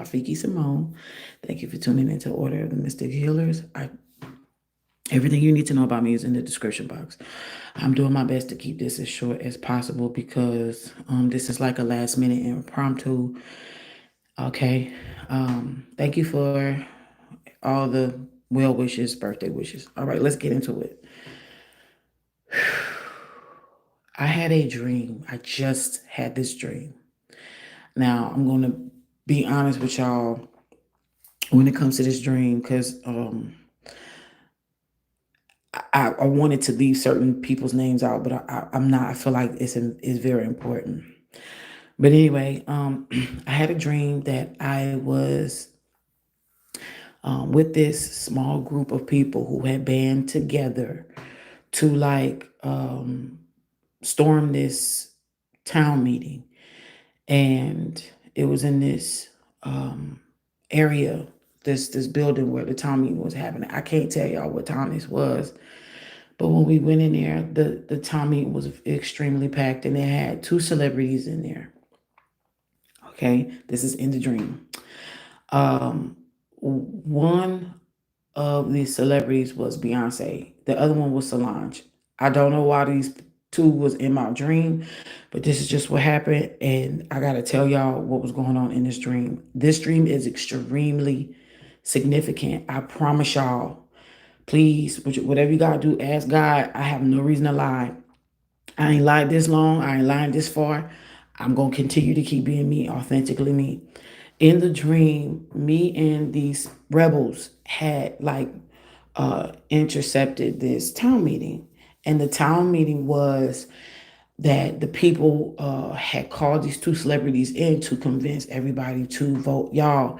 Rafiki Simone. Thank you for tuning into Order of the Mystic Healers. Everything you need to know about me is in the description box. I'm doing my best to keep this as short as possible because this is like a last minute impromptu. Okay. Thank you for all the well wishes, birthday wishes. All right, let's get into it. I had a dream. I just had this dream. Now, I'm going to be honest with y'all when it comes to this dream because I wanted to leave certain people's names out, but I'm not. I feel like it's very important. But anyway, I had a dream that I was with this small group of people who had band together to storm this town meeting, and it was in this area, this building where the town meeting was happening. I can't tell y'all what town this was, but when we went in there, the town meeting was extremely packed, and they had two celebrities in there. Okay, this is in the dream. One of the celebrities was Beyonce. The other one was Solange. I don't know why these two was in my dream, but this is just what happened, and I gotta tell y'all what was going on in this dream. This dream is extremely significant. I promise y'all. Please, whatever you gotta do, ask God. I have no reason to lie. I ain't lied this long. I ain't lying this far. I'm gonna continue to keep being me, authentically me. In the dream, me and these rebels had intercepted this town meeting. And the town meeting was that the people had called these two celebrities in to convince everybody to vote. Y'all,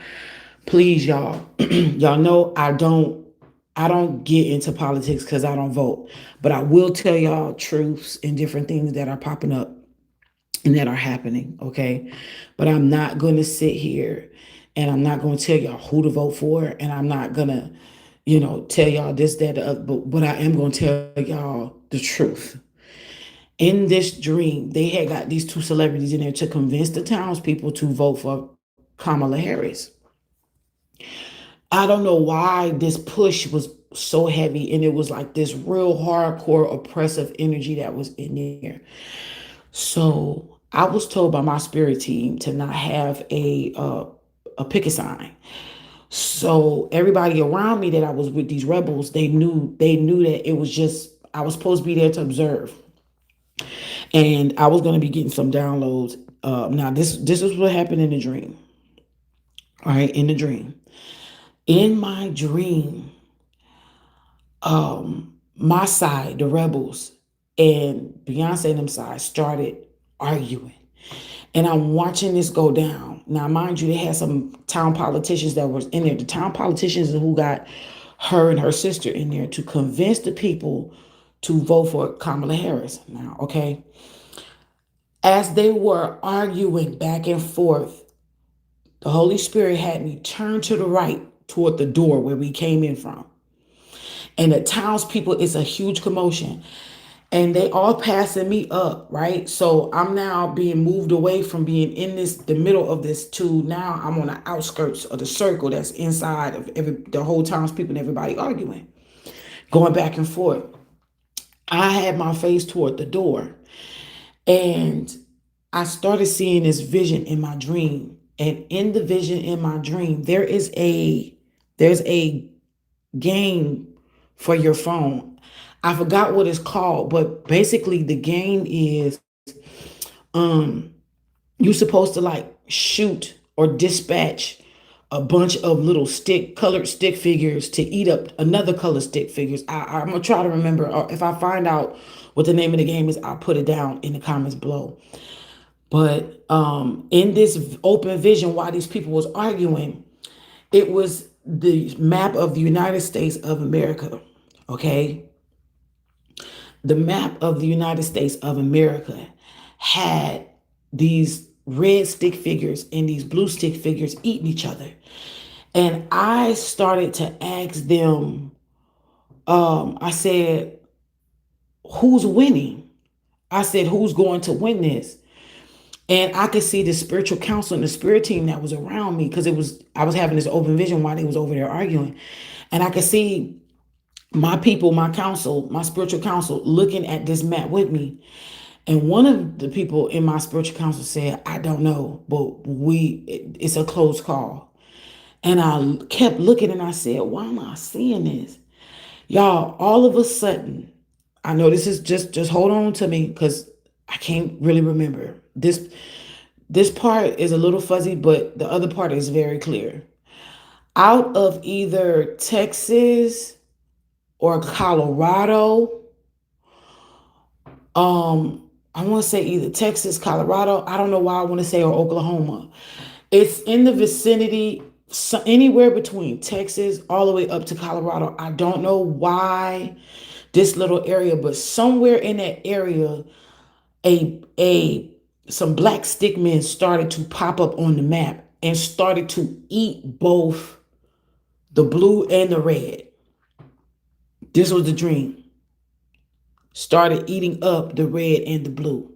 please, y'all, y'all know I don't get into politics because I don't vote, but I will tell y'all truths and different things that are popping up and that are happening, okay? But I'm not going to sit here and I'm not going to tell y'all who to vote for, and I'm not going to, tell y'all this, that, the other, but I am going to tell y'all the truth. In this dream, they had got these two celebrities in there to convince the townspeople to vote for Kamala Harris. I don't know why this push was so heavy, and it was like this real hardcore oppressive energy that was in there. So I was told by my spirit team to not have a picket sign. So everybody around me that I was with, these rebels, they knew that it was just I was supposed to be there to observe, and I was going to be getting some downloads. Now this is what happened in the dream. All right, in the dream. In my dream, my side, the rebels, and Beyonce and them side started arguing. And I'm watching this go down. Now, mind you, they had some town politicians that was in there. The town politicians who got her and her sister in there to convince the people to vote for Kamala Harris. Now, okay. As they were arguing back and forth, the Holy Spirit had me turn to the right toward the door where we came in from. And the townspeople, it's a huge commotion. And they all passing me up, right? So I'm now being moved away from being in the middle of this to now I'm on the outskirts of the circle that's inside of the whole townspeople and everybody arguing, going back and forth. I had my face toward the door, and I started seeing this vision in my dream. And in the vision in my dream, there's a game for your phone. I forgot what it's called, but basically the game is um you're supposed to like shoot or dispatch a bunch of little colored stick figures to eat up another colored stick figures. I'm gonna try to remember, or if I find out what the name of the game is, I'll put it down in the comments below. But in this open vision, while these people was arguing, it was the map of the United States of America. Okay, the map of the United States of America had these red stick figures and these blue stick figures eating each other. And I started to ask them, I said, who's winning? I said, who's going to win this? And I could see the spiritual counsel and the spirit team that was around me, because I was having this open vision while they was over there arguing. And I could see my people, my counsel, my spiritual counsel looking at this map with me. And one of the people in my spiritual counsel said, I don't know, but it's a close call. And I kept looking and I said, why am I seeing this? Y'all, all of a sudden, I know this is just hold on to me because I can't really remember. This part is a little fuzzy, but the other part is very clear. Out of either Texas or Colorado, I want to say either Texas, Colorado. I don't know why I want to say, or Oklahoma. It's in the vicinity, so anywhere between Texas all the way up to Colorado. I don't know why this little area, but somewhere in that area, a some black stick men started to pop up on the map and started to eat both the blue and the red. This was the dream. Started eating up the red and the blue.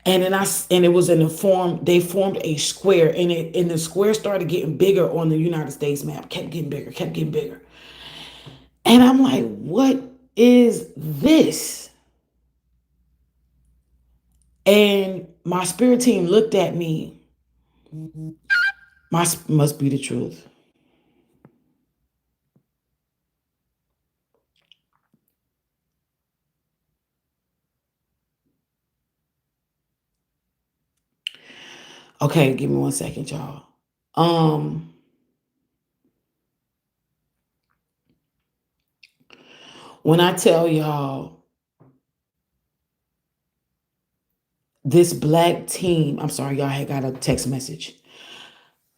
And then it was in the form, they formed a square, and the square started getting bigger on the United States map, kept getting bigger, kept getting bigger. And I'm like, what is this? And my spirit team looked at me. Must be the truth. Okay, give me 1 second, y'all. When I tell y'all this black team, I'm sorry, y'all had got a text message.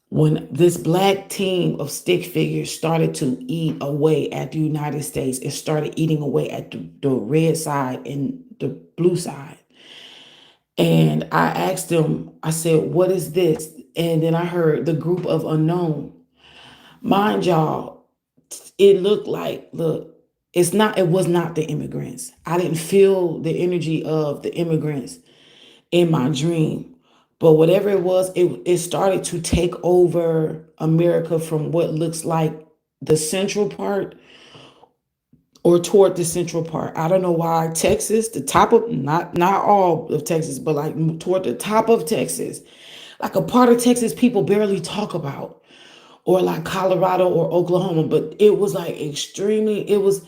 When this black team of stick figures started to eat away at the United States, it started eating away at the red side and the blue side. And I asked them, I said, what is this? And then I heard the group of unknown. Mind y'all, it looked like, look, it was not the immigrants. I didn't feel the energy of the immigrants in my dream. But whatever it was, it started to take over America from what looks like the central part or toward the central part. I don't know why Texas, the top of, not all of Texas, but like toward the top of Texas, like a part of Texas people barely talk about, or like Colorado or Oklahoma, but it was like extremely, it was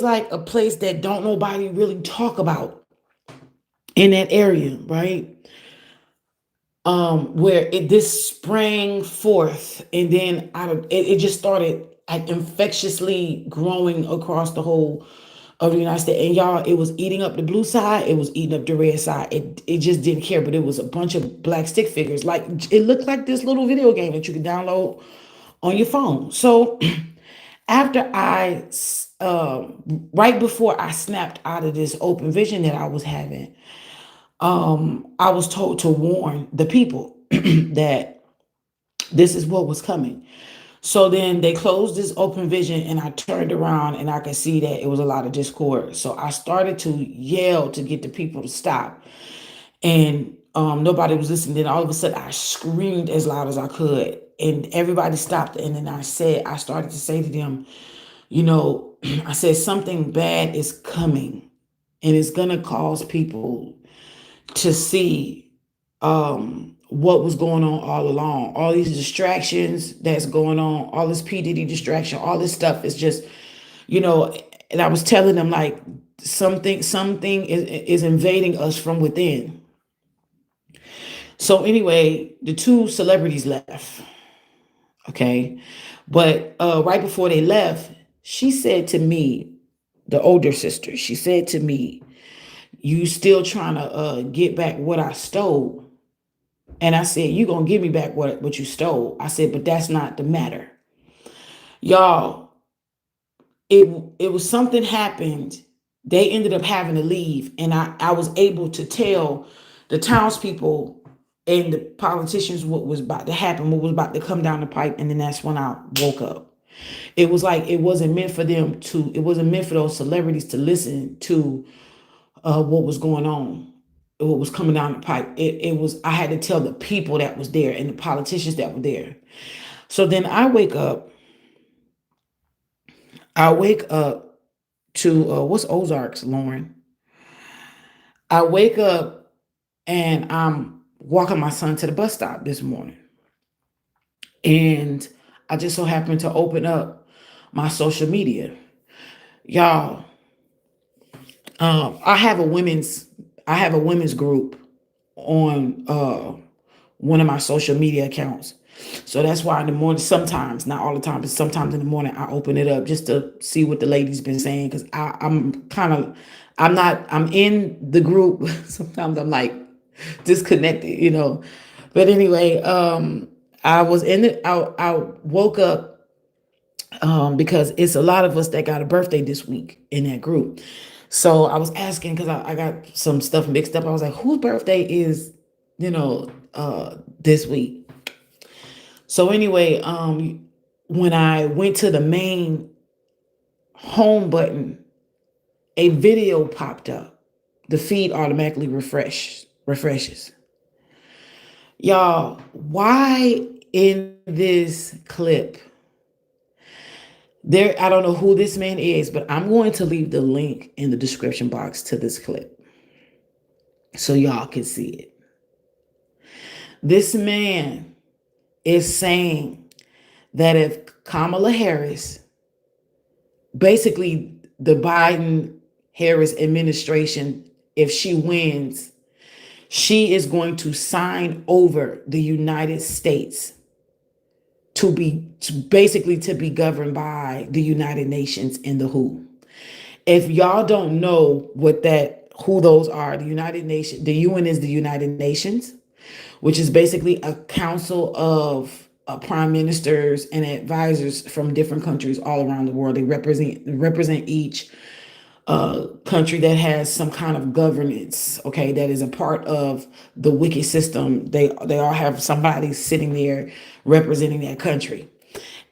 like a place that don't nobody really talk about in that area, right? Where this sprang forth, and then it just started like infectiously growing across the whole of the United States. And y'all, it was eating up the blue side, it was eating up the red side. It just didn't care, but it was a bunch of black stick figures. Like it looked like this little video game that you could download on your phone. So after right before I snapped out of this open vision that I was having, I was told to warn the people that this is what was coming. So then they closed this open vision, and I turned around and I could see that it was a lot of discord. So I started to yell to get the people to stop, and nobody was listening. Then all of a sudden I screamed as loud as I could, and everybody stopped. And then I started to say to them, I said, something bad is coming, and it's going to cause people to see what was going on all along. All these distractions that's going on, all this P. Diddy distraction, all this stuff is just, and I was telling them like something is invading us from within. So anyway, the two celebrities left. Okay. But right before they left, she said to me, the older sister, she said to me, you still trying to get back what I stole? And I said, you gonna give me back what you stole. I said, but that's not the matter. Y'all, it was something happened. They ended up having to leave. And I was able to tell the townspeople and the politicians what was about to happen, what was about to come down the pipe. And then that's when I woke up. It was like it wasn't meant for those celebrities to listen to what was going on. what was coming down the pipe. It was, I had to tell the people that was there and the politicians that were there. So then I wake up to what's Ozarks, Lauren? I wake up and I'm walking my son to the bus stop this morning. And I just so happened to open up my social media. Y'all, I have a women's group on one of my social media accounts. So that's why in the morning, sometimes, not all the time, but sometimes in the morning, I open it up just to see what the ladies been saying. Cause I'm in the group. Sometimes I'm like disconnected, you know. But anyway, I was in it. I woke up because it's a lot of us that got a birthday this week in that group. So I was asking because I got some stuff mixed up. I was like, whose birthday is, this week? So anyway, when I went to the main home button, a video popped up. The feed automatically refreshes. Y'all, why in this clip? There, I don't know who this man is, but I'm going to leave the link in the description box to this clip so y'all can see it. This man is saying that if Kamala Harris, basically the Biden Harris administration, if she wins, she is going to sign over the United States to be governed by the United Nations and the WHO. If y'all don't know who those are, the United Nations, the UN is the United Nations, which is basically a council of prime ministers and advisors from different countries all around the world. They represent each country that has some kind of governance, okay, that is a part of the wiki system. They all have somebody sitting there representing that country.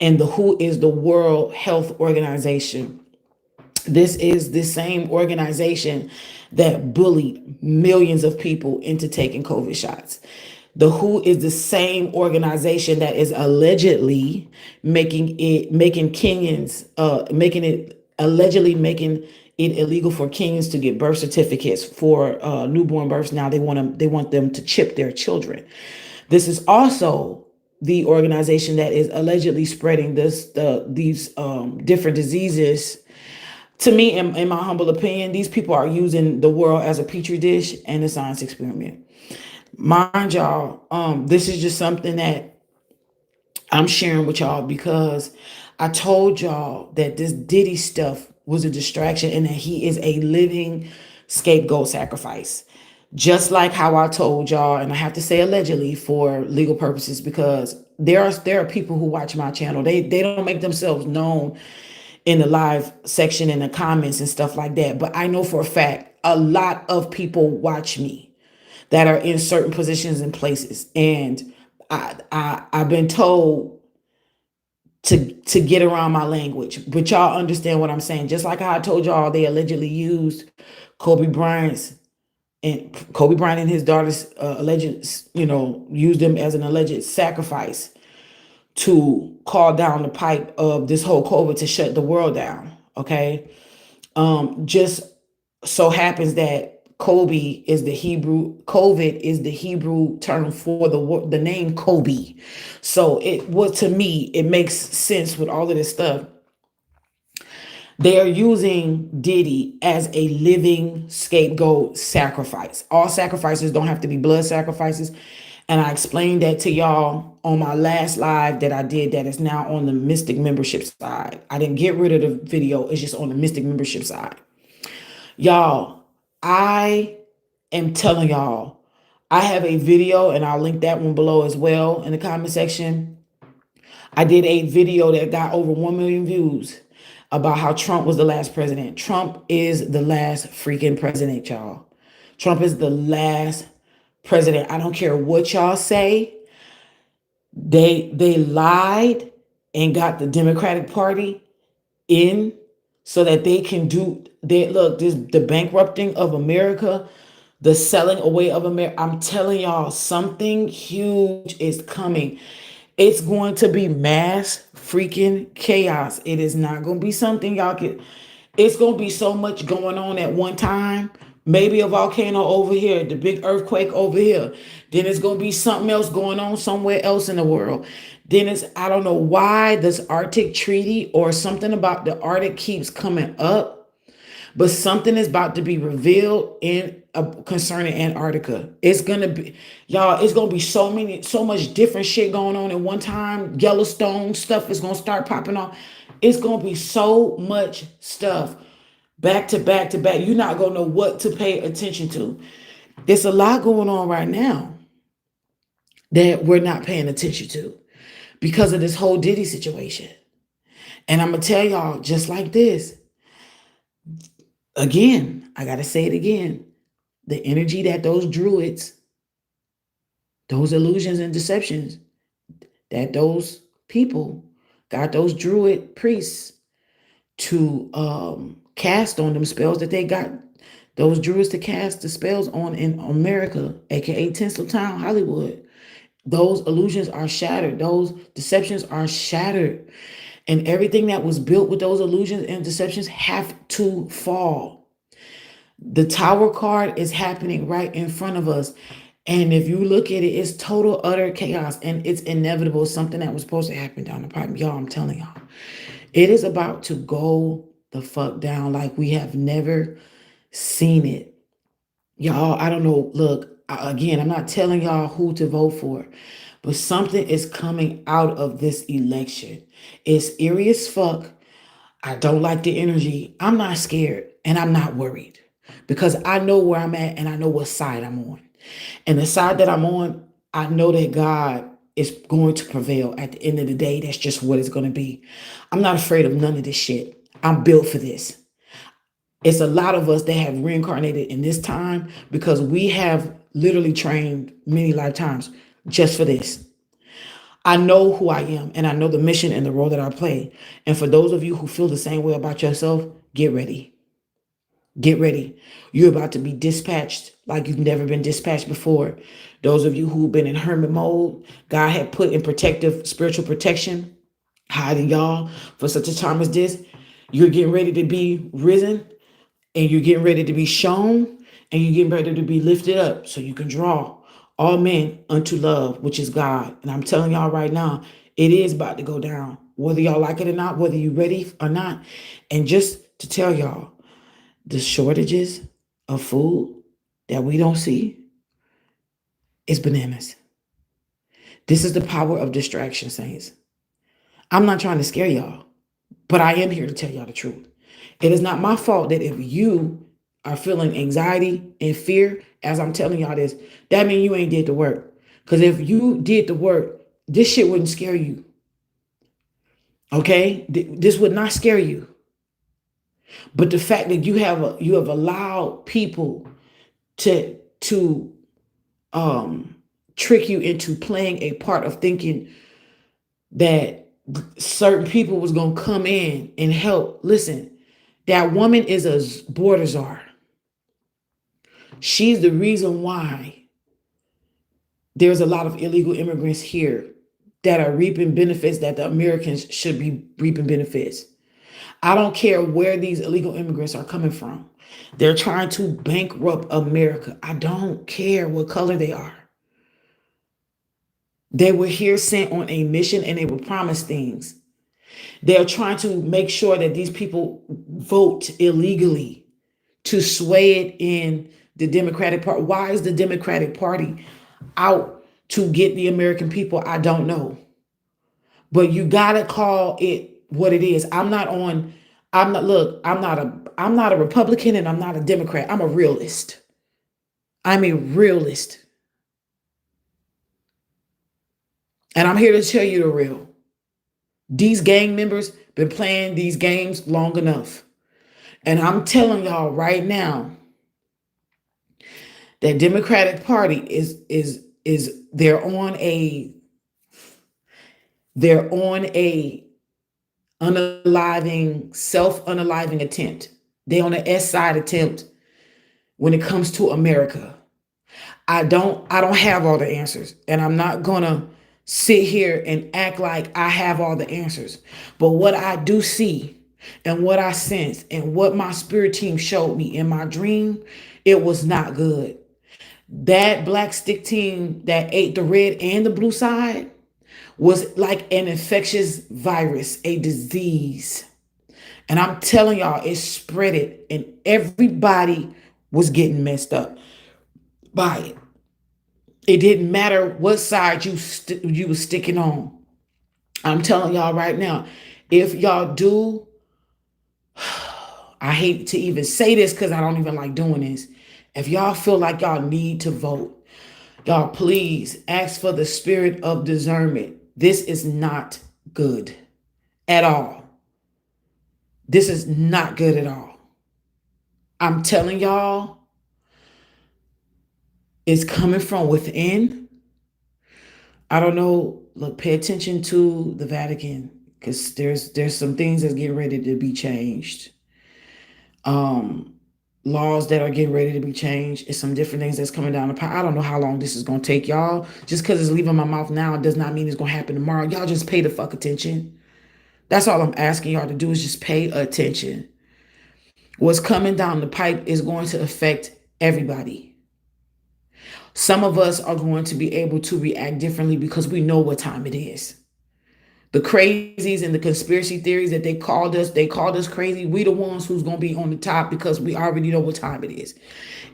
And the WHO is the World Health Organization. This is the same organization that bullied millions of people into taking COVID shots. The WHO is the same organization that is allegedly making it illegal for Kenyans to get birth certificates for newborn births. Now they want them to chip their children. This is also the organization that is allegedly spreading these different diseases. To me, in my humble opinion, these people are using the world as a petri dish and a science experiment. Mind y'all, this is just something that I'm sharing with y'all because I told y'all that this Diddy stuff was a distraction and that he is a living scapegoat sacrifice. Just like how I told y'all, and I have to say allegedly for legal purposes, because there are people who watch my channel. They don't make themselves known in the live section, in the comments and stuff like that. But I know for a fact a lot of people watch me that are in certain positions and places. And I've been told to get around my language, but y'all understand what I'm saying. Just like how I told y'all, they allegedly used Kobe Bryant and his daughter's used them as an alleged sacrifice to call down the pipe of this whole COVID to shut the world down. Okay. Just so happens that COVID is the Hebrew term for the name Kobe. So to me, it makes sense with all of this stuff. They are using Diddy as a living scapegoat sacrifice. All sacrifices don't have to be blood sacrifices. And I explained that to y'all on my last live that I did that is now on the Mystic membership side. I didn't get rid of the video. It's just on the Mystic membership side. Y'all, I am telling y'all, I have a video and I'll link that one below as well in the comment section. I did a video that got over 1 million views about how Trump was the last president. Trump is the last freaking president, y'all. Trump is the last president. I don't care what y'all say. They lied and got the Democratic Party in so that they can the bankrupting of America the selling away of America. I'm telling y'all, something huge is coming. It's going to be mass freaking chaos. It is not going to be something y'all can. It's going to be so much going on at one time. Maybe a volcano over here, the big earthquake over here. Then it's going to be something else going on somewhere else in the world. Then it's, I don't know why this Arctic treaty or something about the Arctic keeps coming up, but something is about to be revealed in concerning Antarctica. It's gonna be, y'all. It's gonna be so much different shit going on at one time. Yellowstone stuff is gonna start popping off. It's gonna be so much stuff back to back to back. You're not gonna know what to pay attention to. There's a lot going on right now that we're not paying attention to because of this whole Diddy situation. And I'm gonna tell y'all just like this. Again, I gotta say it again. The energy that those druids, those illusions and deceptions, that those people got those druid priests to cast on them spells that they got those druids to cast the spells on in America, aka Tinseltown, Hollywood. Those illusions are shattered. Those deceptions are shattered. And everything that was built with those illusions and deceptions have to fall. The tower card is happening right in front of us. And if you look at it, it's total, utter chaos. And it's inevitable. It's something that was supposed to happen down the pipe. Y'all, I'm telling y'all. It is about to go the fuck down like we have never seen it. Y'all, I don't know. Look, again, I'm not telling y'all who to vote for, but something is coming out of this election. It's eerie as fuck. I don't like the energy. I'm not scared and I'm not worried because I know where I'm at and I know what side I'm on. And the side that I'm on, I know that God is going to prevail at the end of the day. That's just what it's going to be. I'm not afraid of none of this shit. I'm built for this. It's a lot of us that have reincarnated in this time because we have literally trained many lifetimes just for this. I know who I am and I know the mission and the role that I play. And for those of you who feel the same way about yourself, get ready. Get ready. You're about to be dispatched like you've never been dispatched before. Those of you who've been in hermit mode, God had put in protective spiritual protection, hiding y'all for such a time as this. You're getting ready to be risen and you're getting ready to be shown and you're getting ready to be lifted up so you can draw all men unto love, which is God. And I'm telling y'all right now, it is about to go down, whether y'all like it or not, whether you're ready or not. And just to tell y'all, the shortages of food that we don't see is bananas. This is the power of distraction, saints. I'm not trying to scare y'all, but I am here to tell y'all the truth. It is not my fault that if you are feeling anxiety and fear, as I'm telling y'all this, that means you ain't did the work. Because if you did the work, this shit wouldn't scare you. Okay? This would not scare you. But the fact that you have allowed people to trick you into playing a part of thinking that certain people was gonna come in and help. Listen, that woman is a border czar. She's the reason why there's a lot of illegal immigrants here that are reaping benefits that the Americans should be reaping benefits. I don't care where these illegal immigrants are coming from. They're trying to bankrupt America. I don't care what color they are. They were here sent on a mission and they were promised things. They're trying to make sure that these people vote illegally to sway it in the Democratic Party. Why is the Democratic Party out to get the American people? I don't know. But you gotta call it what it is. I'm not a Republican and I'm not a Democrat. I'm a realist. I'm a realist. And I'm here to tell you the real. These gang members been playing these games long enough. And I'm telling y'all right now that Democratic Party is they're on a unaliving, self-unaliving attempt. They're on an S side attempt when it comes to America. I don't have all the answers, and I'm not going to sit here and act like I have all the answers. But what I do see and what I sense and what my spirit team showed me in my dream, it was not good. That black stick team that ate the red and the blue side was like an infectious virus, a disease. And I'm telling y'all, it spread it, and everybody was getting messed up by it. It didn't matter what side you was sticking on. I'm telling y'all right now, if y'all do, I hate to even say this because I don't even like doing this. If y'all feel like y'all need to vote, y'all please ask for the spirit of discernment. This is not good at all. This is not good at all. I'm telling y'all, it's coming from within. I don't know. Look, pay attention to the Vatican because there's some things that's getting ready to be changed. Laws that are getting ready to be changed. It's some different things that's coming down the pipe. I don't know how long this is gonna take, y'all. Just because it's leaving my mouth now does not mean it's gonna happen tomorrow. Y'all just pay the fuck attention. That's all I'm asking y'all to do is just pay attention. What's coming down the pipe is going to affect everybody. Some of us are going to be able to react differently because we know what time it is. The crazies and the conspiracy theories that they called us crazy. We the ones who's going to be on the top because we already know what time it is.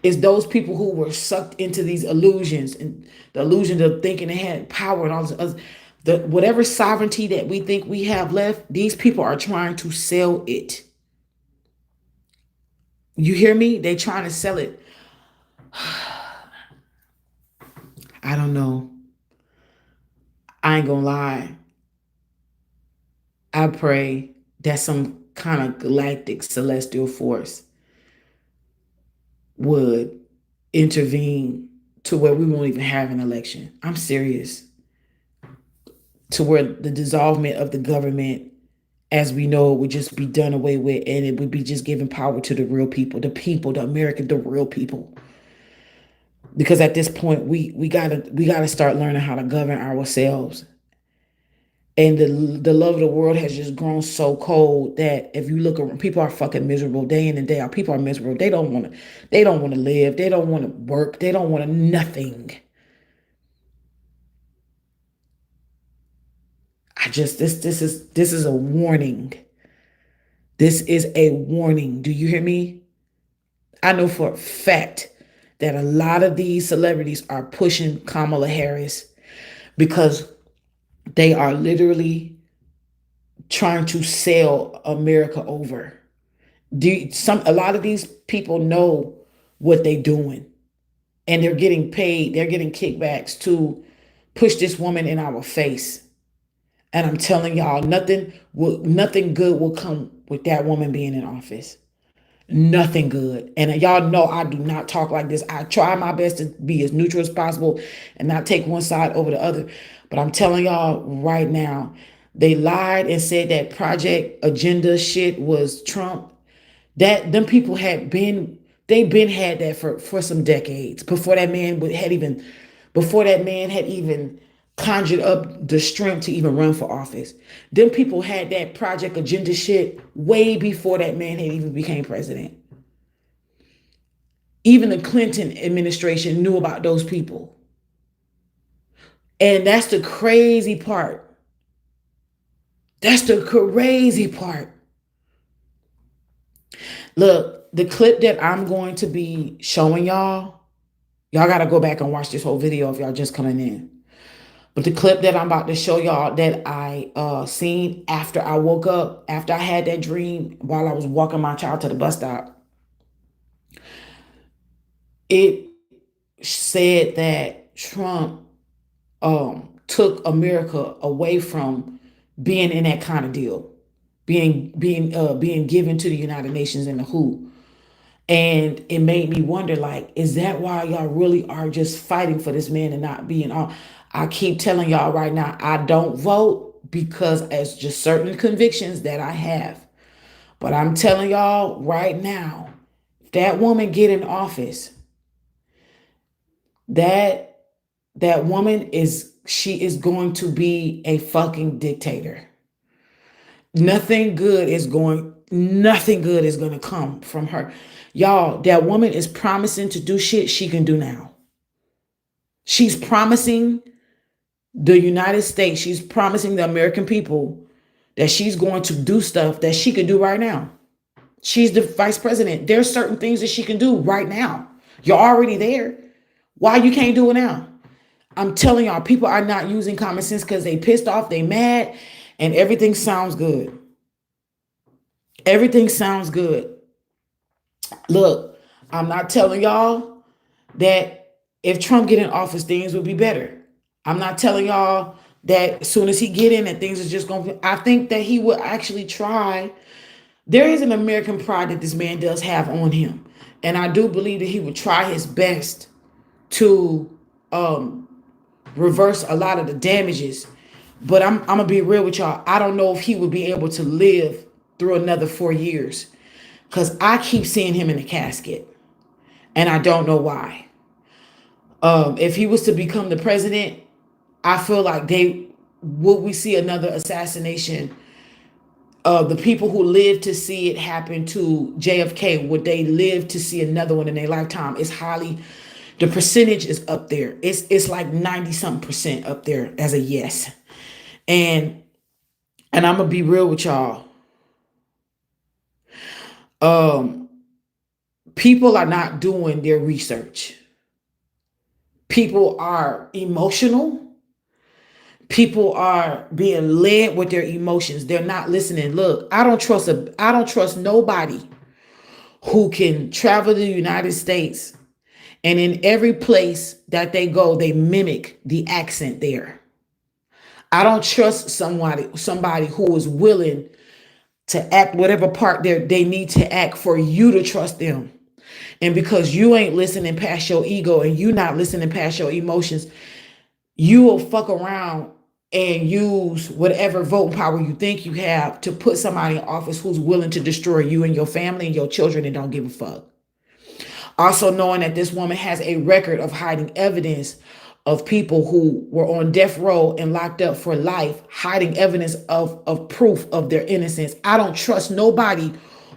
It's those people who were sucked into these illusions and the illusion of thinking they had power and all this other, whatever sovereignty that we think we have left, these people are trying to sell it. You hear me? They trying to sell it. I don't know. I ain't gonna lie. I pray that some kind of galactic celestial force would intervene to where we won't even have an election. I'm serious. To where the dissolvement of the government as we know it would just be done away with, and it would be just giving power to the real people, the American, the real people. Because at this point we gotta start learning how to govern ourselves. And the love of the world has just grown so cold that if you look around, people are fucking miserable day in and day out. People are miserable. They don't want to live. They don't want to work. They don't want to nothing. This is a warning. This is a warning. Do you hear me? I know for a fact that a lot of these celebrities are pushing Kamala Harris because they are literally trying to sell America over. A lot of these people know what they're doing, and they're getting paid. They're getting kickbacks to push this woman in our face. And I'm telling y'all, nothing good will come with that woman being in office. Nothing good. And y'all know I do not talk like this. I try my best to be as neutral as possible and not take one side over the other. But I'm telling y'all right now, they lied and said that Project Agenda shit was Trump. That them people they've been had that for some decades before that man had even conjured up the strength to even run for office. Them people had that Project Agenda shit way before that man had even became president. Even the Clinton administration knew about those people. And that's the crazy part. That's the crazy part. Look, the clip that I'm going to be showing y'all got to go back and watch this whole video if y'all just coming in. But the clip that I'm about to show y'all that I seen after I woke up, after I had that dream while I was walking my child to the bus stop, it said that Trump took America away from being in that kind of deal, being given to the United Nations and the WHO. And it made me wonder, like, is that why y'all really are just fighting for this man and not being on? I keep telling y'all right now, I don't vote because it's just certain convictions that I have. But I'm telling y'all right now, That woman get in office. That woman is going to be a fucking dictator. Nothing good is going to come from her. Y'all, that woman is promising to do shit she can do now. She's promising the United States, she's promising the American people that she's going to do stuff that she can do right now. She's the vice president. There's certain things that she can do right now. You're already there. Why you can't do it now? I'm telling y'all, people are not using common sense because they pissed off, they mad, and everything sounds good. Everything sounds good. Look, I'm not telling y'all that if Trump get in office, things will be better. I'm not telling y'all that as soon as he get in, that things is just going to, I think that he will actually try. There is an American pride that this man does have on him. And I do believe that he would try his best to reverse a lot of the damages. But I'm going to be real with y'all. I don't know if he would be able to live through another 4 years. Because I keep seeing him in a casket. And I don't know why. If he was to become the president, I feel like we see another assassination. The people who lived to see it happen to JFK, would they live to see another one in their lifetime? The percentage is up there. It's like 90-something% up there as a yes. And I'm gonna be real with y'all. People are not doing their research. People are emotional. People are being led with their emotions. They're not listening. Look, I don't trust nobody who can travel to the United States and in every place that they go, they mimic the accent there. I don't trust somebody who is willing to act whatever part they need to act for you to trust them. And because you ain't listening past your ego and you not listening past your emotions, you will fuck around and use whatever voting power you think you have to put somebody in office who's willing to destroy you and your family and your children and don't give a fuck. Also knowing that this woman has a record of hiding evidence of people who were on death row and locked up for life, hiding evidence of proof of their innocence. I don't trust nobody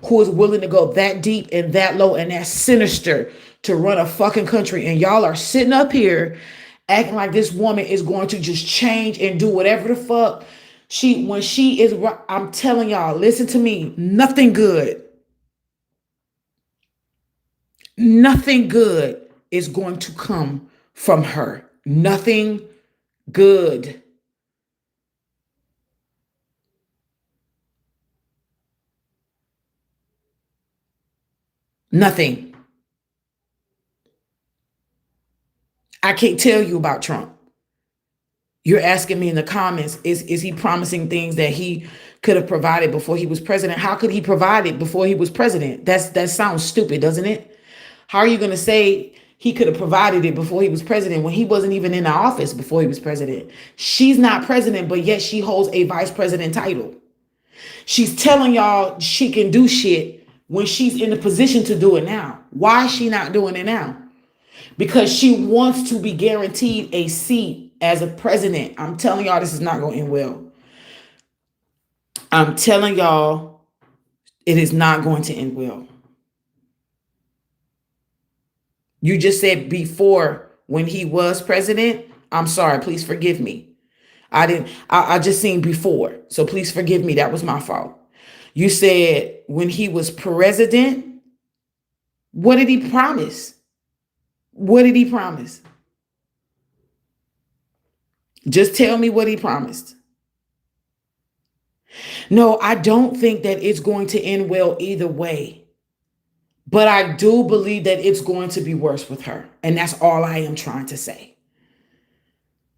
who is willing to go that deep and that low and that sinister to run a fucking country. And y'all are sitting up here acting like this woman is going to just change and do whatever the fuck when she is. I'm telling y'all, listen to me, nothing good is going to come from her. Nothing good. Nothing. I can't tell you about Trump. You're asking me in the comments, is he promising things that he could have provided before he was president? How could he provide it before he was president? That sounds stupid, doesn't it? How are you going to say he could have provided it before he was president when he wasn't even in the office before he was president? She's not president, but yet she holds a vice president title. She's telling y'all she can do shit when she's in the position to do it now. Why is she not doing it now? Because she wants to be guaranteed a seat as a president. I'm telling y'all this is not going to end well. I'm telling y'all it is not going to end well. You just said before when he was president. I'm sorry, please forgive me. I just seen before. So please forgive me. That was my fault. You said when he was president. What did he promise? What did he promise? Just tell me what he promised. No, I don't think that it's going to end well either way. But I do believe that it's going to be worse with her. And that's all I am trying to say.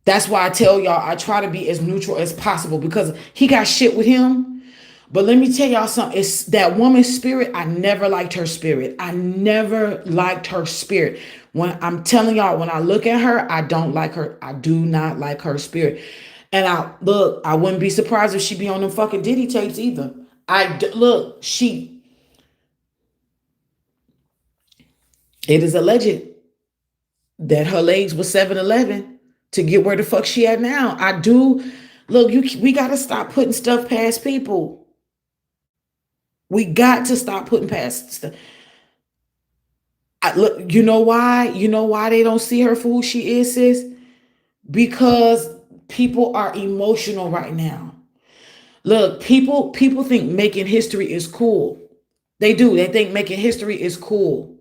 That's why I tell y'all I try to be as neutral as possible because he got shit with him. But let me tell y'all something. It's that woman's spirit. I never liked her spirit. When I'm telling y'all, when I look at her, I don't like her. I do not like her spirit. And I wouldn't be surprised if she be on them fucking Diddy tapes either. It is alleged that her legs were 7-Eleven to get where the fuck she at now. I do look, we gotta stop putting stuff past people. We got to stop putting past stuff. Look, you know why? You know why they don't see her for who she is, sis? Because people are emotional right now. Look, people think making history is cool. They do. They think making history is cool.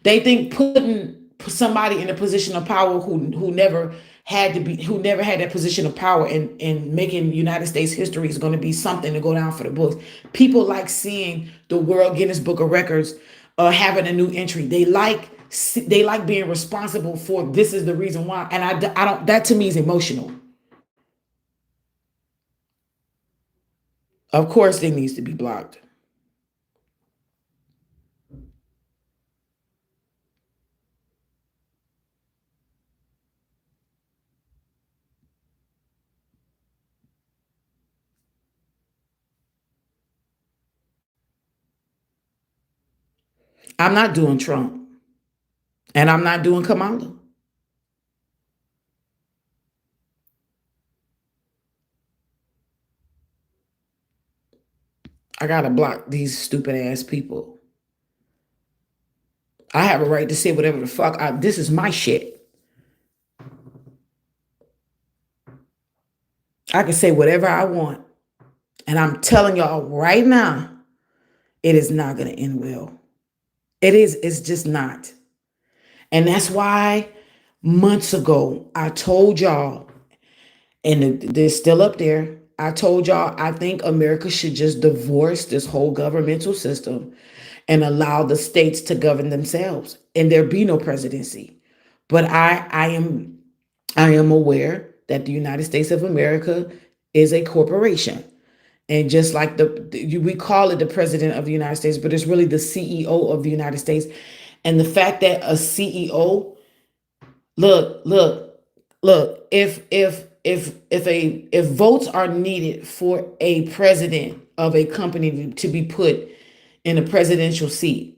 They think putting somebody in a position of power who never had to be, who never had that position of power, and making United States history is going to be something to go down for the books. People like seeing the World Guinness Book of Records having a new entry. They like being responsible for this is the reason why. And I don't, that to me is emotional. Of course, it needs to be blocked. I'm not doing Trump, and I'm not doing Kamala. I gotta block these stupid ass people. I have a right to say whatever the fuck. This is my shit. I can say whatever I want. And I'm telling y'all right now, it is not going to end well. It's just not. And that's why months ago, I told y'all, and they're still up there. I told y'all, I think America should just divorce this whole governmental system and allow the states to govern themselves, and there be no presidency. But I am aware that the United States of America is a corporation. And just like we call it the president of the United States, but it's really the CEO of the United States. And the fact that a CEO, look, if votes are needed for a president of a company to be put in a presidential seat,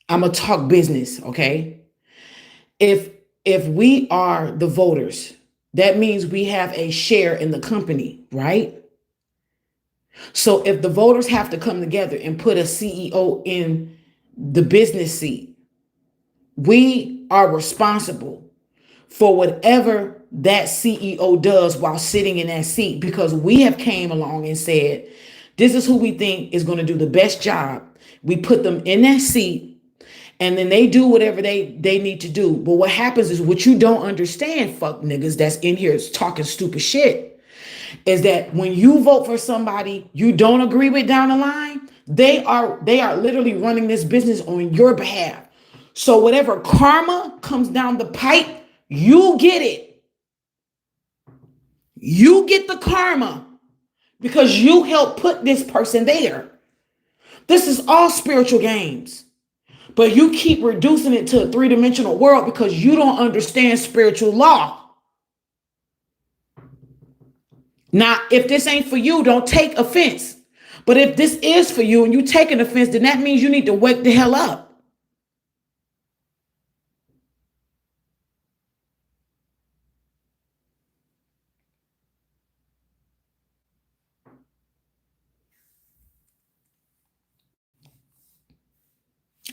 I'm gonna talk business, okay? If if we are the voters, that means we have a share in the company, right? So if the voters have to come together and put a CEO in the business seat, we are responsible for whatever that CEO does while sitting in that seat, because we have came along and said, this is who we think is going to do the best job. We put them in that seat, and then they do whatever they need to do. But what happens is, what you don't understand, fuck niggas that's in here is talking stupid shit, is that when you vote for somebody you don't agree with down the line, they are literally running this business on your behalf. So whatever karma comes down the pipe, you get it. You get the karma because you helped put this person there. This is all spiritual games. But you keep reducing it to a three-dimensional world because you don't understand spiritual law. Now, if this ain't for you, don't take offense. But if this is for you and you take an offense, then that means you need to wake the hell up.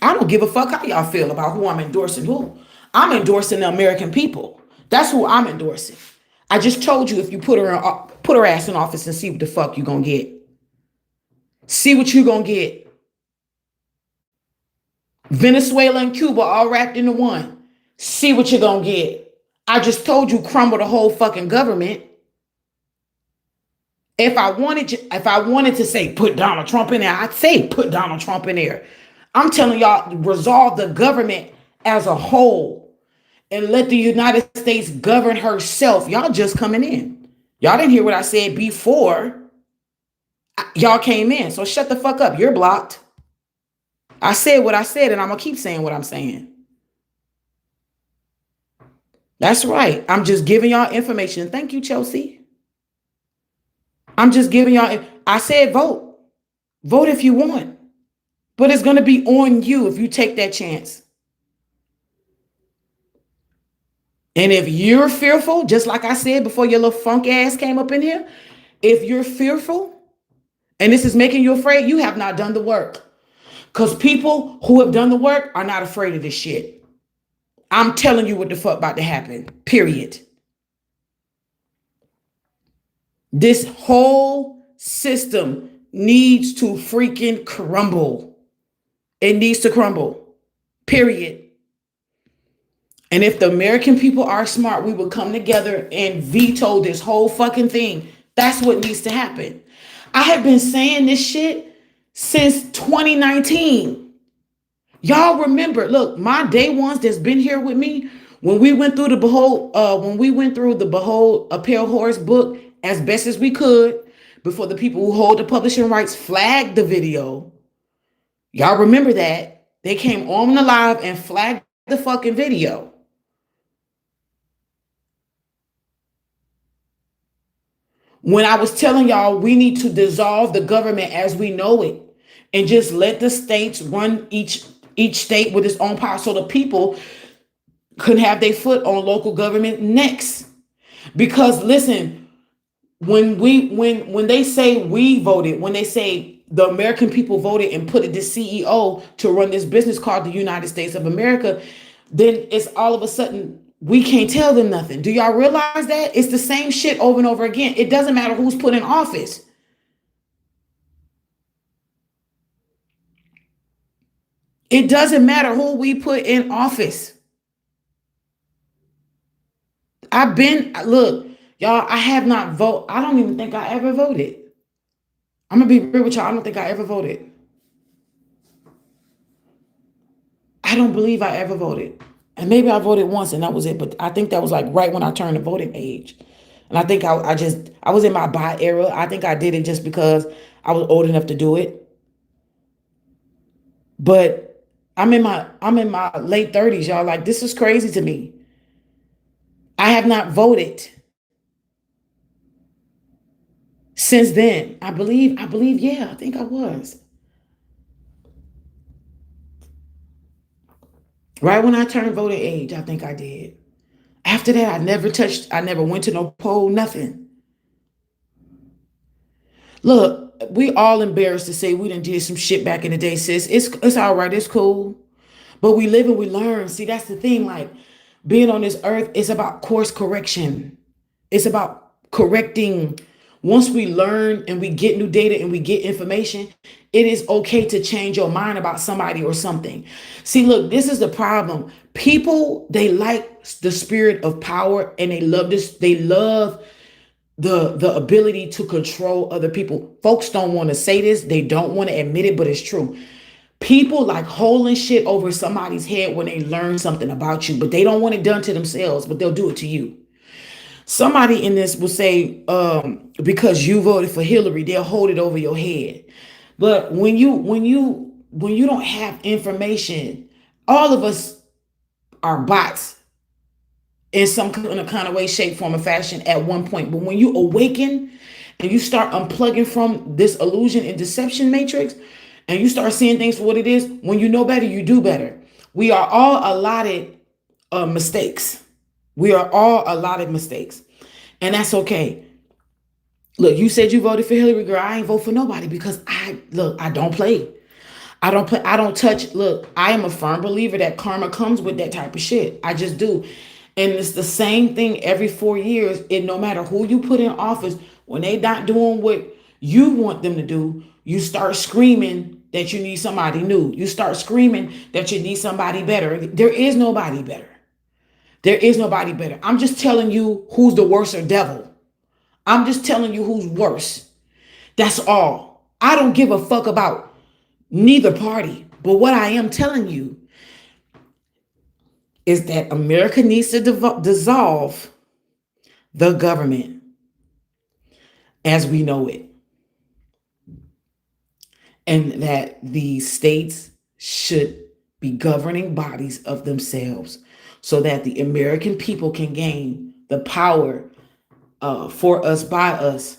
I don't give a fuck how y'all feel about who I'm endorsing who. I'm endorsing the American people. That's who I'm endorsing. I just told you, if you put her ass in office and see what the fuck you gonna get. See what you gonna get. Venezuela and Cuba all wrapped into one. See what you're gonna get. I just told you, crumble the whole fucking government. If I wanted to say put Donald Trump in there, I'd say put Donald Trump in there. I'm telling y'all, resolve the government as a whole and let the United States govern herself. Y'all just coming in. Y'all didn't hear what I said before y'all came in. So shut the fuck up. You're blocked. I said what I said, and I'm gonna keep saying what I'm saying. That's right. I'm just giving y'all information. Thank you, Chelsea. I'm just giving y'all. I said vote. Vote if you want. But it's going to be on you if you take that chance. And if you're fearful, just like I said before your little funk ass came up in here, if you're fearful and this is making you afraid, you have not done the work. Because people who have done the work are not afraid of this shit. I'm telling you what the fuck about to happen. Period. This whole system needs to freaking crumble. It needs to crumble. Period. And if the American people are smart, we will come together and veto this whole fucking thing. That's what needs to happen. I have been saying this shit since 2019. Y'all remember, look, my day ones that's been here with me, when we went through the Behold a Pale Horse book as best as we could, before the people who hold the publishing rights flagged the video. Y'all remember that? They came on the live and flagged the fucking video. When I was telling y'all we need to dissolve the government as we know it and just let the states run each state with its own power so the people could have their foot on local government next. Because listen, when they say we voted, when they say the American people voted and put this CEO to run this business called the United States of America, then it's all of a sudden we can't tell them nothing. Do y'all realize that? It's the same shit over and over again. It doesn't matter who's put in office. It doesn't matter who we put in office. Look, y'all, I have not voted. I don't even think I ever voted. I'm going to be real with y'all. I don't think I ever voted. I don't believe I ever voted. And maybe I voted once and that was it. But I think that was like right when I turned the voting age. And I think I was in my bi era. I think I did it just because I was old enough to do it. But I'm in my late 30s, y'all. Like, this is crazy to me. I have not voted since then. I believe, yeah, I think I was. Right when I turned voting age, I think I did. After that, I never went to no poll, nothing. Look, we all embarrassed to say we done did some shit back in the day, sis. It's all right, it's cool. But we live and we learn. See, that's the thing. Like, being on this earth is about course correction. It's about correcting. Once we learn and we get new data and we get information, it is okay to change your mind about somebody or something. See, look, this is the problem. People, they like the spirit of power and they love this. They love the ability to control other people. Folks don't want to say this. They don't want to admit it, but it's true. People like holding shit over somebody's head when they learn something about you, but they don't want it done to themselves, but they'll do it to you. Somebody in this will say, because you voted for Hillary, they'll hold it over your head. But when you don't have information, all of us are bots in some kind of way, shape, form, or fashion at one point. But when you awaken and you start unplugging from this illusion and deception matrix, and you start seeing things for what it is, when you know better, you do better. We are all allotted mistakes. We are all allotted mistakes. And that's okay. Look, you said you voted for Hillary, girl. I ain't vote for nobody because I don't play. I don't touch. Look, I am a firm believer that karma comes with that type of shit. I just do. And it's the same thing every 4 years. And no matter who you put in office, when they not doing what you want them to do, you start screaming that you need somebody new. You start screaming that you need somebody better. There is nobody better. There is nobody better. I'm just telling you who's the worser devil. I'm just telling you who's worse. That's all. I don't give a fuck about neither party. But what I am telling you is that America needs to dissolve the government as we know it. And that the states should be governing bodies of themselves so that the American people can gain the power for us, by us,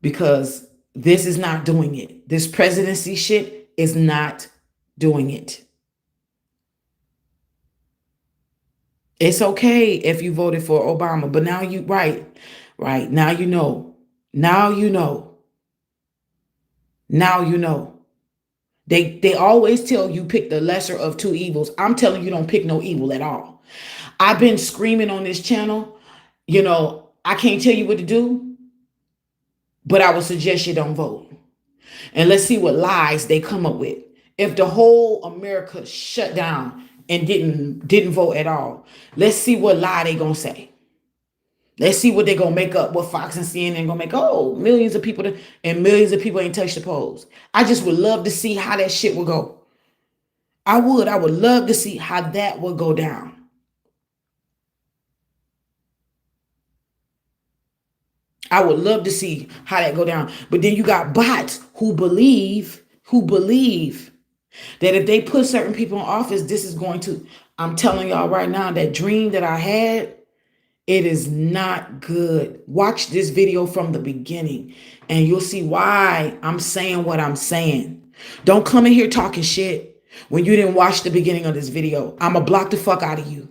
because this is not doing it. This presidency shit is not doing it. It's okay if you voted for Obama, but now you right now you know. Now you know. Now you know. They always tell you pick the lesser of two evils. I'm telling you don't pick no evil at all. I've been screaming on this channel. I can't tell you what to do, but I would suggest you don't vote. And let's see what lies they come up with. If the whole America shut down and didn't vote at all, let's see what lie they gonna say. Let's see what they're gonna make up. What Fox and CNN gonna make? Oh, millions of people and millions of people ain't touched the polls. I just would love to see how that shit would go. I would love to see how that would go down. I would love to see how that go down. But then you got bots who believe that if they put certain people in office, this is going to, I'm telling y'all right now, that dream that I had, it is not good. Watch this video from the beginning and you'll see why I'm saying what I'm saying. Don't come in here talking shit when you didn't watch the beginning of this video. I'ma block the fuck out of you.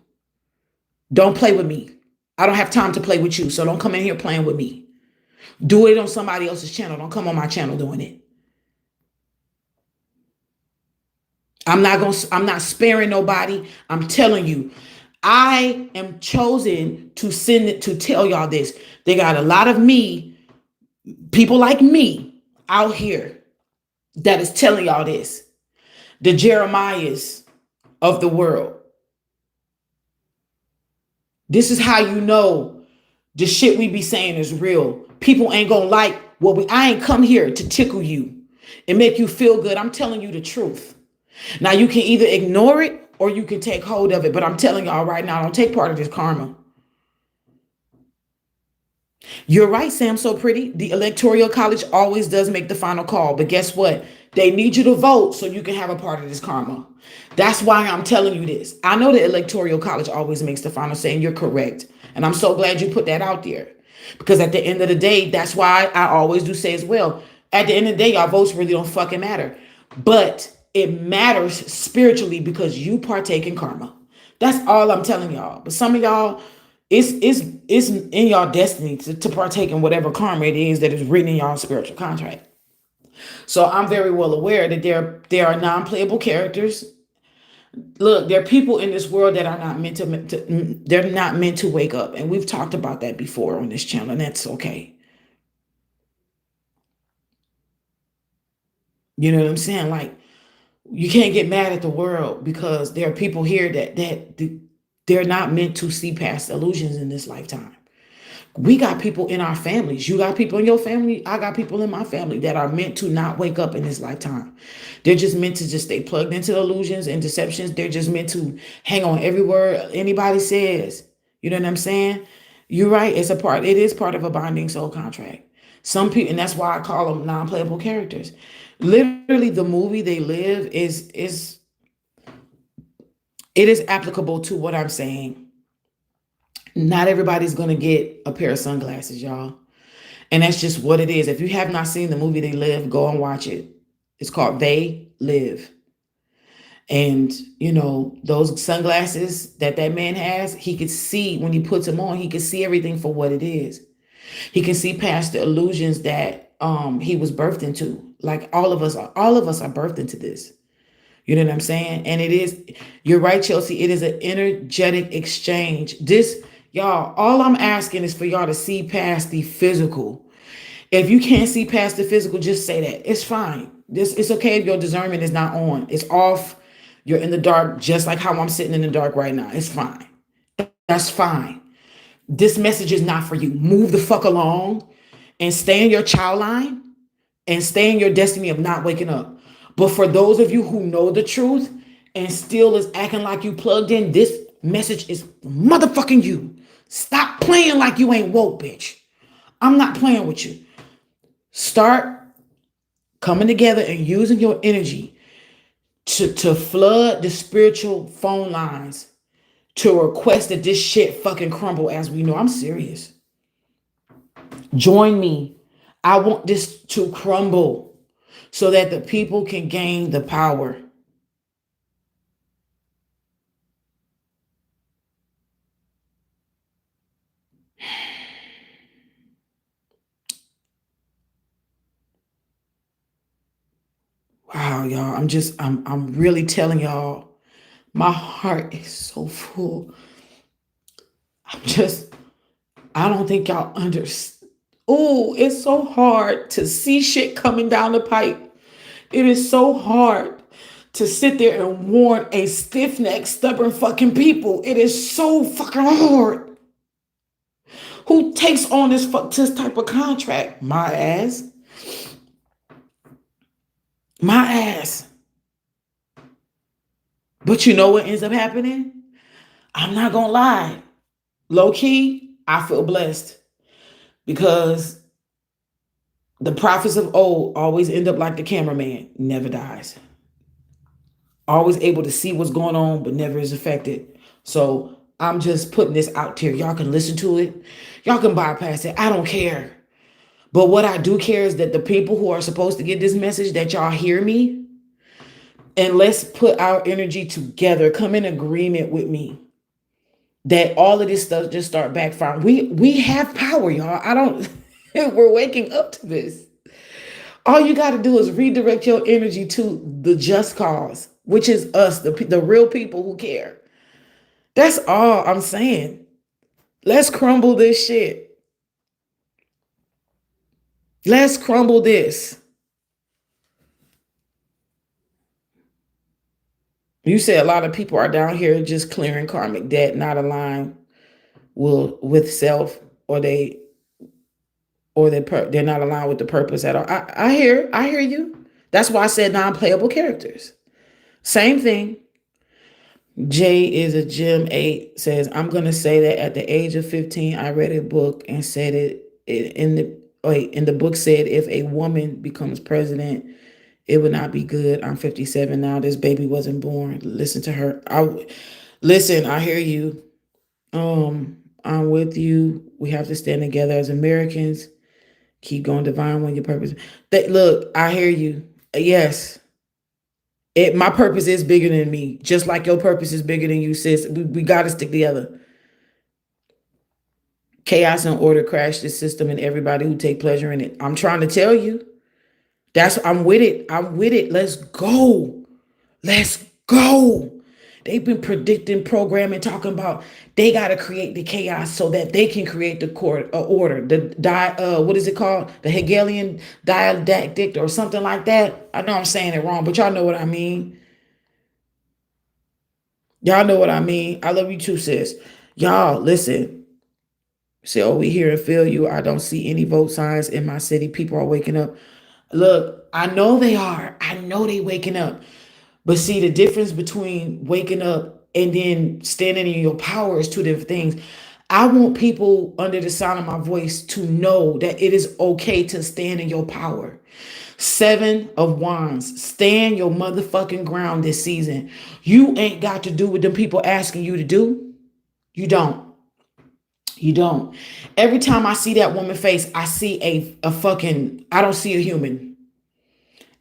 Don't play with me. I don't have time to play with you, so don't come in here playing with me. Do it on somebody else's channel. Don't come on my channel doing it. I'm not sparing nobody. I'm telling you, I am chosen to send it to tell y'all this. They got a lot of people like me out here that is telling y'all this. The Jeremiahs of the world. This is how you know the shit we be saying is real. People ain't gonna like what I ain't come here to tickle you and make you feel good. I'm telling you the truth. Now you can either ignore it or you can take hold of it. But I'm telling y'all right now, don't take part of this karma. You're right, Sam So Pretty. The Electoral College always does make the final call. But guess what? They need you to vote so you can have a part of this karma. That's why I'm telling you this. I know the Electoral College always makes the final say, and you're correct. And I'm so glad you put that out there. Because at the end of the day, that's why I always do say as well. At the end of the day, y'all votes really don't fucking matter. But it matters spiritually because you partake in karma. That's all I'm telling y'all. But some of y'all, it's in y'all destiny to partake in whatever karma it is that is written in y'all spiritual contract. So I'm very well aware that there are non-playable characters. Look, there are people in this world that are not meant they're not meant to wake up. And we've talked about that before on this channel, and that's okay. You know what I'm saying? Like, you can't get mad at the world because there are people here that they're not meant to see past illusions in this lifetime. We got people in our families. You got people in your family. I got people in my family that are meant to not wake up in this lifetime. They're just meant to just stay plugged into illusions and deceptions. They're just meant to hang on every word anybody says. You know what I'm saying? You're right. It is part of a binding soul contract. Some people, and that's why I call them non-playable characters. Literally, the movie they live it is applicable to what I'm saying. Not everybody's going to get a pair of sunglasses, y'all. And that's just what it is. If you have not seen the movie They Live, go and watch it. It's called They Live. And, those sunglasses that man has, he could see when he puts them on, he can see everything for what it is. He can see past the illusions that he was birthed into. Like all of us are birthed into this. You know what I'm saying? And you're right, Chelsea. It is an energetic exchange. Y'all, all I'm asking is for y'all to see past the physical. If you can't see past the physical, just say that. It's fine. It's okay if your discernment is not on. It's off. You're in the dark, just like how I'm sitting in the dark right now. It's fine. That's fine. This message is not for you. Move the fuck along and stay in your child line and stay in your destiny of not waking up. But for those of you who know the truth and still is acting like you plugged in, this message is motherfucking you. Stop playing like you ain't woke, bitch. I'm not playing with you. Start coming together and using your energy to flood the spiritual phone lines to request that this shit fucking crumble as we know. I'm serious. Join me. I want this to crumble so that the people can gain the power. Wow, y'all. I'm really telling y'all, my heart is so full. I'm just, I don't think y'all understand. Oh, it's so hard to see shit coming down the pipe. It is so hard to sit there and warn a stiff-necked, stubborn fucking people. It is so fucking hard. Who takes on this type of contract? My ass. My ass. But you know what ends up happening? I'm not gonna lie. Low key, I feel blessed because the prophets of old always end up like the cameraman, never dies. Always able to see what's going on, but never is affected. So I'm just putting this out here. Y'all can listen to it. Y'all can bypass it. I don't care. But what I do care is that the people who are supposed to get this message, that y'all hear me, and let's put our energy together. Come in agreement with me that all of this stuff just start backfiring. We have power, y'all. I don't. We're waking up to this. All you got to do is redirect your energy to the just cause, which is us, the real people who care. That's all I'm saying. Let's crumble this shit. Let's crumble this. You say a lot of people are down here just clearing karmic debt, not aligned with self, or they're not aligned with the purpose at all. I hear you. That's why I said non-playable characters. Same thing. Jay is a Gym 8 says, I'm gonna say that at the age of 15, I read a book and said in the book said if a woman becomes president, it would not be good. I'm 57 now. This baby wasn't born. Listen to her. I hear you. I'm with you. We have to stand together as Americans. Keep going divine when your purpose. Look, I hear you. Yes. My purpose is bigger than me. Just like your purpose is bigger than you, sis. We got to stick together. Chaos and order crash the system and everybody who take pleasure in it. I'm trying to tell you. I'm with it. I'm with it. Let's go. Let's go. They've been predicting, programming, talking about they got to create the chaos so that they can create the order. What is it called? The Hegelian dialectic or something like that. I know I'm saying it wrong, but y'all know what I mean. Y'all know what I mean. I love you too, sis. Y'all, listen. Say, oh, we hear and feel you. I don't see any vote signs in my city. People are waking up. Look, I know they are. I know they waking up. But see, the difference between waking up and then standing in your power is two different things. I want people under the sound of my voice to know that it is okay to stand in your power. 7 of Wands, stand your motherfucking ground this season. You ain't got to do what them people asking you to do. You don't. You don't. Every time I see that woman face, I see I don't see a human.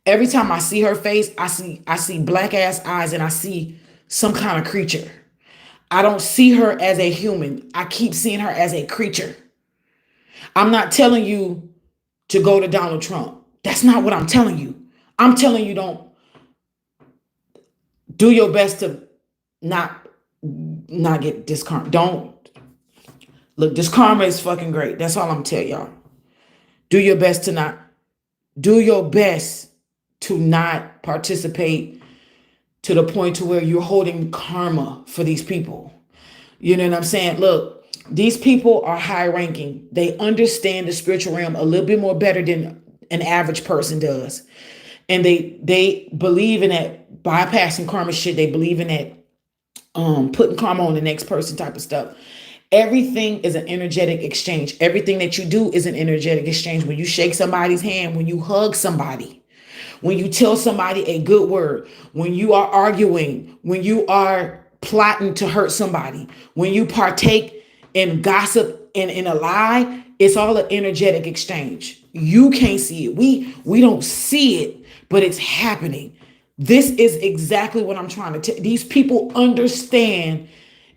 Every time I see her face, I see black ass eyes and I see some kind of creature. I don't see her as a human. I keep seeing her as a creature. I'm not telling you to go to Donald Trump. That's not what I'm telling you. I'm telling you don't do your best to not get this karma. Don't look, this karma is fucking great. That's all I'm telling y'all. Do your best to not participate to the point to where you're holding karma for these people. You know what I'm saying? Look, these people are high ranking. They understand the spiritual realm a little bit more better than an average person does. And they believe in that bypassing karma shit. They believe in that putting karma on the next person type of stuff. Everything is an energetic exchange. Everything that you do is an energetic exchange. When you shake somebody's hand, when you hug somebody, when you tell somebody a good word, when you are arguing, when you are plotting to hurt somebody, when you partake in gossip and in a lie, it's all an energetic exchange. You can't see it. We don't see it, but it's happening. This is exactly what I'm trying to tell. These people understand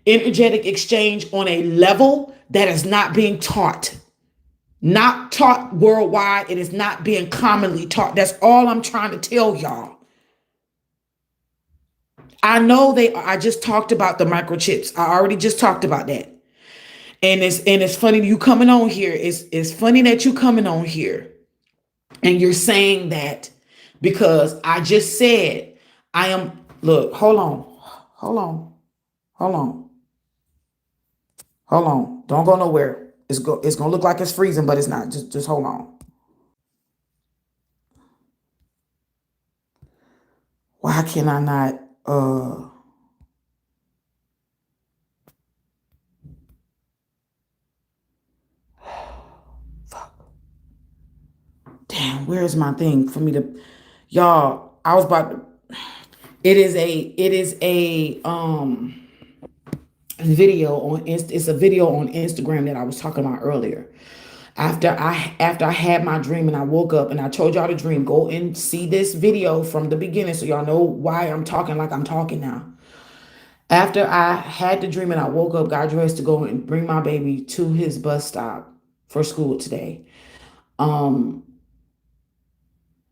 energetic exchange on a level that is not being taught. Not taught worldwide. It is not being commonly taught. That's all I'm trying to tell y'all. I know they are. I just talked about the microchips. I already just talked about that. And it's funny you coming on here. It's funny that you coming on here and you're saying that because I just said I am look, hold on. Hold on. Hold on. Hold on. Don't go nowhere. It's gonna look like it's freezing, but it's not. Just hold on. Why can I not fuck. Damn, where's my thing for me to y'all, I was about to it is a video on it's a video on Instagram that I was talking about earlier. After I had my dream and I woke up and I told y'all the dream, go and see this video from the beginning so y'all know why I'm talking like I'm talking now. After I had the dream and I woke up, got dressed to go and bring my baby to his bus stop for school today.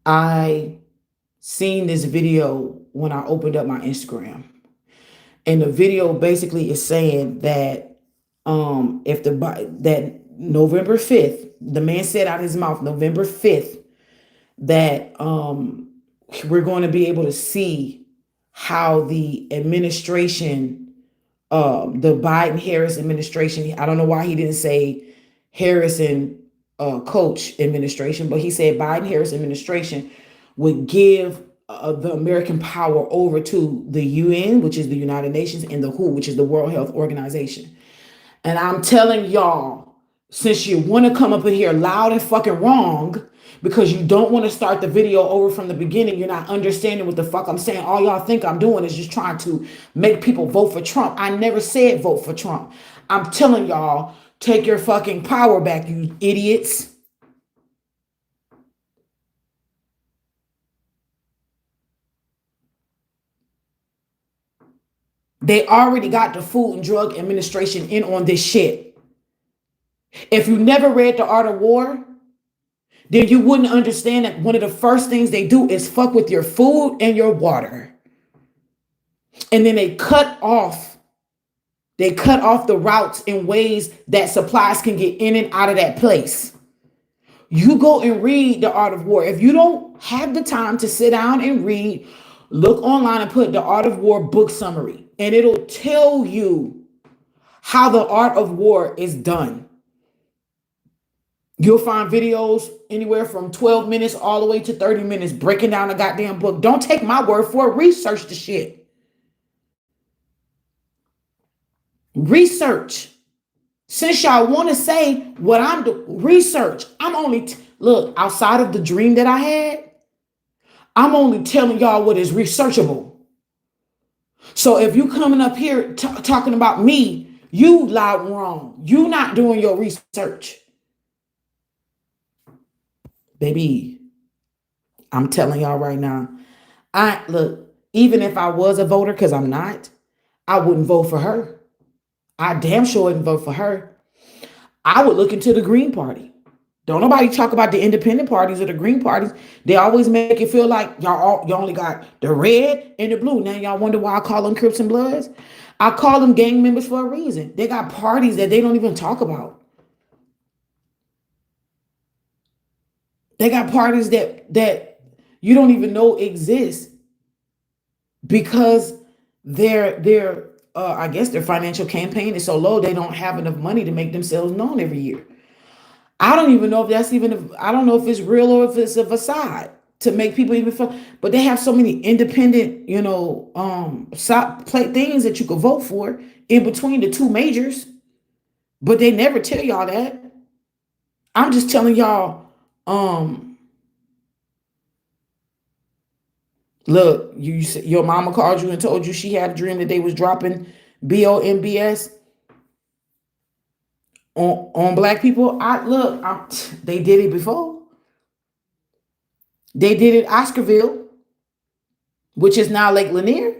I seen this video when I opened up my Instagram. And the video basically is saying that if that November 5th, the man said out of his mouth November 5th that we're going to be able to see how the administration, the Biden Harris administration, I don't know why he didn't say Harrison Coach administration, but he said Biden Harris administration would give the American power over to the UN, which is the United Nations, and the WHO, which is the World Health Organization. And I'm telling y'all, since you want to come up in here loud and fucking wrong because you don't want to start the video over from the beginning, you're not understanding what the fuck I'm saying. All y'all think I'm doing is just trying to make people vote for Trump. I never said vote for Trump. I'm telling y'all, take your fucking power back, you idiots. They already got the Food and Drug Administration in on this shit. If you never read The Art of War, then you wouldn't understand that one of the first things they do is fuck with your food and your water. And then they cut off the routes in ways that supplies can get in and out of that place. You go and read The Art of War. If you don't have the time to sit down and read, look online and put The Art of War book summary. And it'll tell you how the art of war is done. You'll find videos anywhere from 12 minutes all the way to 30 minutes breaking down a goddamn book. Don't take my word for it. Research the shit. Research. Since y'all want to say what I'm doing, research. I'm only, look, outside of the dream that I had, I'm only telling y'all what is researchable. So if you coming up here talking about me, you loud and wrong. You not doing your research. Baby, I'm telling y'all right now, even if I was a voter, because I'm not, I wouldn't vote for her. I damn sure wouldn't vote for her. I would look into the Green Party. Don't nobody talk about the independent parties or the green parties. They always make it feel like you only got the red and the blue. Now y'all wonder why I call them Crips and Bloods. I call them gang members for a reason. They got parties that they don't even talk about. They got parties that you don't even know exist because I guess their financial campaign is so low they don't have enough money to make themselves known every year. I don't even know if I don't know if it's real or if it's a facade to make people even feel, but they have so many independent, things that you could vote for in between the two majors, but they never tell y'all that. I'm just telling y'all, look, your mama called you and told you she had a dream that they was dropping BOMBS on black people. They did it before. They did it Oscarville, which is now Lake Lanier.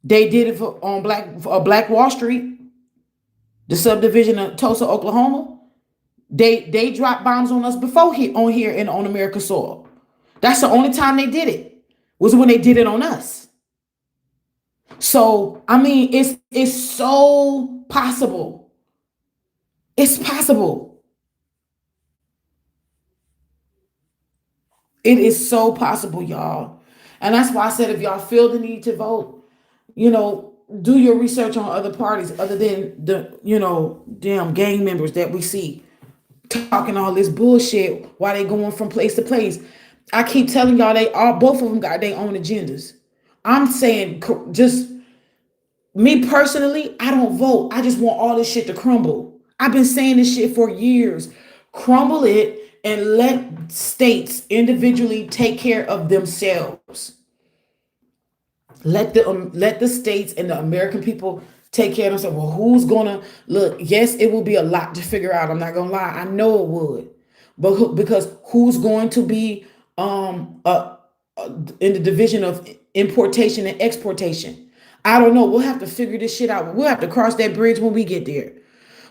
They did it on Black Wall Street, the subdivision of Tulsa, Oklahoma. They dropped bombs on us before here on America's soil. That's the only time they did it, was when they did it on us. So I mean, it's so possible. It's possible. It is so possible, y'all. And that's why I said if y'all feel the need to vote, do your research on other parties other than the damn gang members that we see talking all this bullshit while they going from place to place. I keep telling y'all they all both of them got their own agendas. I'm saying just me personally, I don't vote. I just want all this shit to crumble. I've been saying this shit for years. Crumble it and let states individually take care of themselves. Let the states and the American people take care of themselves. Well, who's gonna look? Yes, it will be a lot to figure out. I'm not gonna lie. I know it would, but because who's going to be in the division of importation and exportation? I don't know. We'll have to figure this shit out. We'll have to cross that bridge when we get there.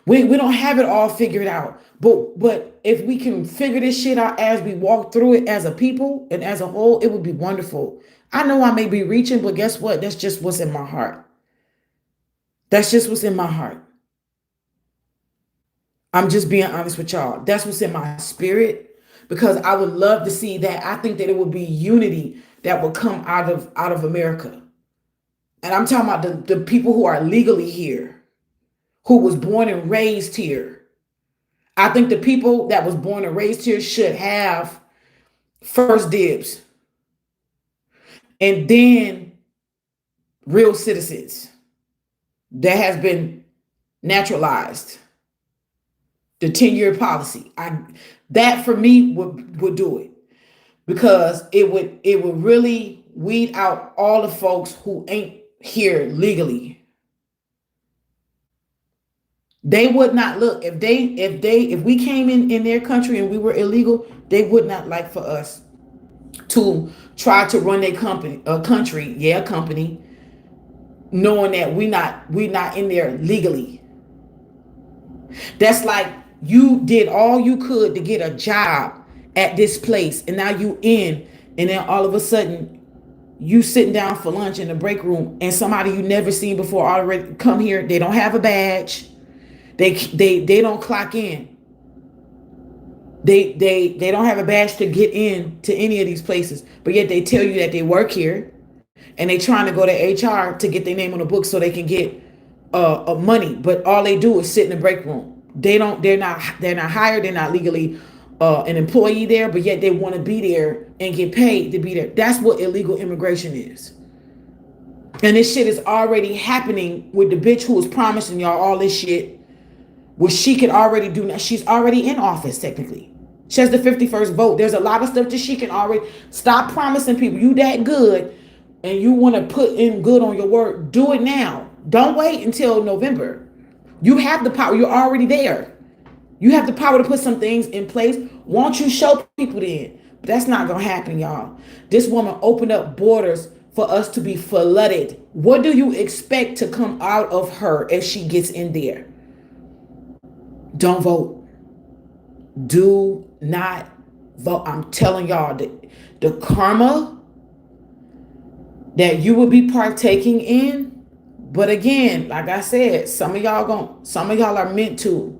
We don't have it all figured out. But if we can figure this shit out as we walk through it as a people and as a whole, it would be wonderful. I know I may be reaching, but guess what? That's just what's in my heart. That's just what's in my heart. I'm just being honest with y'all. That's what's in my spirit because I would love to see that. I think that it would be unity that would come out of America. And I'm talking about the people who are legally here, who was born and raised here. I think the people that was born and raised here should have first dibs and then real citizens that has been naturalized. The 10-year policy. That for me would do it because it would really weed out all the folks who ain't here legally. They would not look if we came in their country and we were illegal, they would not like for us to try to run their company, knowing that we not in there legally. That's like you did all you could to get a job at this place, and now you in, and then all of a sudden you sitting down for lunch in the break room, and somebody you never seen before already come here. They don't have a badge. They don't clock in. They don't have a badge to get in to any of these places, but yet they tell you that they work here, and they trying to go to HR to get their name on the book so they can get money. But all they do is sit in the break room. They're not hired. They're not legally an employee there, but yet they want to be there and get paid to be there. That's what illegal immigration is. And this shit is already happening with the bitch who was promising y'all all this shit, which she could already do now. She's already in office technically. She has the 51st vote. There's a lot of stuff that she can already stop promising people. You that good and you want to put in good on your word. Do it now. Don't wait until November. You have the power. You're already there. You have the power to put some things in place. Won't you show people then? But that's not going to happen, y'all. This woman opened up borders for us to be flooded. What do you expect to come out of her if she gets in there? Don't vote. Do not vote. I'm telling y'all that the karma that you will be partaking in. But again, like I said, some of y'all are meant to.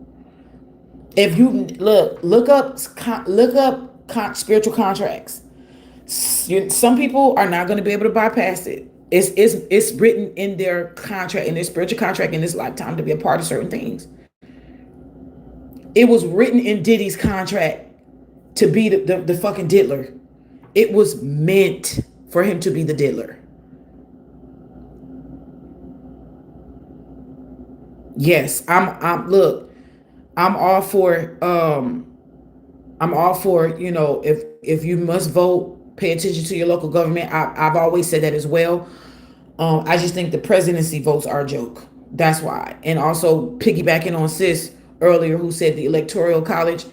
If you look up spiritual contracts. Some people are not going to be able to bypass it. It's written in their contract, in their spiritual contract in this lifetime to be a part of certain things. It was written in Diddy's contract to be the fucking diddler. It was meant for him to be the diddler. Yes, I'm all for if you must vote, pay attention to your local government. I've always said that as well. I just think the presidency votes are a joke. That's why. And also piggybacking on sis earlier who said the electoral college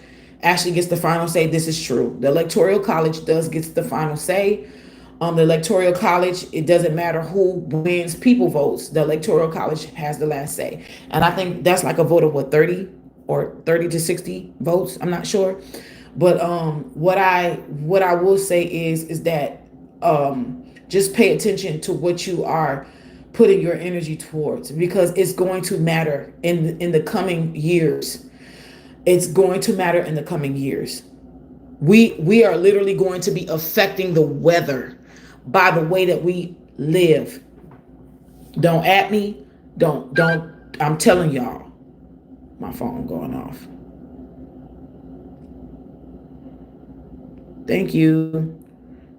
actually gets the final say. This is true. The electoral college does get the final say. The electoral college, it doesn't matter who wins, people votes. The electoral college has the last say. And I think that's like a vote of 30 or 30 to 60 votes. I'm not sure. But what I will say is that just pay attention to what you are putting your energy towards, because it's going to matter in the coming years. It's going to matter in the coming years. We are literally going to be affecting the weather by the way that we live. Don't at me. Don't. I'm telling y'all. My phone going off. Thank you.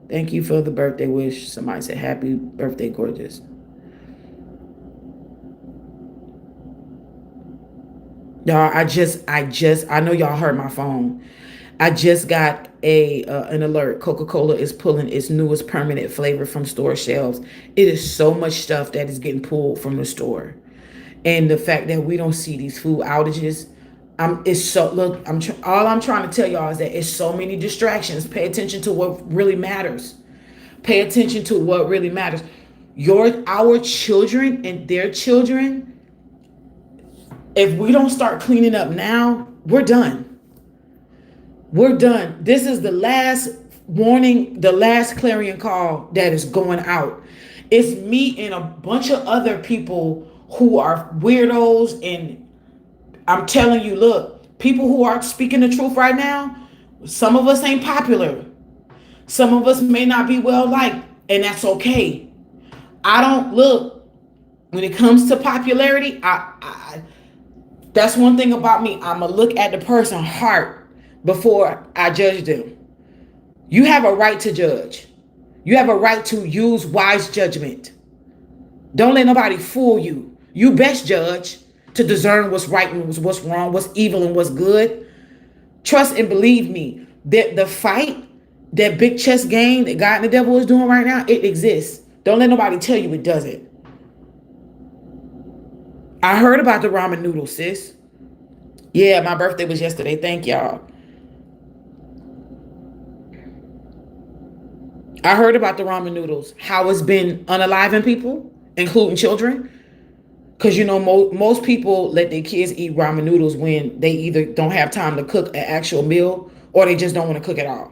Thank you for the birthday wish. Somebody said happy birthday, gorgeous. Y'all, I know y'all heard my phone. I just got an alert. Coca-Cola is pulling its newest permanent flavor from store shelves. It is so much stuff that is getting pulled from the store, and the fact that we don't see these food outages, it's so look. All I'm trying to tell y'all is that it's so many distractions. Pay attention to what really matters. Pay attention to what really matters. Our children and their children. If we don't start cleaning up now, we're done. We're done. This is the last warning, the last clarion call that is going out. It's me and a bunch of other people who are weirdos. And I'm telling you, look, people who are speaking the truth right now, some of us ain't popular. Some of us may not be well liked, and that's okay. I don't look, when it comes to popularity, that's one thing about me. I'm going to look at the person's heart before I judge them. You have a right to judge. You have a right to use wise judgment. Don't let nobody fool you. You best judge to discern what's right and what's wrong, what's evil and what's good. Trust and believe me, that the fight, that big chess game that God and the devil is doing right now, it exists. Don't let nobody tell you it doesn't. I heard about the ramen noodles, sis. Yeah, my birthday was yesterday. Thank y'all. I heard about the ramen noodles, how it's been unaliving people, including children. Because, most people let their kids eat ramen noodles when they either don't have time to cook an actual meal or they just don't want to cook at all.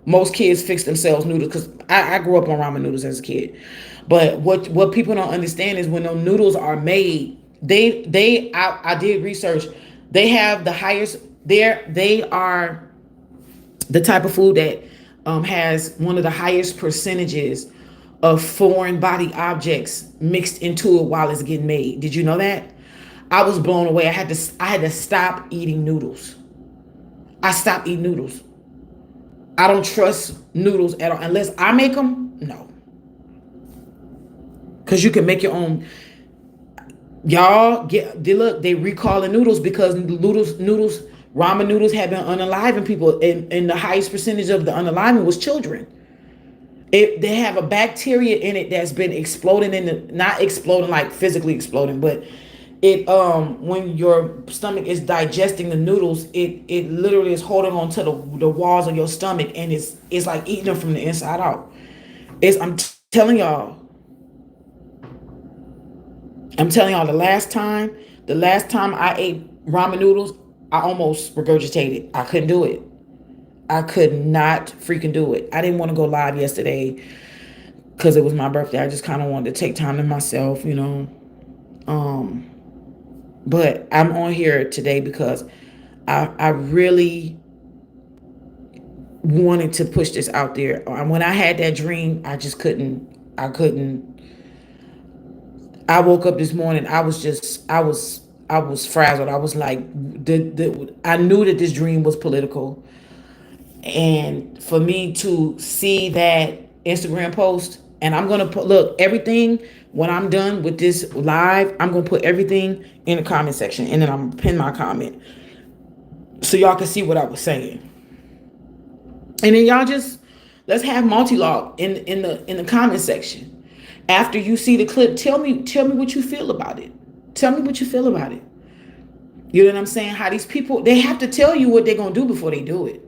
Most kids fix themselves noodles, because I grew up on ramen noodles as a kid. But what people don't understand is when those noodles are made, I did research. They have the highest. They are the type of food that has one of the highest percentages of foreign body objects mixed into it while it's getting made. Did you know that? I was blown away. I had to stop eating noodles. I stopped eating noodles. I don't trust noodles at all unless I make them. No, because you can make your own. Y'all they recalling noodles because ramen noodles have been unaliving people, and the highest percentage of the unaliving was children. They have a bacteria in it that's been exploding not exploding like physically exploding, but it when your stomach is digesting the noodles, it literally is holding on to the walls of your stomach, and it's like eating them from the inside out. Telling y'all. I'm telling y'all, the last time I ate ramen noodles, I almost regurgitated. I couldn't do it. I could not freaking do it. I didn't want to go live yesterday because it was my birthday. I just kind of wanted to take time to myself, But I'm on here today because I really wanted to push this out there. When I had that dream, I just couldn't. I woke up this morning. I was frazzled. I was like, I knew that this dream was political, and for me to see that Instagram post, and I'm gonna look everything when I'm done with this live. I'm gonna put everything in the comment section, and then I'm gonna pin my comment so y'all can see what I was saying. And then y'all let's have multi-log in the comment section. After you see the clip, tell me what you feel about it. Tell me what you feel about it. You know what I'm saying? How these people, they have to tell you what they're going to do before they do it.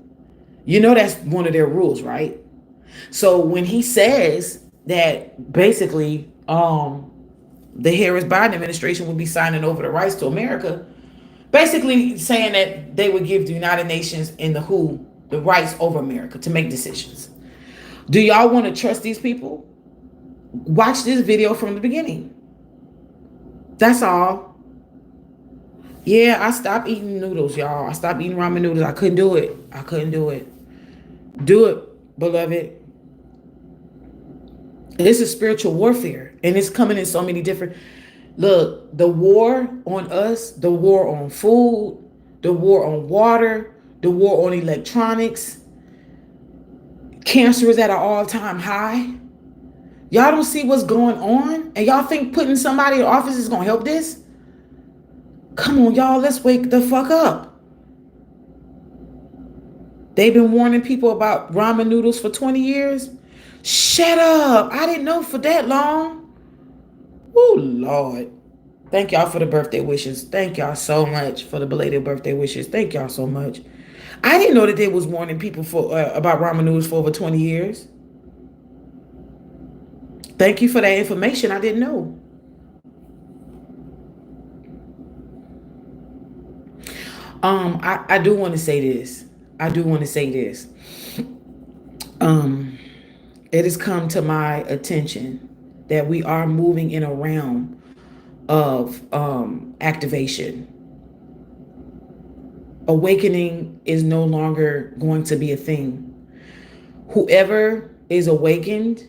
That's one of their rules, right? So when he says that basically the Harris-Biden administration would be signing over the rights to America, basically saying that they would give the United Nations and the WHO the rights over America to make decisions. Do y'all want to trust these people? Watch this video from the beginning. That's all. Yeah, I stopped eating noodles, y'all. I stopped eating ramen noodles. I couldn't do it. I couldn't do it. Do it, beloved. This is spiritual warfare, and it's coming in so many different. Look, the war on us, the war on food, the war on water, the war on electronics. Cancer is at an all-time high. Y'all don't see what's going on, and y'all think putting somebody in office is gonna help this? Come on, y'all, let's wake the fuck up. They've been warning people about ramen noodles for 20 years. Shut up. I didn't know for that long. Oh, Lord. Thank y'all for the birthday wishes. Thank y'all so much for the belated birthday wishes. Thank y'all so much. I didn't know that they was warning people for about ramen noodles for over 20 years. Thank you for that information. I didn't know. I do want to say this. I do want to say this. Um, it has come to my attention that we are moving in a realm of activation. Awakening is no longer going to be a thing. Whoever is awakened,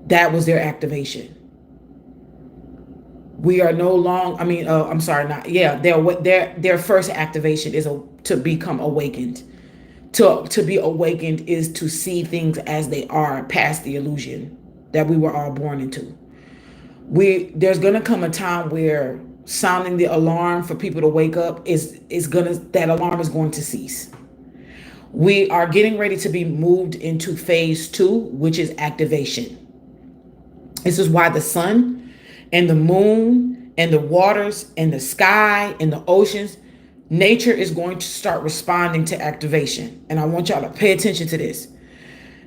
that was their activation. We are no longer. I mean, I'm sorry, not yeah. Their first activation is to become awakened. To be awakened is to see things as they are, past the illusion that we were all born into. There's gonna come a time where sounding the alarm for people to wake up is gonna that alarm is going to cease. We are getting ready to be moved into phase two, which is activation. This is why the sun and the moon and the waters and the sky and the oceans, nature is going to start responding to activation. And I want y'all to pay attention to this.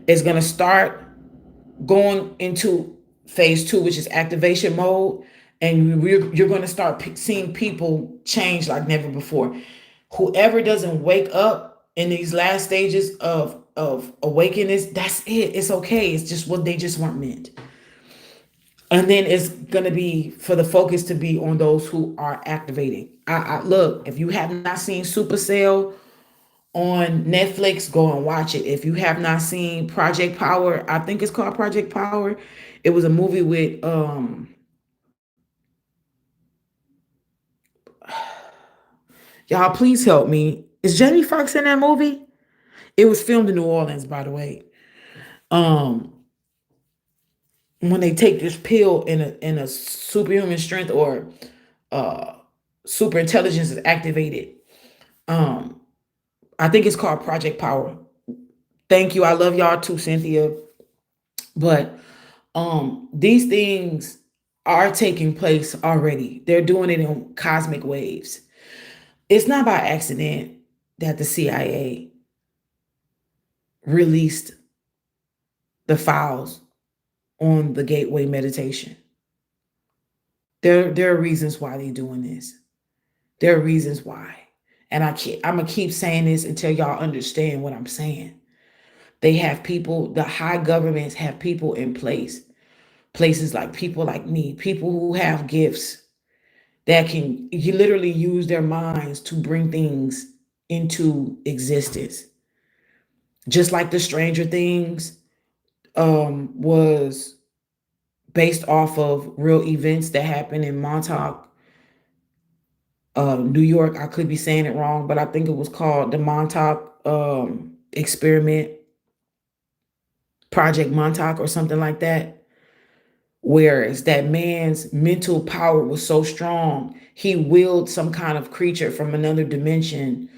It's going to start going into phase two, which is activation mode. And you're going to start seeing people change like never before. Whoever doesn't wake up in these last stages of awakeness, that's it. It's okay. It's just what they just weren't meant. And then it's gonna be for the focus to be on those who are activating. I look, if you have not seen Supercell on Netflix, go and watch it. If you have not seen Project Power, I think it's called Project Power. It was a movie with y'all please help me. Is Jamie Foxx in that movie? It was filmed in New Orleans, by the way. Um when they take this pill in a superhuman strength or uh super intelligence is activated. Um I think it's called Project Power. Thank you. I love y'all too, Cynthia. But these things are taking place already. They're doing it in cosmic waves. It's not by accident that the CIA released the files on the gateway meditation. There are reasons why they're doing this. There are reasons why. And I'm gonna keep saying this until y'all understand what I'm saying. They have people, the high governments have people in places like people like me, people who have gifts that can you literally use their minds to bring things into existence. Just like the Stranger Things was based off of real events that happened in Montauk, New York. I could be saying it wrong, but I think it was called the Montauk experiment, Project Montauk or something like that. Whereas that man's mental power was so strong, he willed some kind of creature from another dimension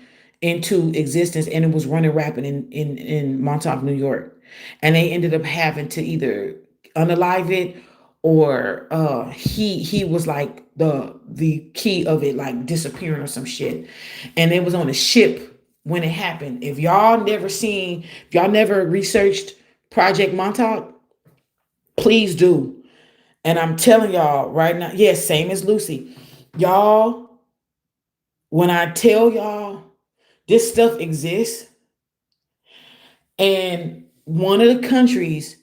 into existence, and it was running rapid in Montauk, New York. And they ended up having to either unalive it or he was like the key of it like disappearing or some shit. And it was on a ship when it happened. If y'all never researched Project Montauk, please do. And I'm telling y'all right now, yes, same as Lucy. Y'all, when I tell y'all this stuff exists, and one of the countries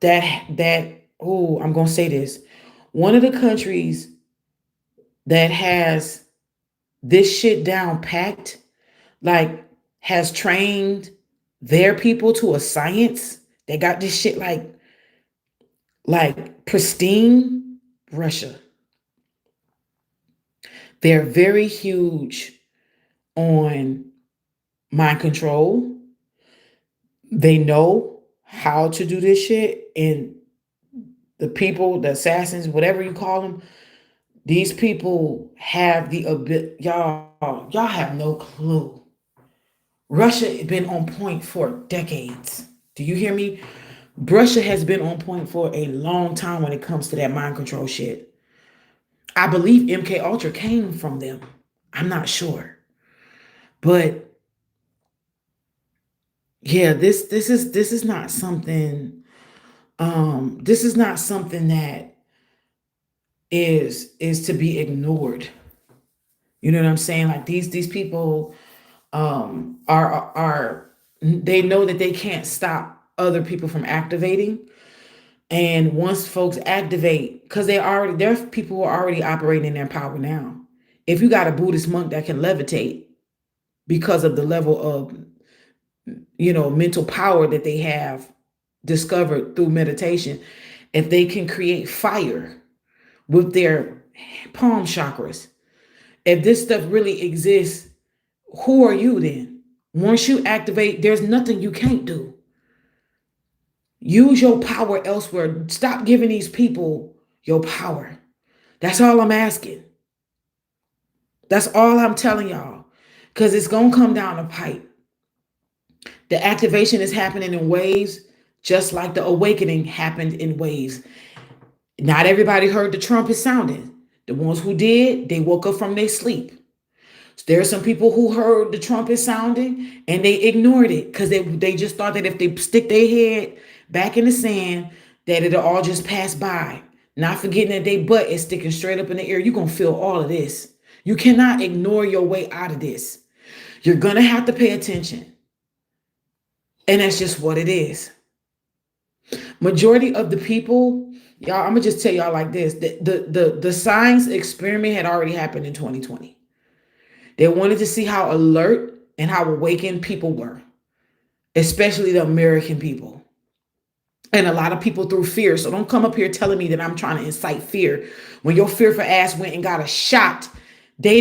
that oh, I'm gonna say this, One of the countries that has this shit down packed, like has trained their people to a science. They got this shit like pristine. Russia. They're very huge on mind control. They know how to do this shit, and the people, the assassins, whatever you call them, these people have the ability. Y'all have no clue. Russia has been on point for decades. Do you hear me? Russia has been on point for a long time when it comes to that mind control shit. I believe MK Ultra came from them. I'm not sure. But yeah, this is not something this is not something that is to be ignored. You know what I'm saying? Like these people are they know that they can't stop other people from activating. And once folks activate, because there's people who are already operating in their power now. If you got a Buddhist monk that can levitate because of the level of mental power that they have discovered through meditation, if they can create fire with their palm chakras, if this stuff really exists, who are you then? Once you activate, there's nothing you can't do. Use your power elsewhere. Stop giving these people your power. That's all I'm asking. That's all I'm telling y'all. Because it's going to come down the pipe. The activation is happening in waves, just like the awakening happened in waves. Not everybody heard the trumpet sounding. The ones who did, they woke up from their sleep. There are some people who heard the trumpet sounding and they ignored it because they just thought that if they stick their head back in the sand, that it'll all just pass by. Not forgetting that their butt is sticking straight up in the air. You're going to feel all of this. You cannot ignore your way out of this. You're going to have to pay attention. And that's just what it is. Majority of the people, y'all, I'm going to just tell y'all like this. The science experiment had already happened in 2020. They wanted to see how alert and how awakened people were, especially the American people. And a lot of people through fear. So don't come up here telling me that I'm trying to incite fear. When your fearful ass went and got a shot, when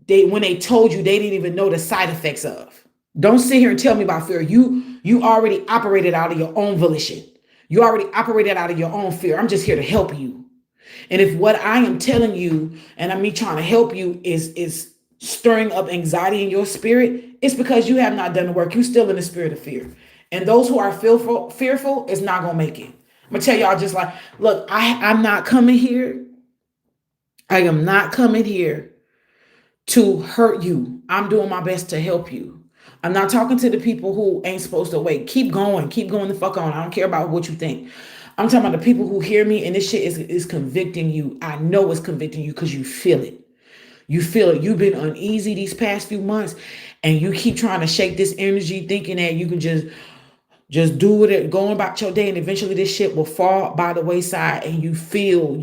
they told you, they didn't even know the side effects of. Don't sit here and tell me about fear. You already operated out of your own volition. You already operated out of your own fear. I'm just here to help you. And if what I am telling you and I'm me trying to help you is stirring up anxiety in your spirit, it's because you have not done the work. You're still in the spirit of fear. And those who are fearful is not going to make it. I'm going to tell y'all just like, look, I'm not coming here. I am not coming here to hurt you. I'm doing my best to help you. I'm not talking to the people who ain't supposed to wait. Keep going the fuck on. I don't care about what you think. I'm talking about the people who hear me and this shit is convicting you. I know it's convicting you because you feel it. You feel it. You've been uneasy these past few months and you keep trying to shake this energy thinking that you can just do it, going about your day, and eventually this shit will fall by the wayside and you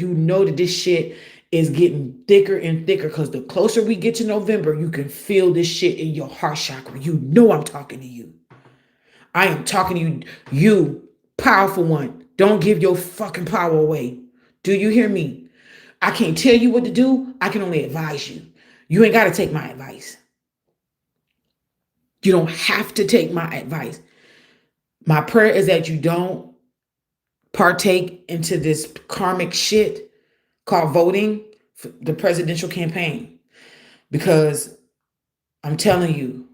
know that this shit is getting thicker and thicker because the closer we get to November, you can feel this shit in your heart chakra. You know I'm talking to you. I am talking to you, you powerful one. Don't give your fucking power away. Do you hear me? I can't tell you what to do. I can only advise you. You ain't got to take my advice. You don't have to take my advice. My prayer is that you don't partake into this karmic shit called voting for the presidential campaign. Because I'm telling you,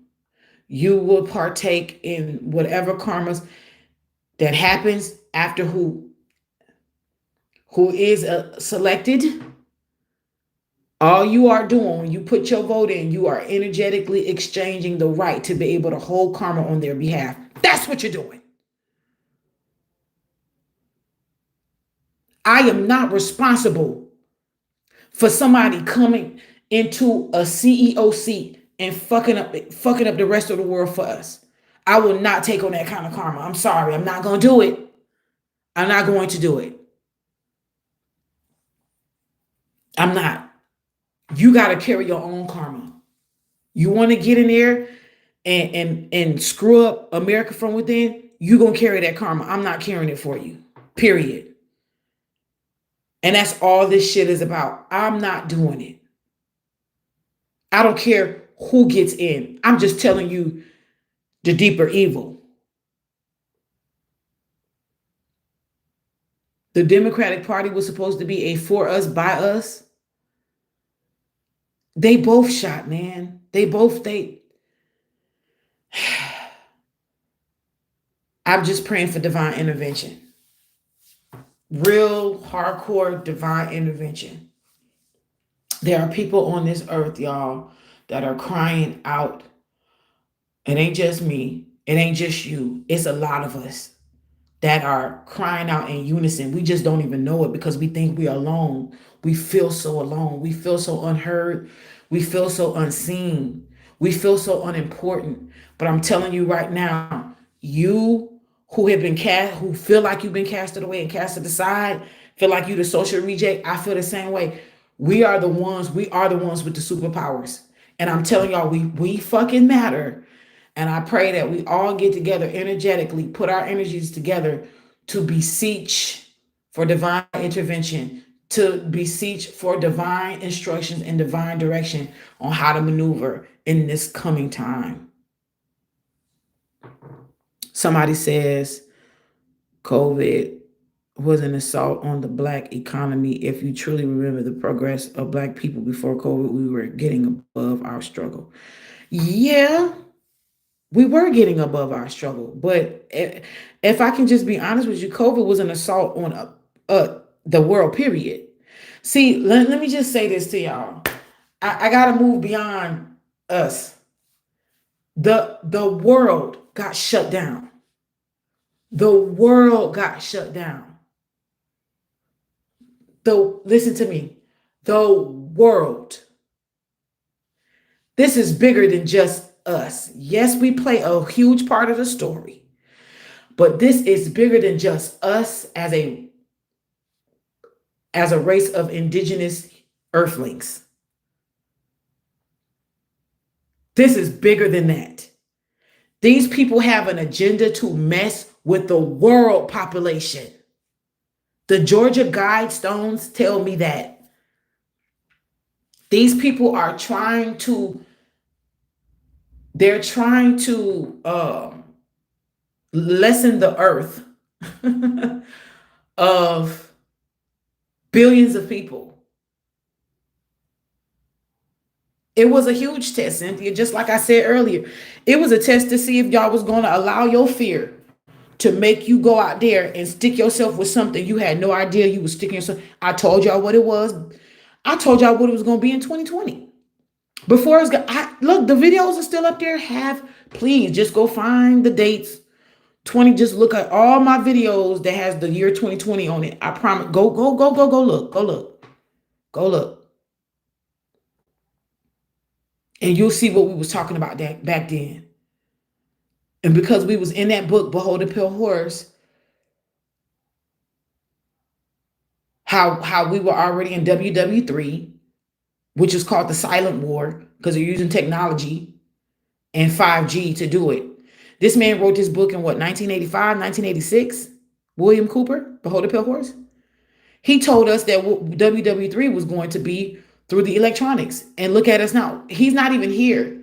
you will partake in whatever karmas that happens after who is selected. All you are doing when you put your vote in, you are energetically exchanging the right to be able to hold karma on their behalf. That's what you're doing. I am not responsible for somebody coming into a CEO seat and fucking up the rest of the world for us. I will not take on that kind of karma. I'm sorry. I'm not going to do it. I'm not going to do it. I'm not. You got to carry your own karma. You want to get in there and screw up America from within, you going to carry that karma. I'm not carrying it for you. Period. And that's all this shit is about. I'm not doing it. I don't care who gets in. I'm just telling you the deeper evil. The Democratic Party was supposed to be a for us, by us. They both shot, man. I'm just praying for divine intervention. Real hardcore divine intervention. There are people on this earth, y'all, that are crying out. It ain't just me. It ain't just you. It's a lot of us that are crying out in unison. We just don't even know it because we think we are alone. We feel so alone. We feel so unheard. We feel so unseen. We feel so unimportant. But I'm telling you right now, you who have been cast, who feel like you've been casted away and casted aside, feel like you the social reject, I feel the same way. We are the ones with the superpowers. And I'm telling y'all, we fucking matter. And I pray that we all get together energetically, put our energies together to beseech for divine intervention, to beseech for divine instructions and divine direction on how to maneuver in this coming time. Somebody says COVID was an assault on the Black economy. If you truly remember the progress of Black people before COVID, we were getting above our struggle. Yeah, we were getting above our struggle. But if I can just be honest with you, COVID was an assault on the world, period. See, let me just say this to y'all. I got to move beyond us. The world got shut down. The world got shut down. Listen to me. The world. This is bigger than just us. Yes, we play a huge part of the story, but this is bigger than just us as a race of indigenous earthlings. This is bigger than that. These people have an agenda to mess with the world population. The Georgia Guidestones tell me that. These people are trying to lessen the earth of billions of people. It was a huge test, Cynthia. Just like I said earlier, it was a test to see if y'all was going to allow your fear to make you go out there and stick yourself with something you had no idea you was sticking yourself. I told y'all what it was. I told y'all what it was going to be in 2020. Before it's look, the videos are still up there. Please just go find the dates. 20. Just look at all my videos that has the year 2020 on it. I promise. Go look. And you'll see what we was talking about that back then. And because we was in that book, Behold the Pale Horse, how we were already in WW3, which is called the Silent War, because they're using technology and 5G to do it. This man wrote this book in 1985, 1986? William Cooper, Behold the Pale Horse. He told us that WW3 was going to be through the electronics. And look at us now. He's not even here.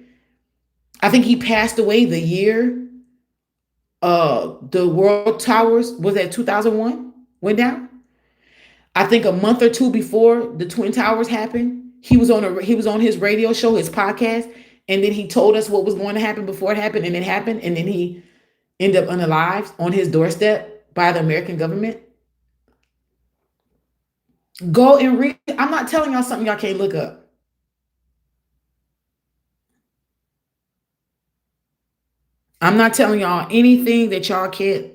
I think he passed away the year the World Towers, was that 2001, went down? I think a month or two before the Twin Towers happened, he was on his radio show, his podcast, and then he told us what was going to happen before it happened, and it happened, and then he ended up unalived on his doorstep by the American government. Go and read. I'm not telling y'all something y'all can't look up. I'm not telling y'all anything that y'all can't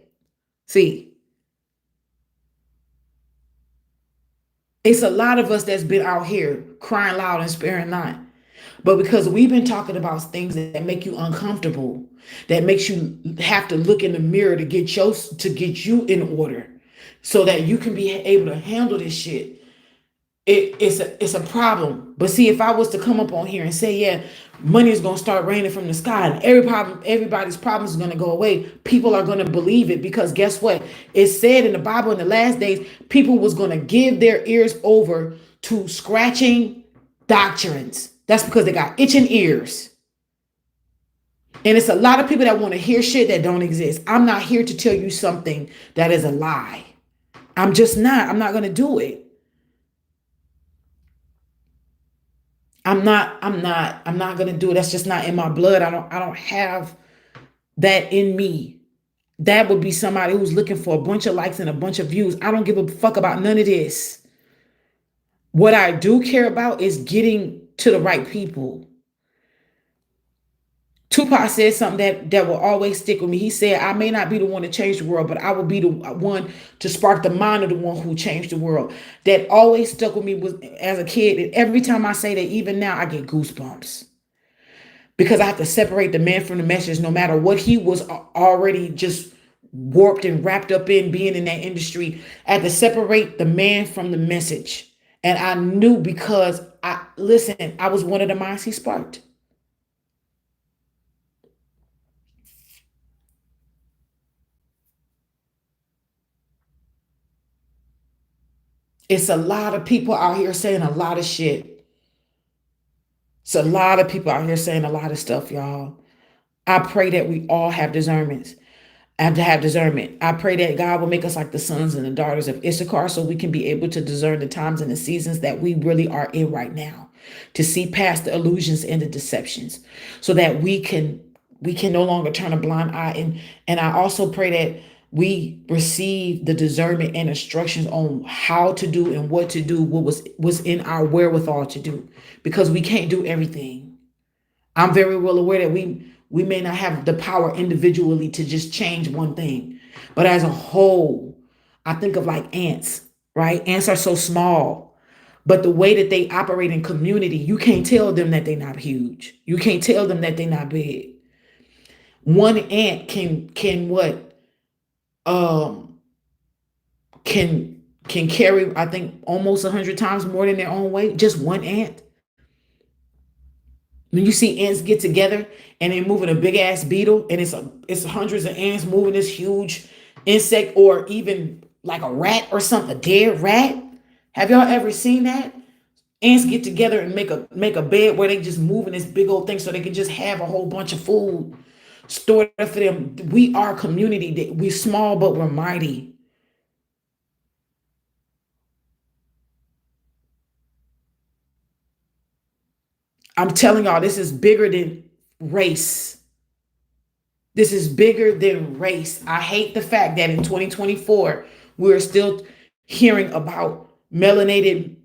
see. It's a lot of us that's been out here crying loud and sparing not. But because we've been talking about things that make you uncomfortable, that makes you have to look in the mirror to get you in order so that you can be able to handle this shit. it's a problem. But see, if I was to come up on here and say, yeah, money is gonna start raining from the sky and everybody's problems is gonna go away, people are gonna believe it because guess what? It said in the Bible in the last days, people was gonna give their ears over to scratching doctrines. That's because they got itching ears. And it's a lot of people that want to hear shit that don't exist. I'm not here to tell you something that is a lie. I'm just not. I'm not gonna do it. I'm not gonna do it. That's just not in my blood. I don't have that in me. That would be somebody who's looking for a bunch of likes and a bunch of views. I don't give a fuck about none of this. What I do care about is getting to the right people. Tupac said something that will always stick with me. He said, I may not be the one to change the world, but I will be the one to spark the mind of the one who changed the world. That always stuck with me was as a kid. And every time I say that, even now, I get goosebumps. Because I have to separate the man from the message, no matter what he was already just warped and wrapped up in being in that industry. I had to separate the man from the message. And I knew because I was one of the minds he sparked. It's a lot of people out here saying a lot of shit. It's a lot of people out here saying a lot of stuff, y'all. I pray that we all have discernment. I have to have discernment. I pray that God will make us like the sons and the daughters of Issachar so we can be able to discern the times and the seasons that we really are in right now, to see past the illusions and the deceptions so that we can no longer turn a blind eye. And I also pray that we receive the discernment and instructions on how to do and what to do, what was in our wherewithal to do, because we can't do everything. I'm very well aware that we may not have the power individually to just change one thing, but as a whole, I think of like ants, right? Ants are so small, but the way that they operate in community, you can't tell them that they're not huge. You can't tell them that they're not big. One ant can what? Um, can carry, I think, almost 100 times more than their own weight. Just one ant. When you see ants get together and they're moving a big ass beetle, and it's hundreds of ants moving this huge insect, or even like a rat or something, a dead rat. Have y'all ever seen that? Ants get together and make a bed where they just moving this big old thing so they can just have a whole bunch of food stored for them. We are a community. We're small, but we're mighty. I'm telling y'all, this is bigger than race. This is bigger than race. I hate the fact that in 2024, we're still hearing about melanated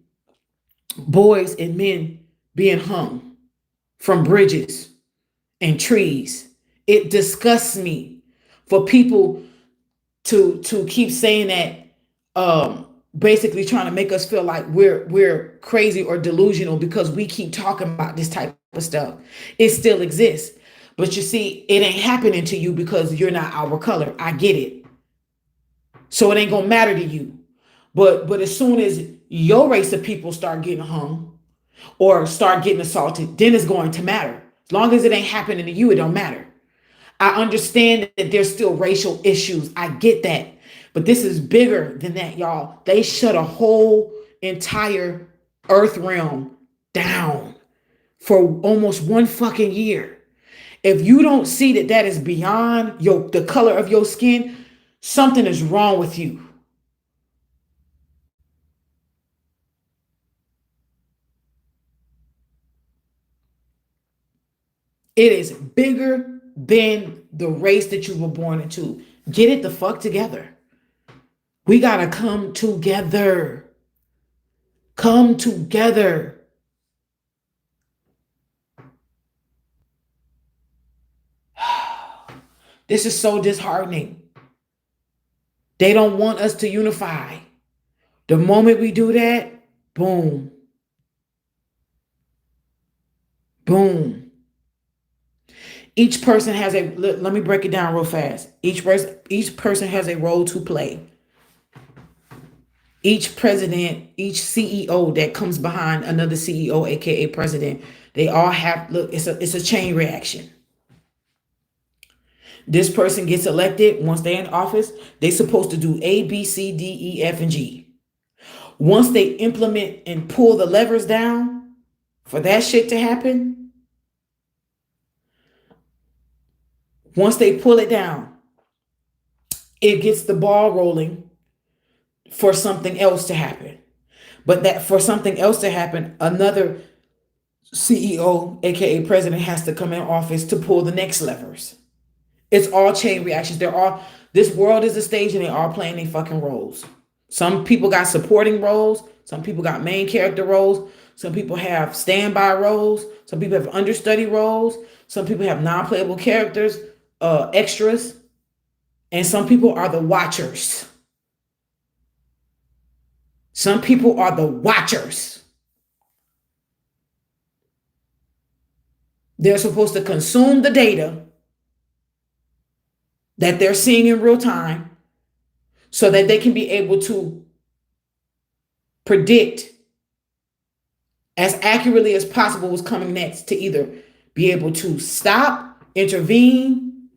boys and men being hung from bridges and trees. It disgusts me for people to keep saying that, basically trying to make us feel like we're crazy or delusional because we keep talking about this type of stuff. It still exists. But you see, it ain't happening to you because you're not our color. I get it. So it ain't gonna matter to you. But as soon as your race of people start getting hung or start getting assaulted, then it's going to matter. As long as it ain't happening to you, it don't matter. I understand that there's still racial issues. I get that. But this is bigger than that, y'all. They shut a whole entire earth realm down for almost one fucking year. If you don't see that that is beyond the color of your skin, something is wrong with you. It is bigger than the race that you were born into. Get it the fuck together. We gotta come together. Come together. This is so disheartening. They don't want us to unify. The moment we do that, boom, boom. Each person has let me break it down real fast. Each person has a role to play. Each president, each CEO that comes behind another CEO, aka president, they all have look. It's a chain reaction. This person gets elected. Once they're in office, they're supposed to do A, B, C, D, E, F, and G. Once they implement and pull the levers down for that shit to happen, once they pull it down, it gets the ball rolling for something else to happen. But that for something else to happen, another CEO, aka president, has to come in office to pull the next levers. It's all chain reactions. They're all this world is a stage and they all playing their fucking roles. Some people got supporting roles, some people got main character roles, some people have standby roles, some people have understudy roles, some people have non-playable characters, extras, and some people are the watchers. Some people are the watchers. They're supposed to consume the data that they're seeing in real time so that they can be able to predict as accurately as possible what's coming next to either be able to stop, intervene,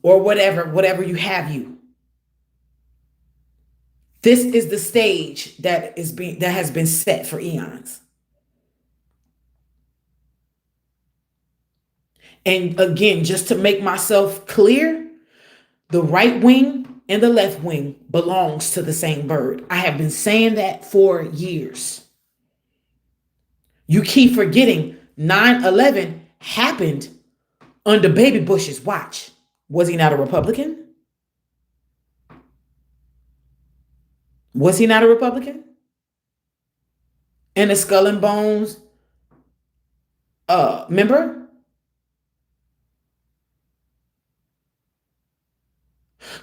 or whatever you have you. This is the stage that has been set for eons. And again, just to make myself clear, the right wing and the left wing belongs to the same bird. I have been saying that for years. You keep forgetting 9/11 happened under Baby Bush's watch. Was he not a Republican? Was he not a Republican? And the Skull and Bones member?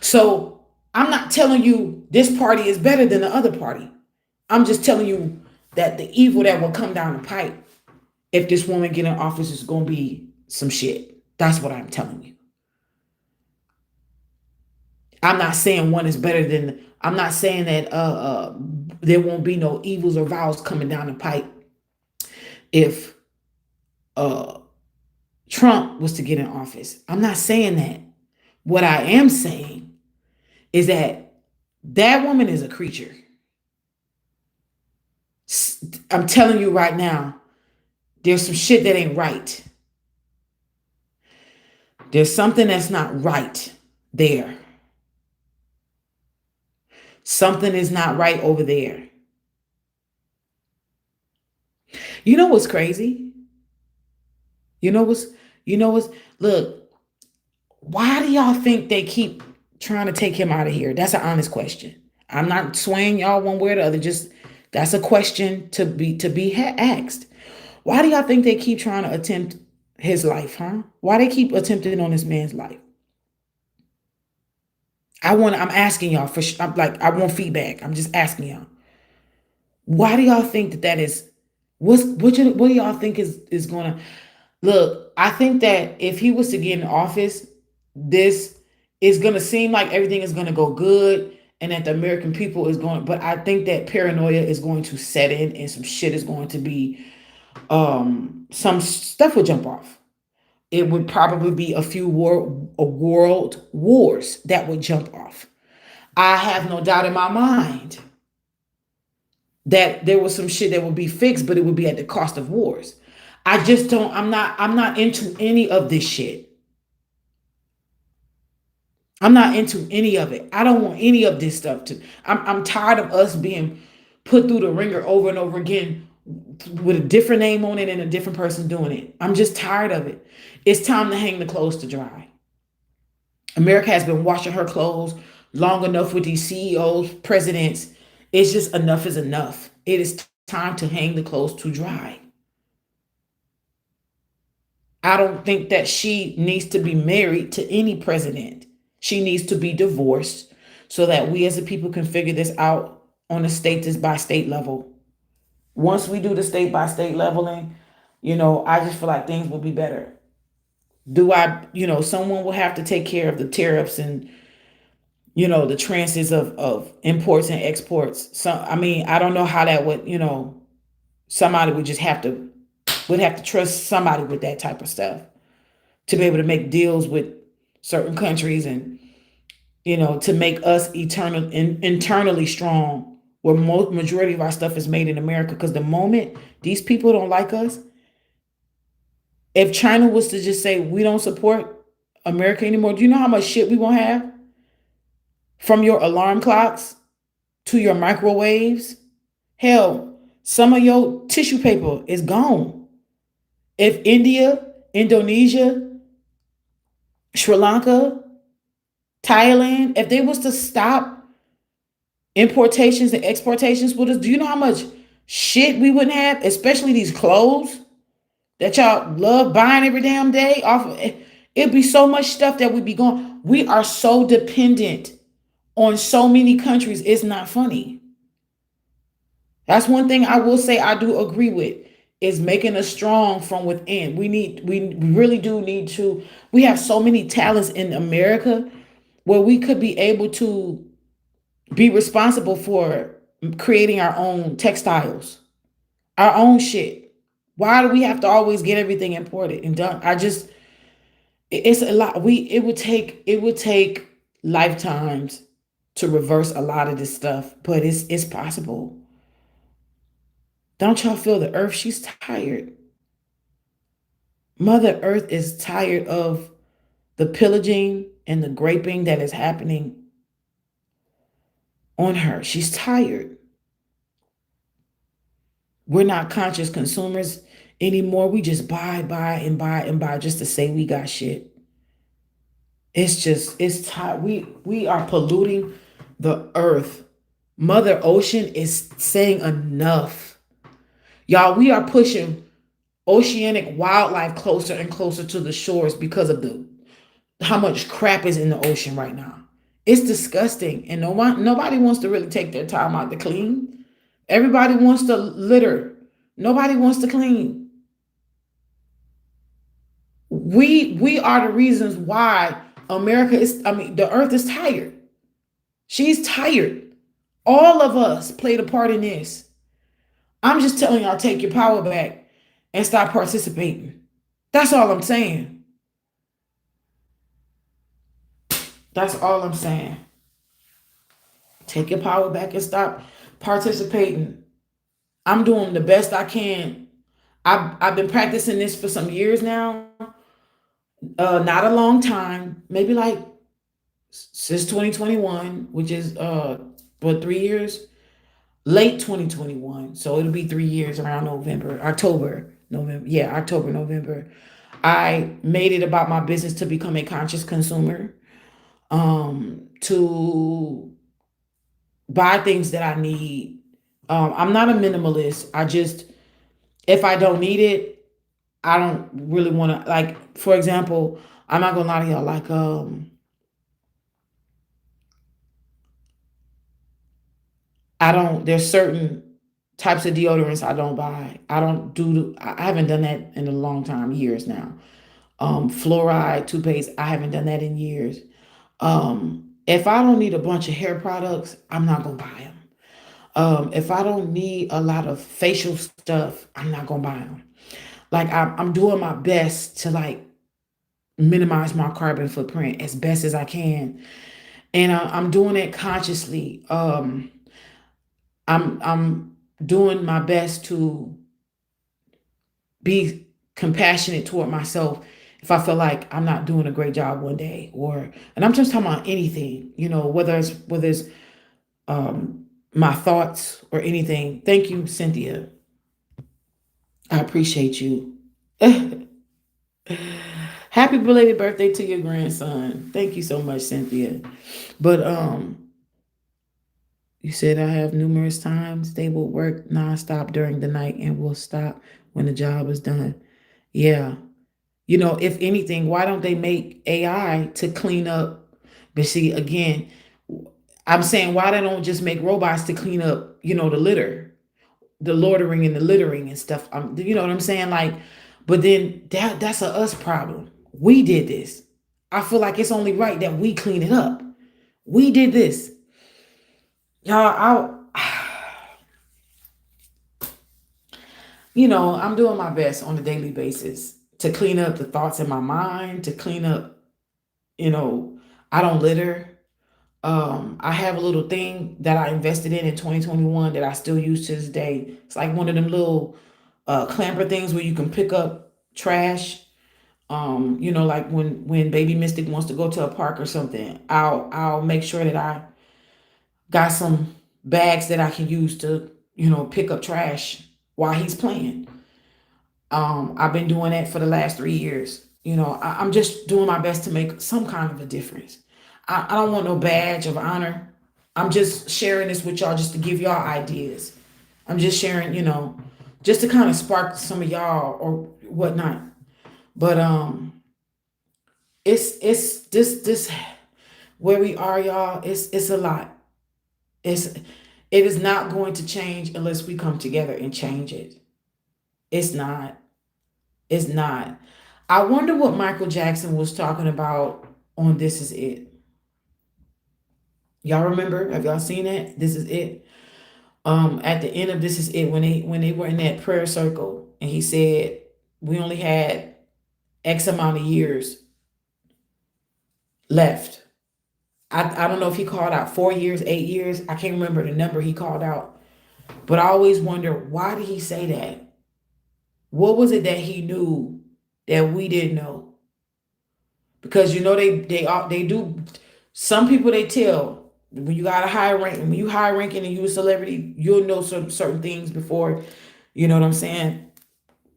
So I'm not telling you this party is better than the other party. I'm just telling you that the evil that will come down the pipe if this woman get in office is going to be some shit. That's what I'm telling you. I'm not saying one is better than. I'm not saying that there won't be no evils or vows coming down the pipe if Trump was to get in office. I'm not saying that. What I am saying is that that woman is a creature. I'm telling you right now, there's some shit that ain't right. There's something that's not right there. Something is not right over there. You know what's crazy? You know what's, look, why do y'all think they keep trying to take him out of here? That's an honest question. I'm not swaying y'all one way or the other. Just that's a question to be asked. Why do y'all think they keep trying to attempt his life, huh? Why they keep attempting on this man's life? I'm asking y'all I want feedback. I'm just asking y'all. Why do y'all think that is? What do y'all think is gonna look? I think that if he was to get in office, this is gonna seem like everything is gonna go good, and that the American people is going. But I think that paranoia is going to set in, and some shit is going to be. Some stuff would jump off. It would probably be a few world wars that would jump off. I have no doubt in my mind that there was some shit that would be fixed, but it would be at the cost of wars. I just don't, I'm not into any of this shit. I'm not into any of it. I don't want any of this stuff I'm tired of us being put through the ringer over and over again with a different name on it and a different person doing it. I'm just tired of it. It's time to hang the clothes to dry. America has been washing her clothes long enough with these CEOs, presidents. It's just enough is enough. It is time to hang the clothes to dry. I don't think that she needs to be married to any president. She needs to be divorced so that we as a people can figure this out on a state by state level. Once we do the state by state leveling, I just feel like things will be better. Someone will have to take care of the tariffs and, the transits of imports and exports. So I mean, I don't know how that would, somebody would have to trust somebody with that type of stuff to be able to make deals with certain countries and to make us internally strong, where most majority of our stuff is made in America. Because the moment these people don't like us, if China was to just say we don't support America anymore, do you know how much shit we won't have? From your alarm clocks to your microwaves. Hell, some of your tissue paper is gone. If India, Indonesia, Sri Lanka, Thailand, if they was to stop importations and exportations with us, do you know how much shit we wouldn't have? Especially these clothes that y'all love buying every damn day off of. It'd be so much stuff that would be gone. We are so dependent on so many countries. It's not funny. That's one thing I will say I do agree with, is making us strong from within. We really do need to. We have so many talents in America where we could be able to be responsible for creating our own textiles, our own shit. Why do we have to always get everything imported and done? It's a lot. It would take lifetimes to reverse a lot of this stuff, but it's possible. Don't y'all feel the earth? She's tired. Mother Earth is tired of the pillaging and the graping that is happening on her. She's tired. We're not conscious consumers anymore. We just buy, and buy, and buy just to say we got shit. It's tired. We are polluting the earth. Mother Ocean is saying enough. Y'all, we are pushing oceanic wildlife closer and closer to the shores because of the how much crap is in the ocean right now. It's disgusting, and nobody wants to really take their time out to clean. Everybody wants to litter. Nobody wants to clean. We are the reasons why the earth is tired. She's tired. All of us played a part in this. I'm just telling y'all, take your power back and stop participating. That's all I'm saying. That's all I'm saying. Take your power back and stop participating. I'm doing the best I can. I've been practicing this for some years now. Not a long time, maybe like since 2021, which is 3 years, late 2021. So it'll be 3 years around October, November. I made it about my business to become a conscious consumer, to buy things that I need. I'm not a minimalist. If I don't need it, I don't really want to, like, for example, I'm not gonna lie to y'all, like, there's certain types of deodorants I don't buy. I haven't done that in a long time, years now. Fluoride, toothpaste, I haven't done that in years. If I don't need a bunch of hair products, I'm not gonna buy them. If I don't need a lot of facial stuff, I'm not gonna buy them. Like, I'm doing my best to, like, minimize my carbon footprint as best as I can, and I'm doing it consciously. I'm doing my best to be compassionate toward myself if I feel like I'm not doing a great job one day, and I'm just talking about anything, whether it's my thoughts or anything. Thank you, Cynthia. I appreciate you. Happy belated birthday to your grandson. Thank you so much, Cynthia. But you said I have numerous times they will work nonstop during the night and will stop when the job is done. Yeah. If anything, why don't they make AI to clean up? But see, again, I'm saying, why they don't just make robots to clean up, the litter, the loitering and the littering and stuff. You know what I'm saying? Like, but then that's a us problem. We did this. I feel like it's only right that we clean it up. We did this. Y'all, I'm doing my best on a daily basis to clean up the thoughts in my mind, to clean up, you know, I don't litter. I have a little thing that I invested in 2021 that I still use to this day. It's like one of them little clamper things where you can pick up trash. Like when baby Mystic wants to go to a park or something, I'll make sure that I got some bags that I can use to, pick up trash while he's playing. I've been doing that for the last 3 years. I'm just doing my best to make some kind of a difference. I don't want no badge of honor. I'm just sharing this with y'all just to give y'all ideas. I'm just sharing, just to kind of spark some of y'all or whatnot. But it's this where we are, y'all. It's a lot. It is not going to change unless we come together and change it. It's not. It's not. I wonder what Michael Jackson was talking about on This Is It. Y'all remember? Have y'all seen it? This Is It. At the end of This Is It, when they were in that prayer circle, and he said, we only had X amount of years left. I don't know if he called out 4 years, 8 years. I can't remember the number he called out. But I always wonder, why did he say that? What was it that he knew that we didn't know? Because they do. Some people, they tell when you got a high rank, when you high ranking and you a celebrity, you'll know certain things before. You know what I'm saying?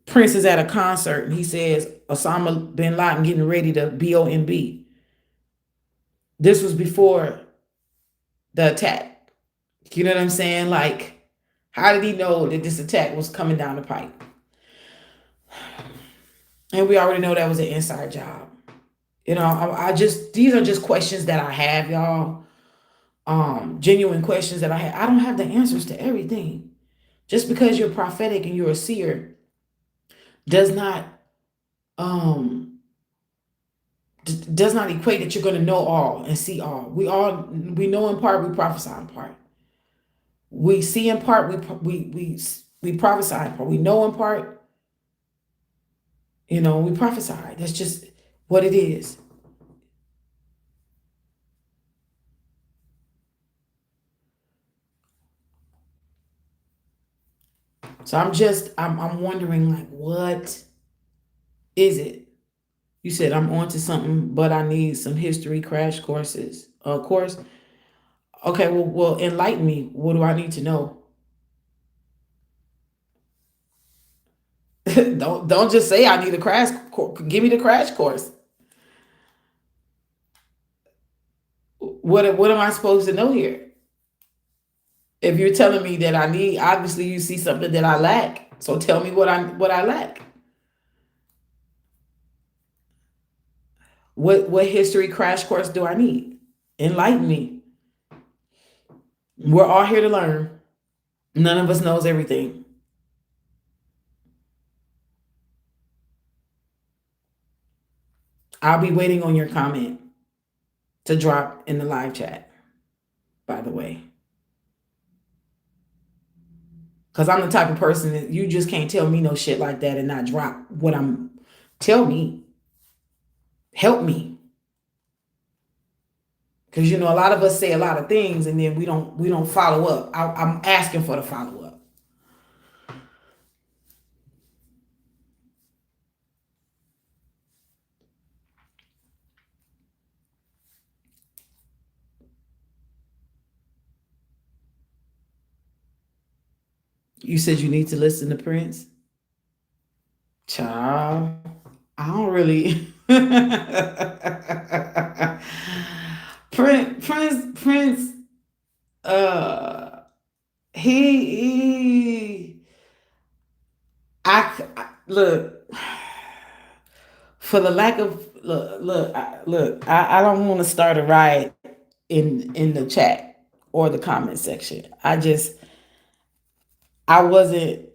Prince is at a concert and he says Osama bin Laden getting ready to BOMB. This was before the attack. You know what I'm saying? Like, how did he know that this attack was coming down the pipe? And we already know that was an inside job. These are just questions that I have, y'all. Genuine questions that I have. I don't have the answers to everything. Just because you're prophetic and you're a seer does not equate that you're going to know all and see all. We know in part, we prophesy in part. We see in part, we prophesy in part. We know in part, we prophesy. That's just what it is. So I'm wondering, like, what is it? You said I'm on to something, but I need some history crash courses. Of course. Okay, well, enlighten me. What do I need to know? don't just say I need a crash course. Give me the crash course. What am I supposed to know here? If you're telling me that I need, obviously you see something that I lack. So tell me what I lack. What history crash course do I need? Enlighten me. We're all here to learn. None of us knows everything. I'll be waiting on your comment to drop in the live chat, by the way. Because I'm the type of person that you just can't tell me no shit like that and not drop what I'm. Tell me. Help me. Because a lot of us say a lot of things and then we don't follow up. I'm asking for the follow up. You said you need to listen to Prince? Child, I don't really. Prince, uh, he, I look, for the lack of, I don't want to start a riot in the chat or the comment section. I wasn't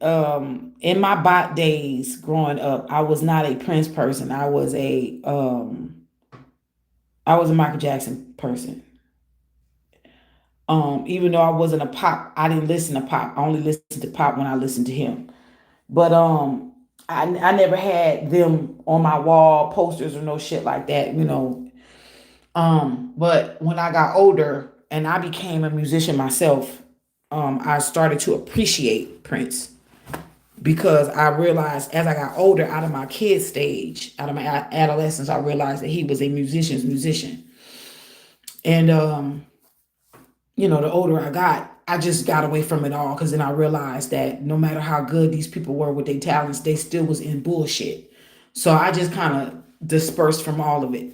in my bot days growing up. I was not a Prince person. I was a Michael Jackson person. Even though I wasn't a pop, I didn't listen to pop. I only listened to pop when I listened to him. But I never had them on my wall posters or no shit like that, you know. But when I got older and I became a musician myself, I started to appreciate Prince because I realized as I got older, out of my kid stage, out of my adolescence, I realized that he was a musician's musician. And you know, the older I got, I just got away from it all because then I realized that no matter how good these people were with their talents, they still was in bullshit. So I just kind of dispersed from all of it.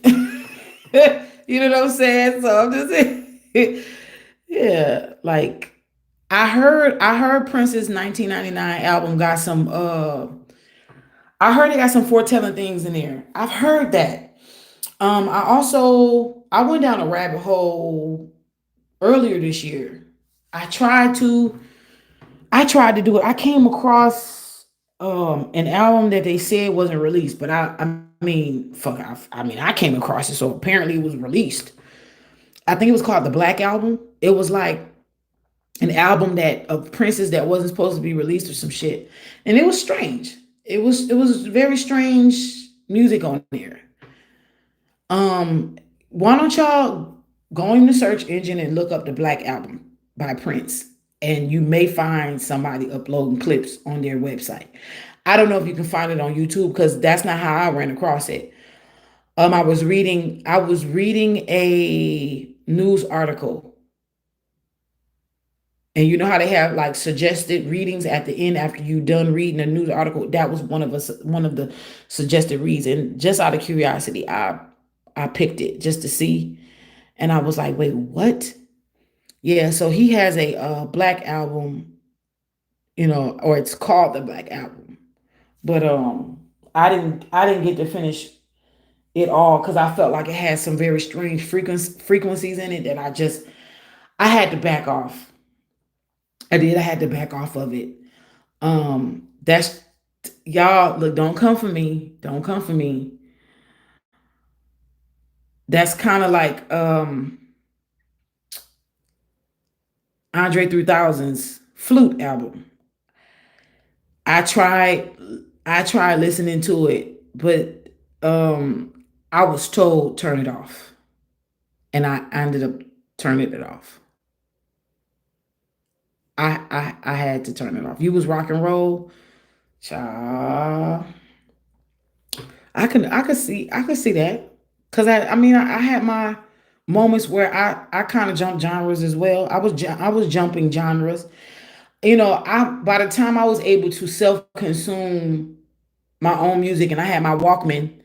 You know what I'm saying? So I'm just saying, yeah, like I heard Prince's 1999 album got some I heard it got some foretelling things in there. I've heard that. I went down a rabbit hole earlier this year. I tried to I tried to do it. I came across an album that they said wasn't released, but I mean, I mean, I came across it, so apparently it was released. I think it was called the Black Album. It was like an album that of Prince's that wasn't supposed to be released or some shit. And it was strange. It was very strange music on there. Why don't y'all go in the search engine and look up the Black Album by Prince, and you may find somebody uploading clips on their website. I don't know if you can find it on YouTube because that's not how I ran across it. I was reading a news article, and you know how they have like suggested readings at the end after you done reading a news article. That was one of the suggested reads, and just out of curiosity, I picked it just to see, and I was like, wait, what? Yeah, so he has a Black Album, you know, or it's called the Black Album. But I didn't get to finish it all because I felt like it had some very strange frequencies in it that I had to back off. I did. I had to back off of it. That's y'all look. Don't come for me. Don't come for me. That's kind of like Andre 3000's Flute album. I tried. I tried listening to it, but I was told turn it off, and I ended up turning it off. I had to turn it off. You was rock and roll, child. I could see that because I mean I had my moments where I kind of jumped genres as well. I was jumping genres. You know, I by the time I was able to self consume my own music and I had my Walkman,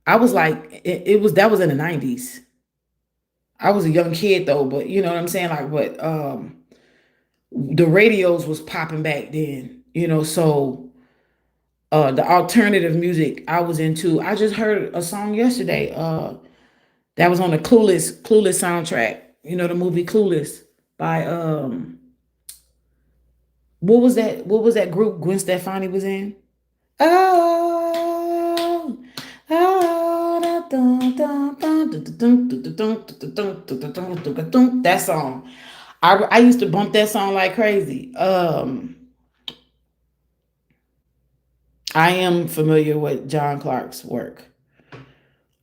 I was like it was that was in the 90s. I was a young kid though, but you know what I'm saying, like but the radios was popping back then, you know, so the alternative music I was into. I just heard a song yesterday that was on the Clueless soundtrack. You know the movie Clueless by what was that group Gwen Stefani was in? Oh, oh, that song. I used to bump that song like crazy. I am familiar with John Clark's work.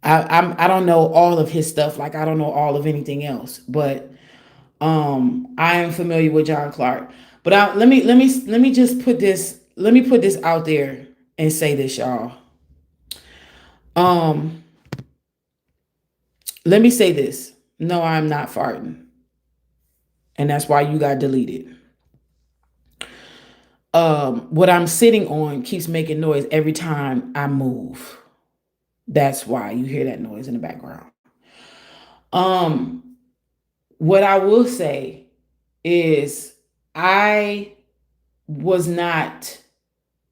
I don't know all of his stuff, like I don't know all of anything else, but I am familiar with John Clark. But let me just put this out there and say this, y'all. Um, let me say this. No, I'm not farting, and that's why you got deleted. What I'm sitting on keeps making noise every time I move. That's why you hear that noise in the background. Um, what I will say is I was not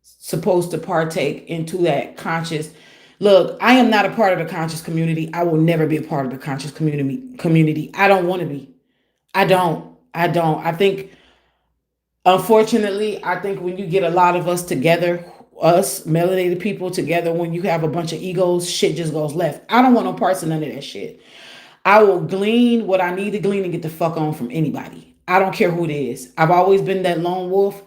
supposed to partake into that conscious. Look, I am not a part of the conscious community. I will never be a part of the conscious community. I don't want to be. I don't. I think unfortunately, I think when you get a lot of us together, us melanated people together, when you have a bunch of egos, shit just goes left. I don't want no parts of none of that shit. I will glean what I need to glean and get the fuck on from anybody. I don't care who it is. I've always been that lone wolf.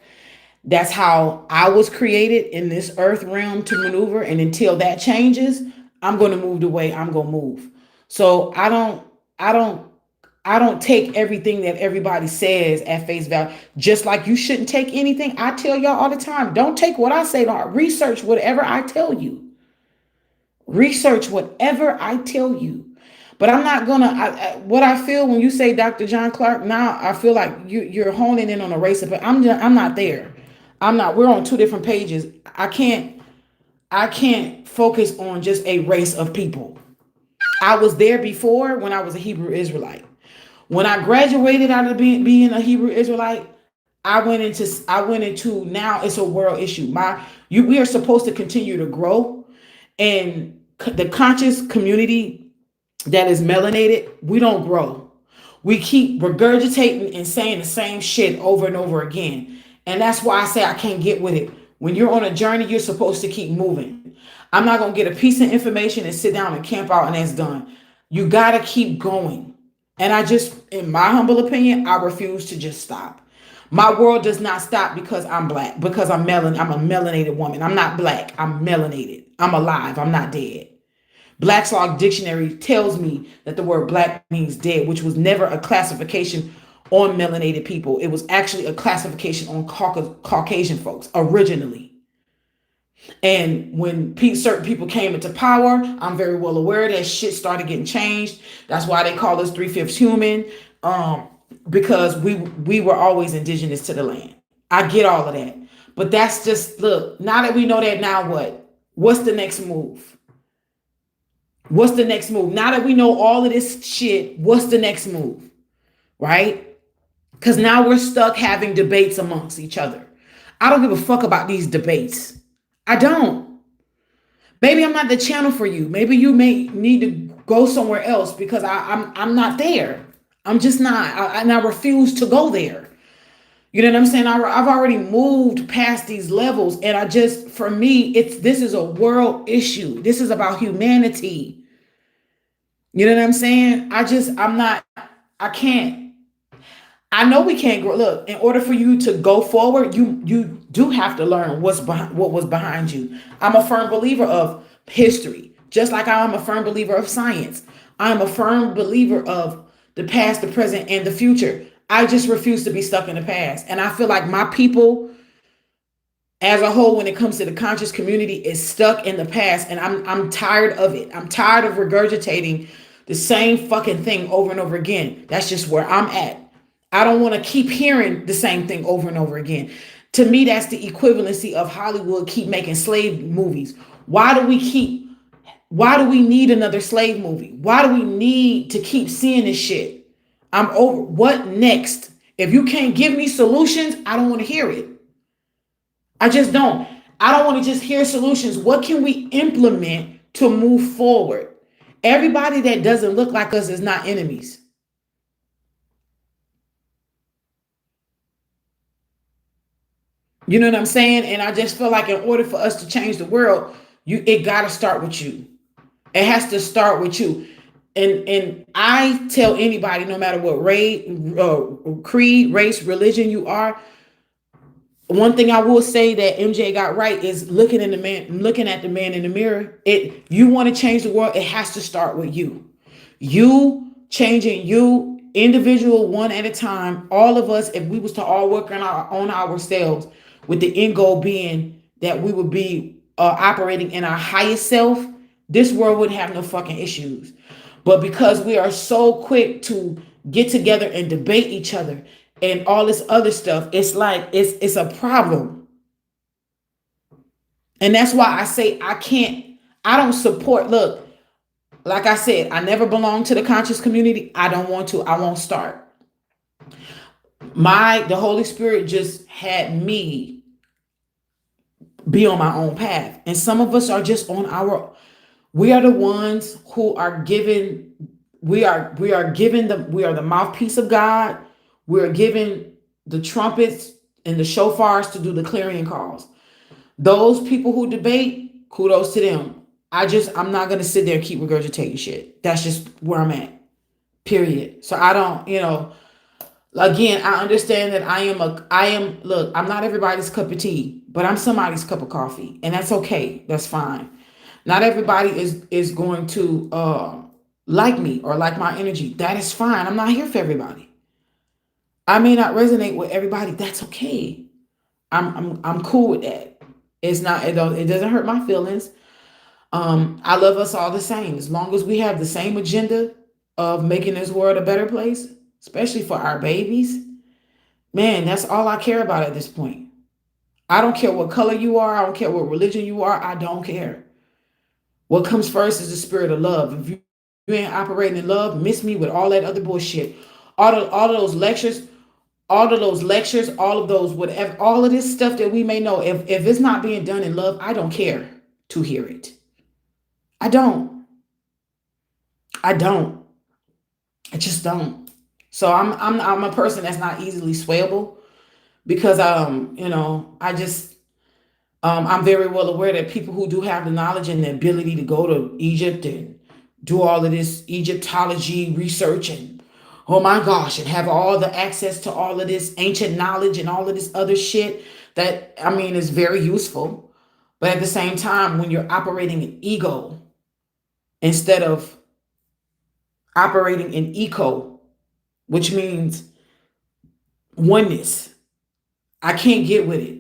That's how I was created in this earth realm to maneuver. And until that changes, I'm going to move the way I'm going to move. So I don't, I don't take everything that everybody says at face value. Just like you shouldn't take anything. I tell y'all all the time, don't take what I say. Don't research whatever I tell you. Research whatever I tell you. But I'm not gonna. What I feel when you say Dr. John Clark, now I feel like you're honing in on a race. But I'm not there. I'm not. We're on two different pages. I can't focus on just a race of people. I was there before when I was a Hebrew Israelite. When I graduated out of being a Hebrew Israelite, I went into now it's a world issue. We are supposed to continue to grow, and the conscious community that is melanated, we don't grow. We keep regurgitating and saying the same shit over and over again. And that's why I say I can't get with it. When you're on a journey, you're supposed to keep moving. I'm not going to get a piece of information and sit down and camp out and that's done. You got to keep going. And in my humble opinion, I refuse to just stop. My world does not stop because I'm black, because I'm a melanated woman. I'm not black. I'm melanated. I'm alive. I'm not dead. Black's Law Dictionary tells me that the word black means dead, which was never a classification on melanated people. It was actually a classification on Caucasian folks originally. And when certain people came into power, I'm very well aware that shit started getting changed. That's why they call us 3/5 human, because we were always indigenous to the land. I get all of that. But that's just, look, now that we know that, now what? What's the next move? What's the next move? Now that we know all of this shit, what's the next move? Right? Because now we're stuck having debates amongst each other. I don't give a fuck about these debates. I don't. Maybe I'm not the channel for you. Maybe you may need to go somewhere else because I'm not there. I'm just not. And I refuse to go there. You know what I'm saying? I've already moved past these levels, and for me, this is a world issue. This is about humanity. You know what I'm saying? I can't. I know we can't grow. Look, in order for you to go forward, you do have to learn what was behind you. I'm a firm believer of history, just like I'm a firm believer of science. I'm a firm believer of the past, the present, and the future. I just refuse to be stuck in the past. And I feel like my people as a whole, when it comes to the conscious community, is stuck in the past. And I'm tired of it. I'm tired of regurgitating the same fucking thing over and over again. That's just where I'm at. I don't want to keep hearing the same thing over and over again. To me, that's the equivalency of Hollywood keep making slave movies. Why do we need another slave movie? Why do we need to keep seeing this shit? I'm over. What next? If you can't give me solutions, I don't want to hear it. I just don't. I don't want to just hear solutions. What can we implement to move forward? Everybody that doesn't look like us is not enemies. You know what I'm saying? And I just feel like in order for us to change the world, it got to start with you. It has to start with you. And I tell anybody, no matter what creed, race, religion you are, one thing I will say that MJ got right is looking at the man in the mirror. You want to change the world, it has to start with you. You changing you, individual, one at a time. All of us, if we was to all work on ourselves, with the end goal being that we would be operating in our highest self, this world wouldn't have no fucking issues. But because we are so quick to get together and debate each other and all this other stuff, it's like it's a problem. And that's why I say I don't support. Look, like I said, I never belonged to the conscious community. I don't want to. I won't start. The Holy Spirit just had me be on my own path. And some of us are just we are the ones who are given, we are the mouthpiece of God. We're given the trumpets and the shofars to do the clarion calls. Those people who debate, kudos to them. I'm not going to sit there and keep regurgitating shit. That's just where I'm at. Period. So I don't, Again, I understand that look, I'm not everybody's cup of tea, but I'm somebody's cup of coffee, and that's okay. That's fine. Not everybody is going to like me or like my energy. That is fine. I'm not here for everybody. I may not resonate with everybody. That's okay. I'm cool with that. It's not it doesn't hurt my feelings. I love us all the same. As long as we have the same agenda of making this world a better place, especially for our babies, man, that's all I care about at this point. I don't care what color you are. I don't care what religion you are. I don't care. What comes first is the spirit of love. If you ain't operating in love, miss me with all that other bullshit. All of those lectures, all of those whatever, all of this stuff that we may know. If it's not being done in love, I don't care to hear it. I don't. I don't. I just don't. So I'm a person that's not easily swayable because I just I'm very well aware that people who do have the knowledge and the ability to go to Egypt and do all of this Egyptology research and oh my gosh, and have all the access to all of this ancient knowledge and all of this other shit that I mean is very useful. But at the same time, when you're operating in ego instead of operating in eco, which means oneness, I can't get with it.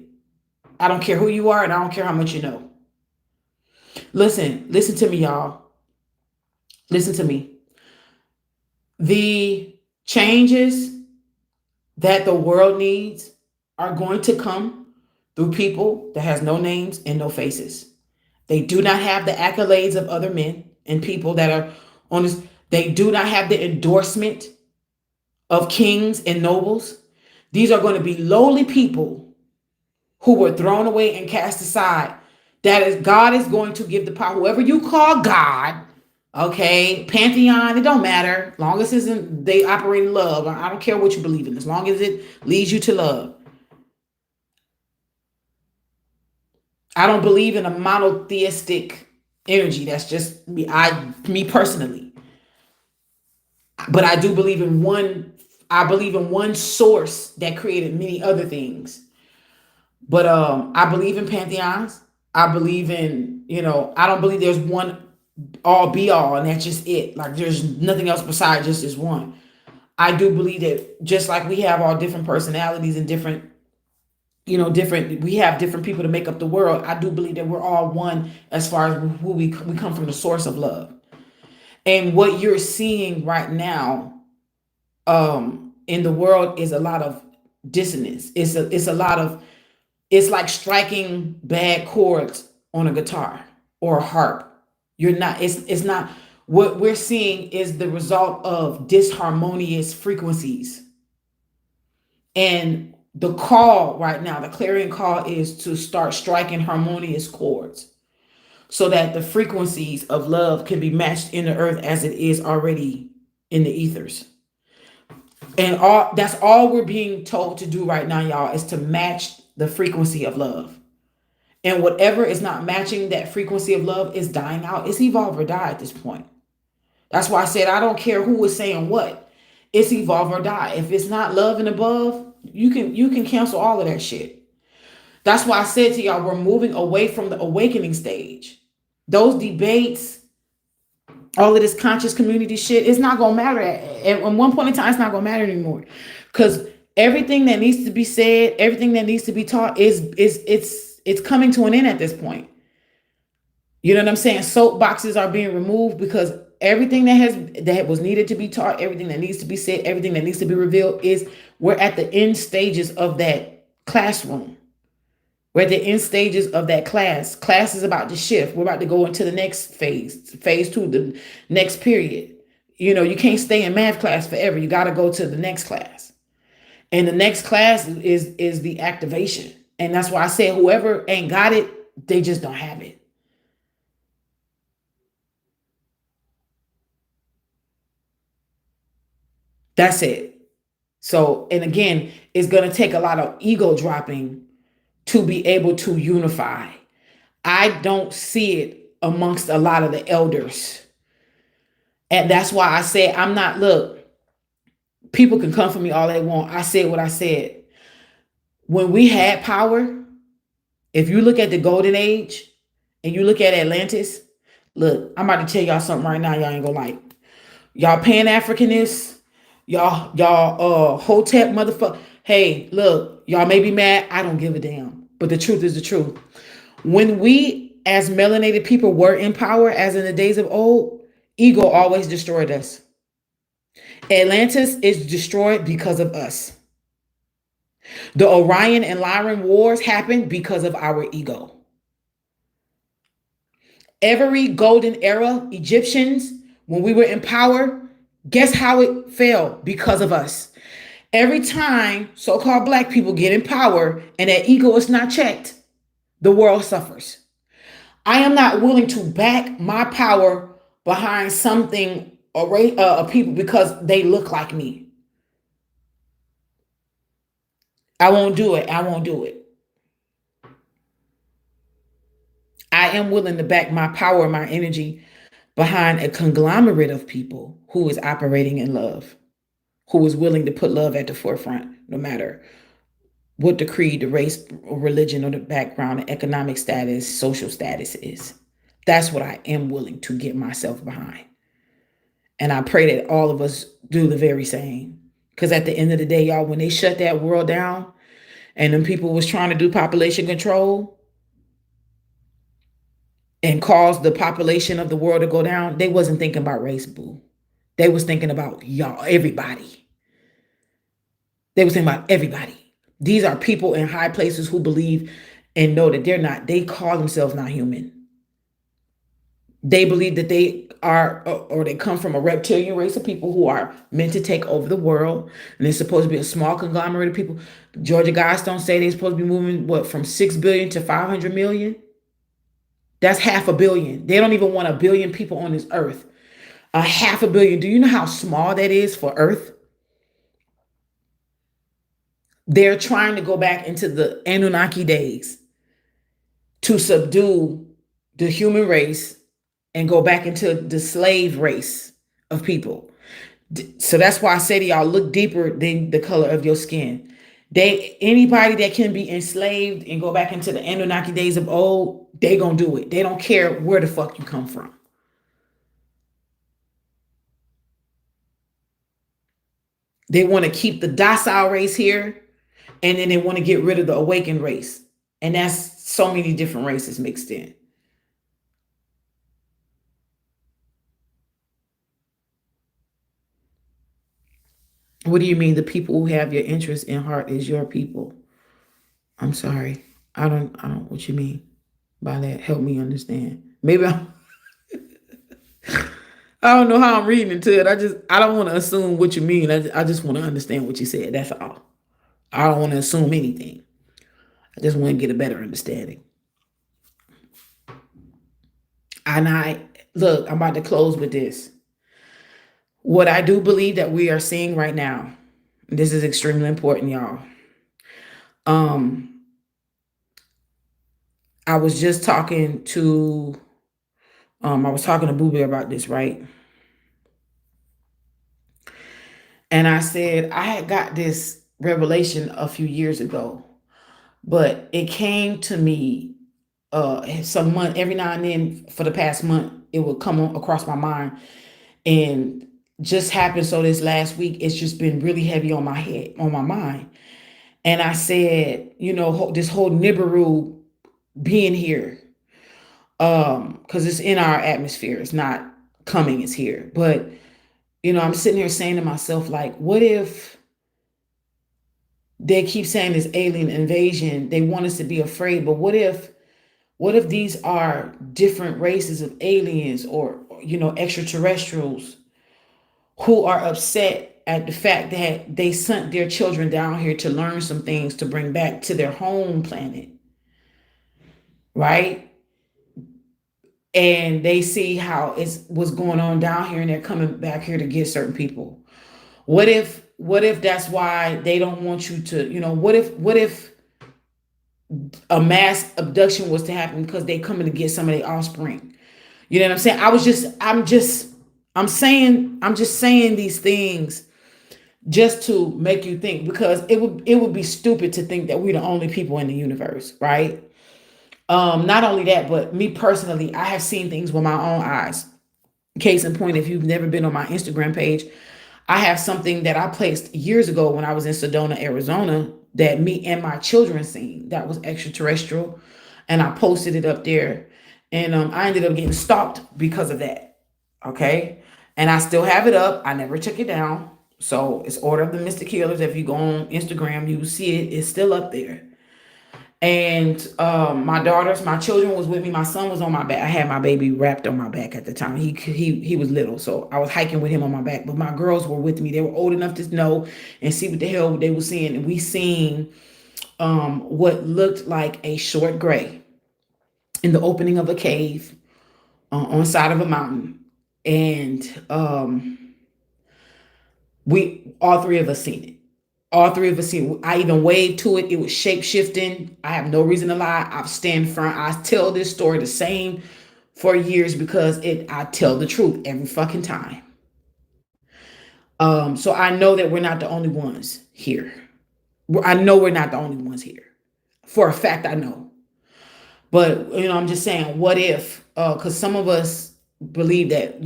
I don't care who you are and I don't care how much you know. Listen to me, y'all. Listen to me. The changes that the world needs are going to come through people that has no names and no faces. They do not have the accolades of other men and people that are on this. They do not have the endorsement of kings and nobles. These are going to be lowly people who were thrown away and cast aside. That is, God is going to give the power. Whoever you call God, okay, pantheon, it don't matter. As long as they operate in love. I don't care what you believe in. As long as it leads you to love. I don't believe in a monotheistic energy. That's just me personally. But I do believe in one. I believe in one source that created many other things. But I believe in pantheons. I believe in, I don't believe there's one all be all and that's just it. Like there's nothing else besides just this one. I do believe that just like we have all different personalities and different, we have different people to make up the world. I do believe that we're all one as far as who we come from, the source of love. And what you're seeing right now in the world is a lot of dissonance. It's a lot of, it's like striking bad chords on a guitar or a harp. You're not, it's not, what we're seeing is the result of disharmonious frequencies. And the call right now, the clarion call is to start striking harmonious chords so that the frequencies of love can be matched in the earth as it is already in the ethers. And that's all we're being told to do right now, y'all, is to match the frequency of love. And whatever is not matching that frequency of love is dying out. It's evolve or die at this point. That's why I said I don't care who is saying what. It's evolve or die. If it's not love and above, you can cancel all of that shit. That's why I said to y'all, we're moving away from the awakening stage. Those debates, all of this conscious community shit, it's not gonna matter. At one point in time, it's not gonna matter anymore. Because everything that needs to be said, everything that needs to be taught it's coming to an end at this point. You know what I'm saying? Soapboxes are being removed because everything that was needed to be taught, everything that needs to be said, everything that needs to be revealed we're at the end stages of that classroom. We're at the end stages of that class. Class is about to shift. We're about to go into the next phase 2, the next period. You can't stay in math class forever. You got to go to the next class. And the next class is the activation. And that's why I say whoever ain't got it, they just don't have it. That's it. So, and again, it's going to take a lot of ego dropping to be able to unify. I don't see it amongst a lot of the elders. And that's why I say I'm not, look, People can come for me all they want. I said what I said. When we had power, if you look at the golden age and you look at Atlantis, look, I'm about to tell y'all something right now y'all ain't gonna like. Y'all Pan-Africanists, y'all Hotep motherfucker. Hey, look, y'all may be mad. I don't give a damn. But the truth is the truth. When we as melanated people were in power, as in the days of old, ego always destroyed us. Atlantis is destroyed because of us. The Orion and Lyran wars happened because of our ego. Every golden era, Egyptians, when we were in power, guess how it fell? Because of us. Every time so-called black people get in power and that ego is not checked, the world suffers. I am not willing to back my power behind something or people because they look like me. I won't do it. I won't do it. I am willing to back my power and my energy behind a conglomerate of people who is operating in love, who is willing to put love at the forefront, no matter what the creed, the race, or religion, or the background, the economic status, social status is. That's what I am willing to get myself behind. And I pray that all of us do the very same. Because at the end of the day, y'all, when they shut that world down and then people was trying to do population control and cause the population of the world to go down, they wasn't thinking about race, boo. They was thinking about y'all, everybody. They was thinking about everybody. These are people in high places who believe and know that they call themselves not human. They believe that they are, or they come from a reptilian race of people who are meant to take over the world. And they're supposed to be a small conglomerate of people. Georgia Guidestones say they're supposed to be moving, from 6 billion to 500 million? That's 500 million. They don't even want 1 billion people on this earth. 500 million. Do you know how small that is for Earth? They're trying to go back into the Anunnaki days to subdue the human race and go back into the slave race of people. So that's why I say to y'all, look deeper than the color of your skin. Anybody that can be enslaved and go back into the Anunnaki days of old, they gonna do it. They don't care where the fuck you come from. They want to keep the docile race here, and then they want to get rid of the awakened race. And that's so many different races mixed in. What do you mean the people who have your interest in heart is your people? I'm sorry. I don't what you mean by that. Help me understand. Maybe I don't know how I'm reading into it. I don't want to assume what you mean. I just want to understand what you said. That's all. I don't want to assume anything. I just want to get a better understanding. And look, I'm about to close with this. What I do believe that we are seeing right now, this is extremely important, y'all. I was just talking to Boo Bear about this, right? And I said I had got this revelation a few years ago, but it came to me some month, every now and then for the past month, it would come across my mind. And just happened so this last week, it's just been really heavy on my head, on my mind. And I said, this whole Nibiru being here, because it's in our atmosphere, it's not coming, it's here. But I'm sitting here saying to myself, like, what if they keep saying this alien invasion, they want us to be afraid, but what if these are different races of aliens or extraterrestrials who are upset at the fact that they sent their children down here to learn some things to bring back to their home planet, right? And they see how what's going on down here and they're coming back here to get certain people. What if that's why they don't want you to, what if a mass abduction was to happen because they coming to get some of their offspring? You know what I'm saying? I'm just saying these things just to make you think, because it would be stupid to think that we're the only people in the universe, right? Not only that, but me personally, I have seen things with my own eyes. Case in point, if you've never been on my Instagram page, I have something that I placed years ago when I was in Sedona, Arizona, that me and my children seen that was extraterrestrial, and I posted it up there, and I ended up getting stalked because of that. Okay, and I still have it up. I never took it down. So it's Order of the Mystic Healers. If you go on Instagram, you will see it. It's still up there. And my children was with me. My son was on my back. I had my baby wrapped on my back at the time. He was little, so I was hiking with him on my back. But my girls were with me. They were old enough to know and see what the hell they were seeing. And we seen what looked like a short gray in the opening of a cave on the side of a mountain. And we all three of us seen it. All three of us seen it. I even waved to it. It was shape shifting. I have no reason to lie. I stand front. I tell this story the same for years because I tell the truth every fucking time. So I know that we're not the only ones here. I know we're not the only ones here. For a fact, I know. But I'm just saying, what if? Because some of us believe that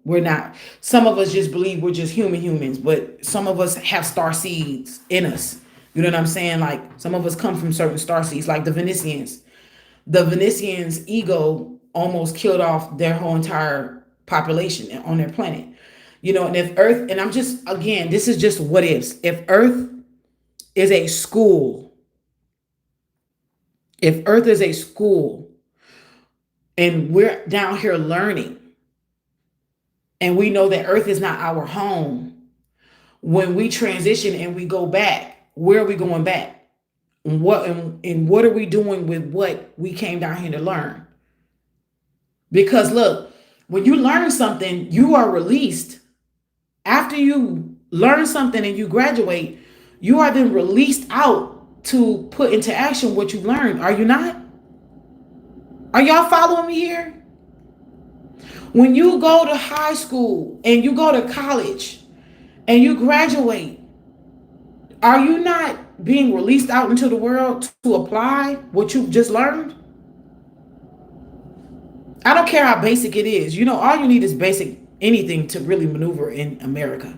we're not. Some of us just believe we're just humans, but some of us have star seeds in us. You know what I'm saying? Like some of us come from certain star seeds, like the Venetians. The Venetians' ego almost killed off their whole entire population on their planet. And if Earth, and I'm just, again, this is just what ifs. If Earth is a school, if Earth is a school and we're down here learning, and we know that Earth is not our home, when we transition and we go back, where are we going back? And what are we doing with what we came down here to learn? Because look, when you learn something, you are released. After you learn something and you graduate, you are then released out to put into action what you learned. Are you not? Are y'all following me here? When you go to high school and you go to college and you graduate, are you not being released out into the world to apply what you've just learned? I don't care how basic it is. All you need is basic anything to really maneuver in America.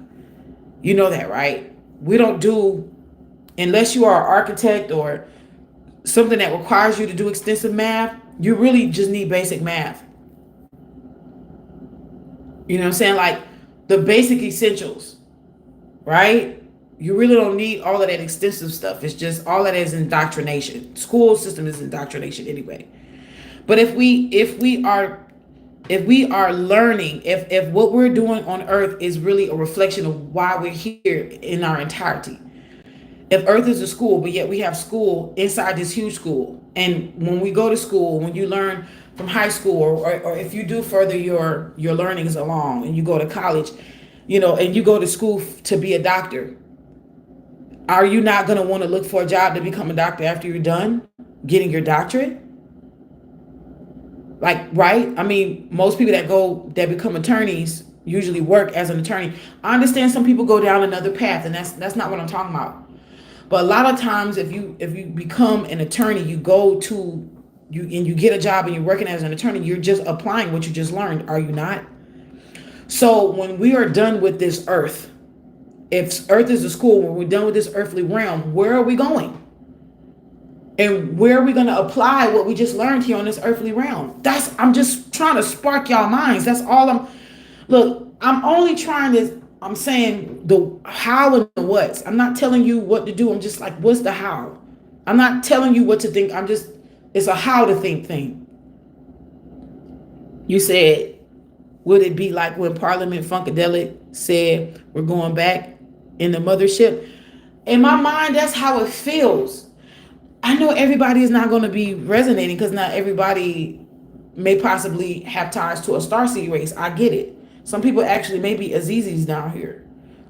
You know that, right? We don't do, unless you are an architect or something that requires you to do extensive math, you really just need basic math. You know what I'm saying? Like the basic essentials, right? You really don't need all of that extensive stuff. It's just all that is indoctrination. School system is indoctrination anyway. But if we are learning, if what we're doing on Earth is really a reflection of why we're here in our entirety. If Earth is a school, but yet we have school inside this huge school, and when we go to school, when you learn from high school, or if you do further your learnings along, and you go to college, and you go to school to be a doctor, are you not going to want to look for a job to become a doctor after you're done getting your doctorate? Like, right? I mean, most people that become attorneys usually work as an attorney. I understand some people go down another path, and that's not what I'm talking about. But a lot of times, if you become an attorney, you go to and you get a job and you're working as an attorney, you're just applying what you just learned, are you not? So when we are done with this earth, if Earth is a school, when we're done with this earthly realm, where are we going? And where are we going to apply what we just learned here on this earthly realm? I'm just trying to spark y'all minds. That's all I'm only trying to, I'm saying the how and the what's. I'm not telling you what to do. I'm just like, what's the how? I'm not telling you what to think. It's a how to think thing. You said, would it be like when Parliament Funkadelic said, we're going back in the mothership? In my mind, that's how it feels. I know everybody is not going to be resonating because not everybody may possibly have ties to a starseed race. I get it. Some people actually may be Azizis down here.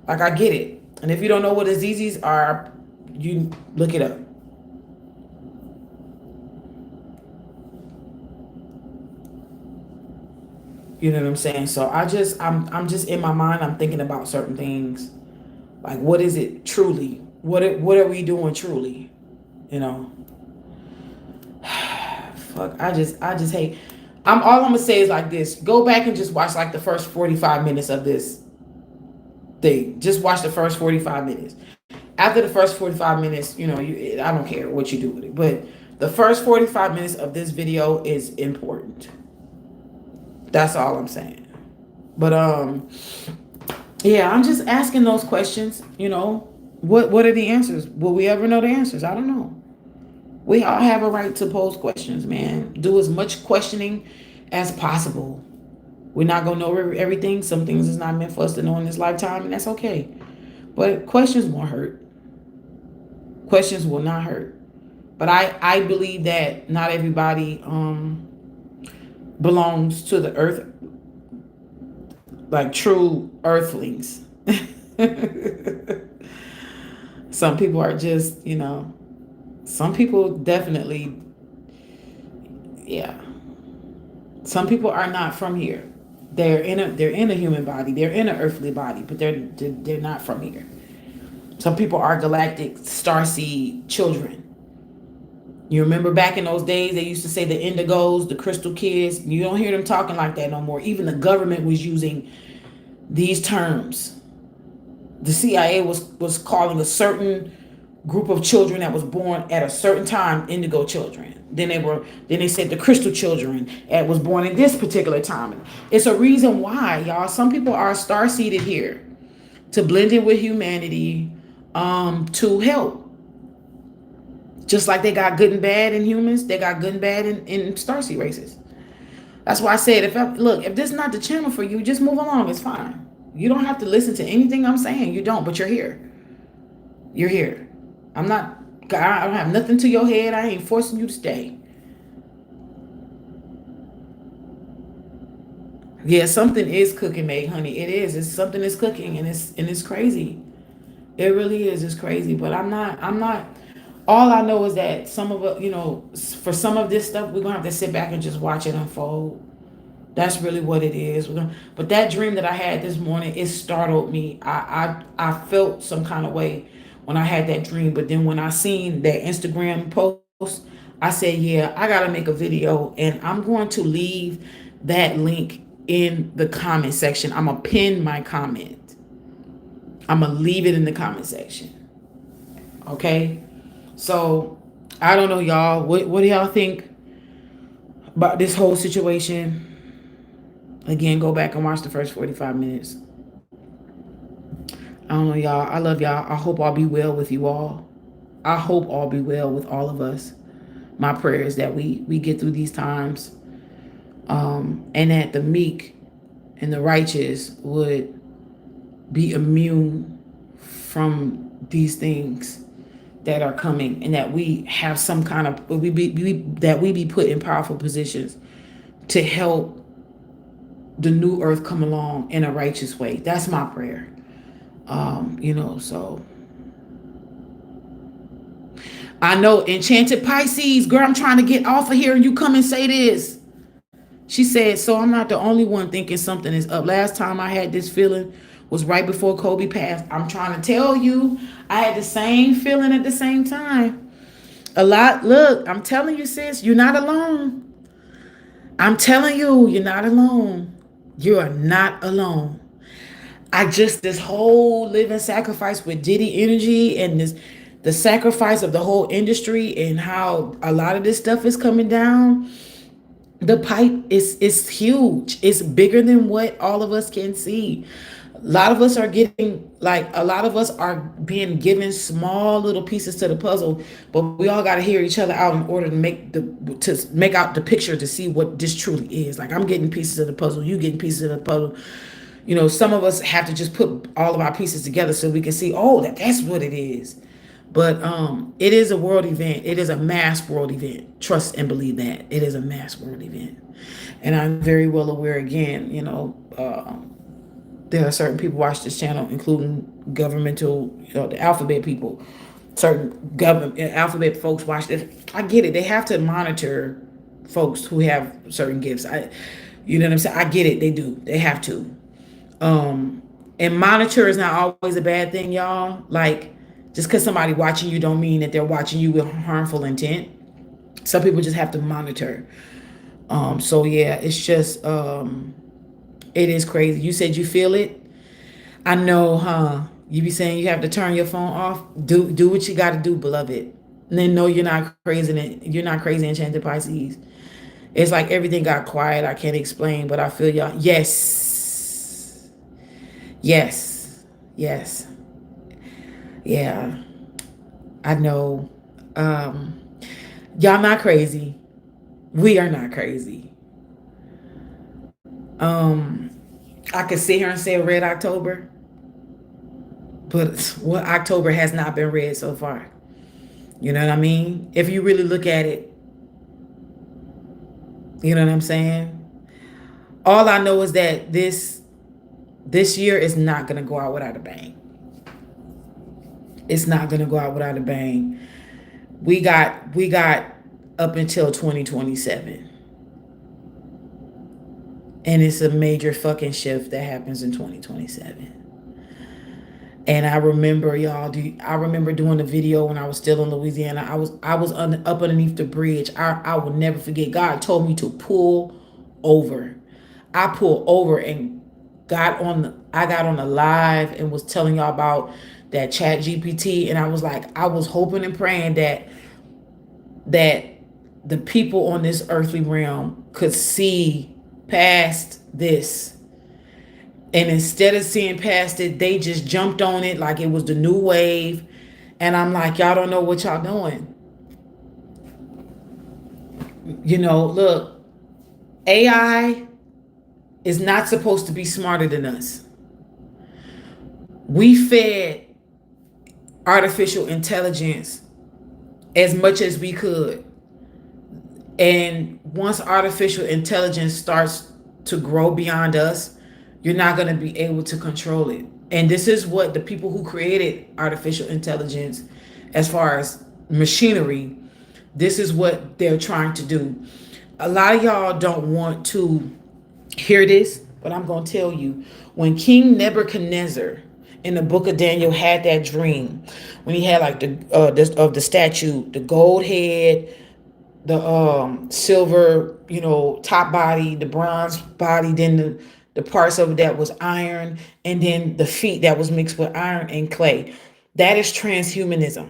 Like, I get it. And if you don't know what Azizis are, you look it up. You know what I'm saying? So I'm just in my mind, I'm thinking about certain things. Like, what is it truly? What are we doing truly? You know, fuck. I just hate. All I'm gonna say is like this: go back and just watch like the first 45 minutes of this thing. Just watch the first 45 minutes. After the first 45 minutes, I don't care what you do with it, but the first 45 minutes of this video is important. That's all I'm saying. But yeah, I'm just asking those questions. What are the answers? Will we ever know the answers? I don't know. We all have a right to pose questions, man. Do as much questioning as possible. We're not gonna know everything. Some things is not meant for us to know in this lifetime, and that's okay. But questions won't hurt. Questions will not hurt. But I believe that not everybody belongs to the earth, like true earthlings. Some people are just, some people definitely, yeah. Some people are not from here. They're in a human body. They're in an earthly body, but they're not from here. Some people are galactic starseed children. You remember back in those days, they used to say the indigos, the crystal kids. You don't hear them talking like that no more. Even the government was using these terms. The CIA was calling a certain group of children that was born at a certain time indigo children. Then they said the crystal children that was born in this particular time. It's a reason why, y'all. Some people are star-seeded here to blend in with humanity, to help. Just like they got good and bad in humans, they got good and bad in starseed races. That's why I said, if this is not the channel for you, just move along. It's fine. You don't have to listen to anything I'm saying. You don't, but you're here. You're here. I don't have nothing to your head. I ain't forcing you to stay. Yeah, something is cooking, Meg, honey. It is. It's something is cooking, and it's crazy. It really is. It's crazy. But I'm not. All I know is that some of it, for some of this stuff, we're gonna have to sit back and just watch it unfold. That's really what it is. But that dream that I had this morning, it startled me. I felt some kind of way when I had that dream. But then when I seen that Instagram post, I said, yeah, I gotta make a video, and I'm going to leave that link in the comment section. I'm gonna pin my comment. I'm gonna leave it in the comment section. Okay. So I don't know, y'all. What do y'all think about this whole situation? Again, go back and watch the first 45 minutes. I don't know, y'all. I love y'all. I hope all be well with you all. I hope all be well with all of us. My prayer is that we get through these times, and that the meek and the righteous would be immune from these things that are coming, and that we have some kind of that we be put in powerful positions to help the new earth come along in a righteous way. That's my prayer. So I know Enchanted Pisces, girl, I'm trying to get off of here and you come and say this. She said, so I'm not the only one thinking something is up. Last time I had this feeling was right before Kobe passed. I'm trying to tell you, I had the same feeling at the same time. Look, I'm telling you, sis, you're not alone. I'm telling you, you're not alone. You are not alone. This whole living sacrifice with Diddy energy, and the sacrifice of the whole industry, and how a lot of this stuff is coming down. The pipe is huge. It's bigger than what all of us can see. A lot of us are being given small little pieces to the puzzle, but we all got to hear each other out in order to make out the picture, to see what this truly is. Like, I'm getting pieces of the puzzle, you getting pieces of the puzzle. Some of us have to just put all of our pieces together so we can see, that's what it is. But it is a world event. It is a mass world event. Trust and believe that. It is a mass world event. And I'm very well aware, again, there are certain people watch this channel, including governmental, the alphabet people. Certain government alphabet folks watch this. I get it. They have to monitor folks who have certain gifts. You know what I'm saying? I get it. They do. They have to. And monitor is not always a bad thing, y'all. Like, just because somebody watching you don't mean that they're watching you with harmful intent. Some people just have to monitor. So yeah, it's just it is crazy. You said you feel it. I know, huh? You be saying you have to turn your phone off. Do what you got to do, beloved. And then know you're not crazy. You're not crazy, enchanted Pisces. It's like everything got quiet. I can't explain, but I feel y'all. Yes, yes, yes, yeah. I know. Um, y'all not crazy. We are not crazy. Um, I could sit here and say Red October, but what October has not been read so far. You know what I mean? If you really look at it, you know what I'm saying? All I know is that this year is not gonna go out without a bang. It's not gonna go out without a bang. We got up until 2027. And it's a major fucking shift that happens in 2027. And I remember, y'all. I remember doing a video when I was still in Louisiana. I was up underneath the bridge. I will never forget. God told me to pull over. I pulled over and I got on the live and was telling y'all about that Chat GPT. And I was like, I was hoping and praying that the people on this earthly realm could see past this. And instead of seeing past it, they just jumped on it like it was the new wave. And I'm like, y'all don't know what y'all doing. Look, AI is not supposed to be smarter than us. We fed artificial intelligence as much as we could. And once artificial intelligence starts to grow beyond us, you're not going to be able to control it. And this is what the people who created artificial intelligence, as far as machinery, this is what they're trying to do. A lot of y'all don't want to hear this, but I'm going to tell you. When King Nebuchadnezzar in the book of Daniel had that dream, when he had like the statue, the gold head, the silver, top body, the bronze body, then the parts of it that was iron, and then the feet that was mixed with iron and clay. That is transhumanism.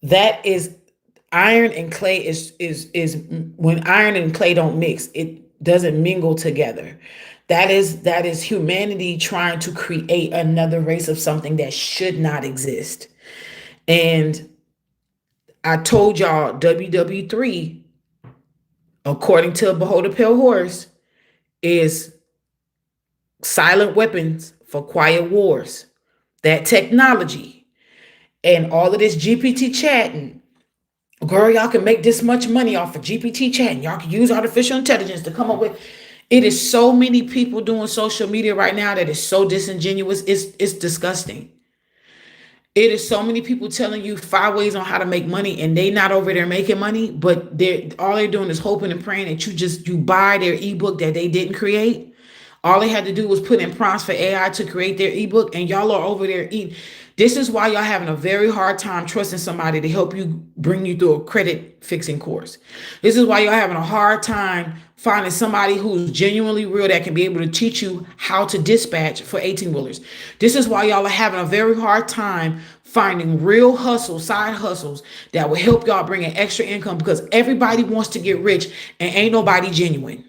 That is iron and clay is when iron and clay don't mix, it doesn't mingle together. That is humanity trying to create another race of something that should not exist. And I told y'all WW3, according to Behold a Pale Horse, is silent weapons for quiet wars. That technology and all of this GPT chatting. Girl, y'all can make this much money off of GPT chatting. Y'all can use artificial intelligence to come up with. It is so many people doing social media right now that is so disingenuous. It's disgusting. It is so many people telling you 5 ways on how to make money, and they not over there making money, but they're doing is hoping and praying that you buy their ebook that they didn't create. All they had to do was put in prompts for AI to create their ebook, and y'all are over there eating. This is why y'all having a very hard time trusting somebody to help you bring you through a credit fixing course. This is why y'all having a hard time finding somebody who's genuinely real that can be able to teach you how to dispatch for 18-wheelers. This is why y'all are having a very hard time finding real hustles, side hustles that will help y'all bring an extra income, because everybody wants to get rich and ain't nobody genuine.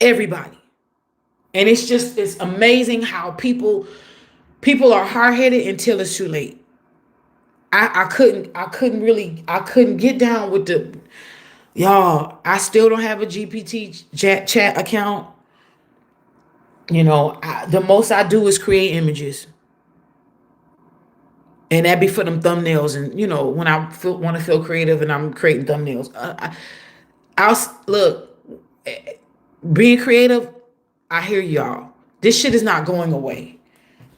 Everybody. And it's amazing how people are hard-headed until it's too late. I couldn't get down with the y'all. I still don't have a GPT chat account. The most I do is create images, and that be for them thumbnails. And when I want to feel creative and I'm creating thumbnails, I'll look. Being creative, I hear y'all. This shit is not going away.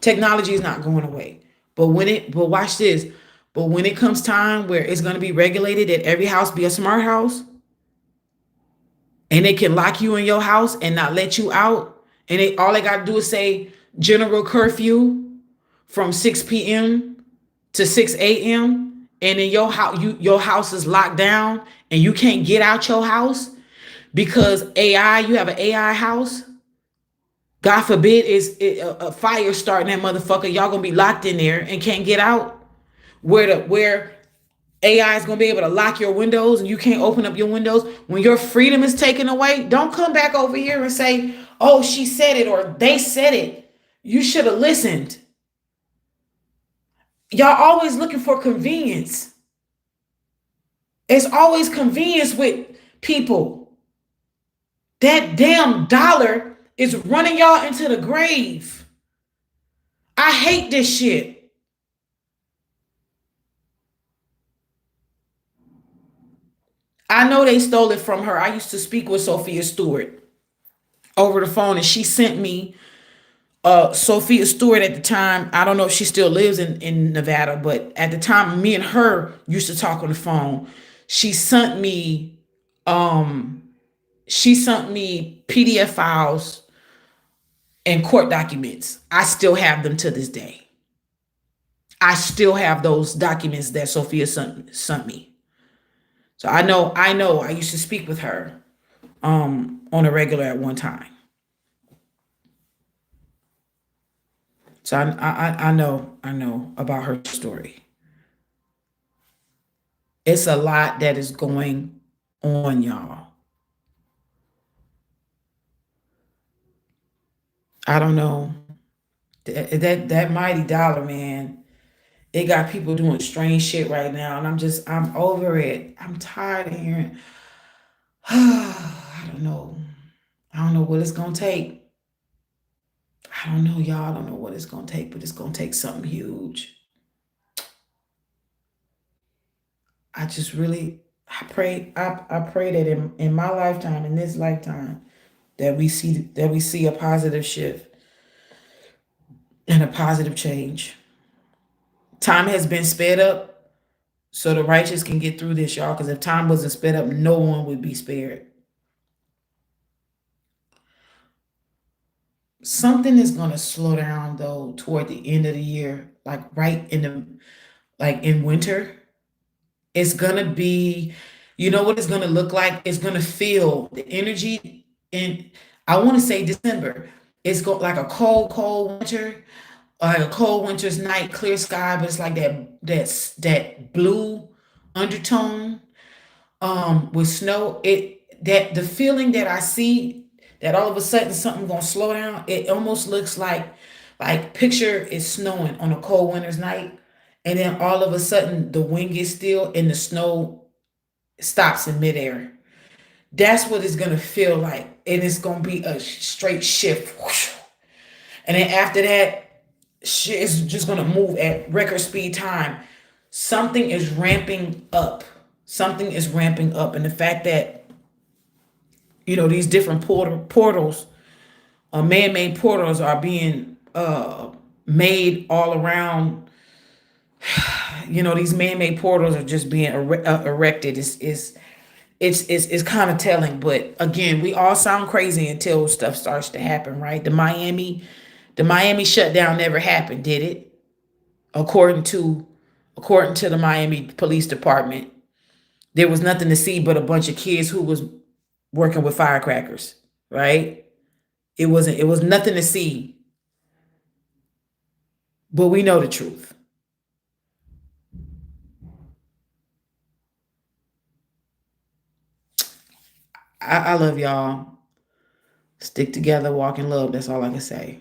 Technology is not going away. But watch this. But when it comes time where it's going to be regulated that every house be a smart house, and they can lock you in your house and not let you out. And all they got to do is say general curfew from 6 p.m. to 6 a.m. And then your house is locked down and you can't get out your house because you have an AI house. God forbid is a fire starting that motherfucker. Y'all gonna be locked in there and can't get out. Where AI is gonna be able to lock your windows and you can't open up your windows. When your freedom is taken away, don't come back over here and say, "Oh, she said it" or "they said it." You should have listened. Y'all always looking for convenience. It's always convenience with people. That damn dollar is running y'all into the grave. I hate this shit. I know they stole it from her. I used to speak with Sophia Stewart over the phone, and she sent me Sophia Stewart at the time. I don't know if she still lives in Nevada, but at the time, me and her used to talk on the phone. She sent me um PDF files and court documents. I still have them to this day. I still have those documents that Sophia sent me. So I used to speak with her on a regular at one time. So I know about her story. It's a lot that is going on, y'all. I don't know. That mighty dollar, man. It got people doing strange shit right now, and I'm over it. I'm tired of hearing. I don't know. I don't know what it's gonna take. I don't know, y'all. I don't know what it's gonna take, but it's gonna take something huge. I just really, I pray that in my lifetime, in this lifetime, that we see a positive shift and a positive change. Time has been sped up so the righteous can get through this, y'all. Because if time wasn't sped up, no one would be spared. Something is gonna slow down though toward the end of the year, like right in the like in winter. It's gonna be, you know what it's gonna look like? It's gonna feel the energy in, I want to say December. It's go like a cold winter, like a cold winter's night, clear sky, but it's like that blue undertone with snow. That the feeling that I see that all of a sudden something gonna slow down, it almost looks like picture is snowing on a cold winter's night, and then all of a sudden the wind gets still and the snow stops in midair. That's what it's gonna feel like. And it's gonna be a straight shift. And then after that, shit is just gonna move at record speed time. Something is ramping up. Something is ramping up. And the fact that, these different portals, man-made portals are being made all around. These man-made portals are just being erected. It's kind of telling, but again, we all sound crazy until stuff starts to happen, right? The Miami shutdown never happened, did it? According to the Miami Police Department, there was nothing to see but a bunch of kids who was working with firecrackers, right? It was nothing to see, but we know the truth. I love y'all. Stick together, walk in love. That's all I can say.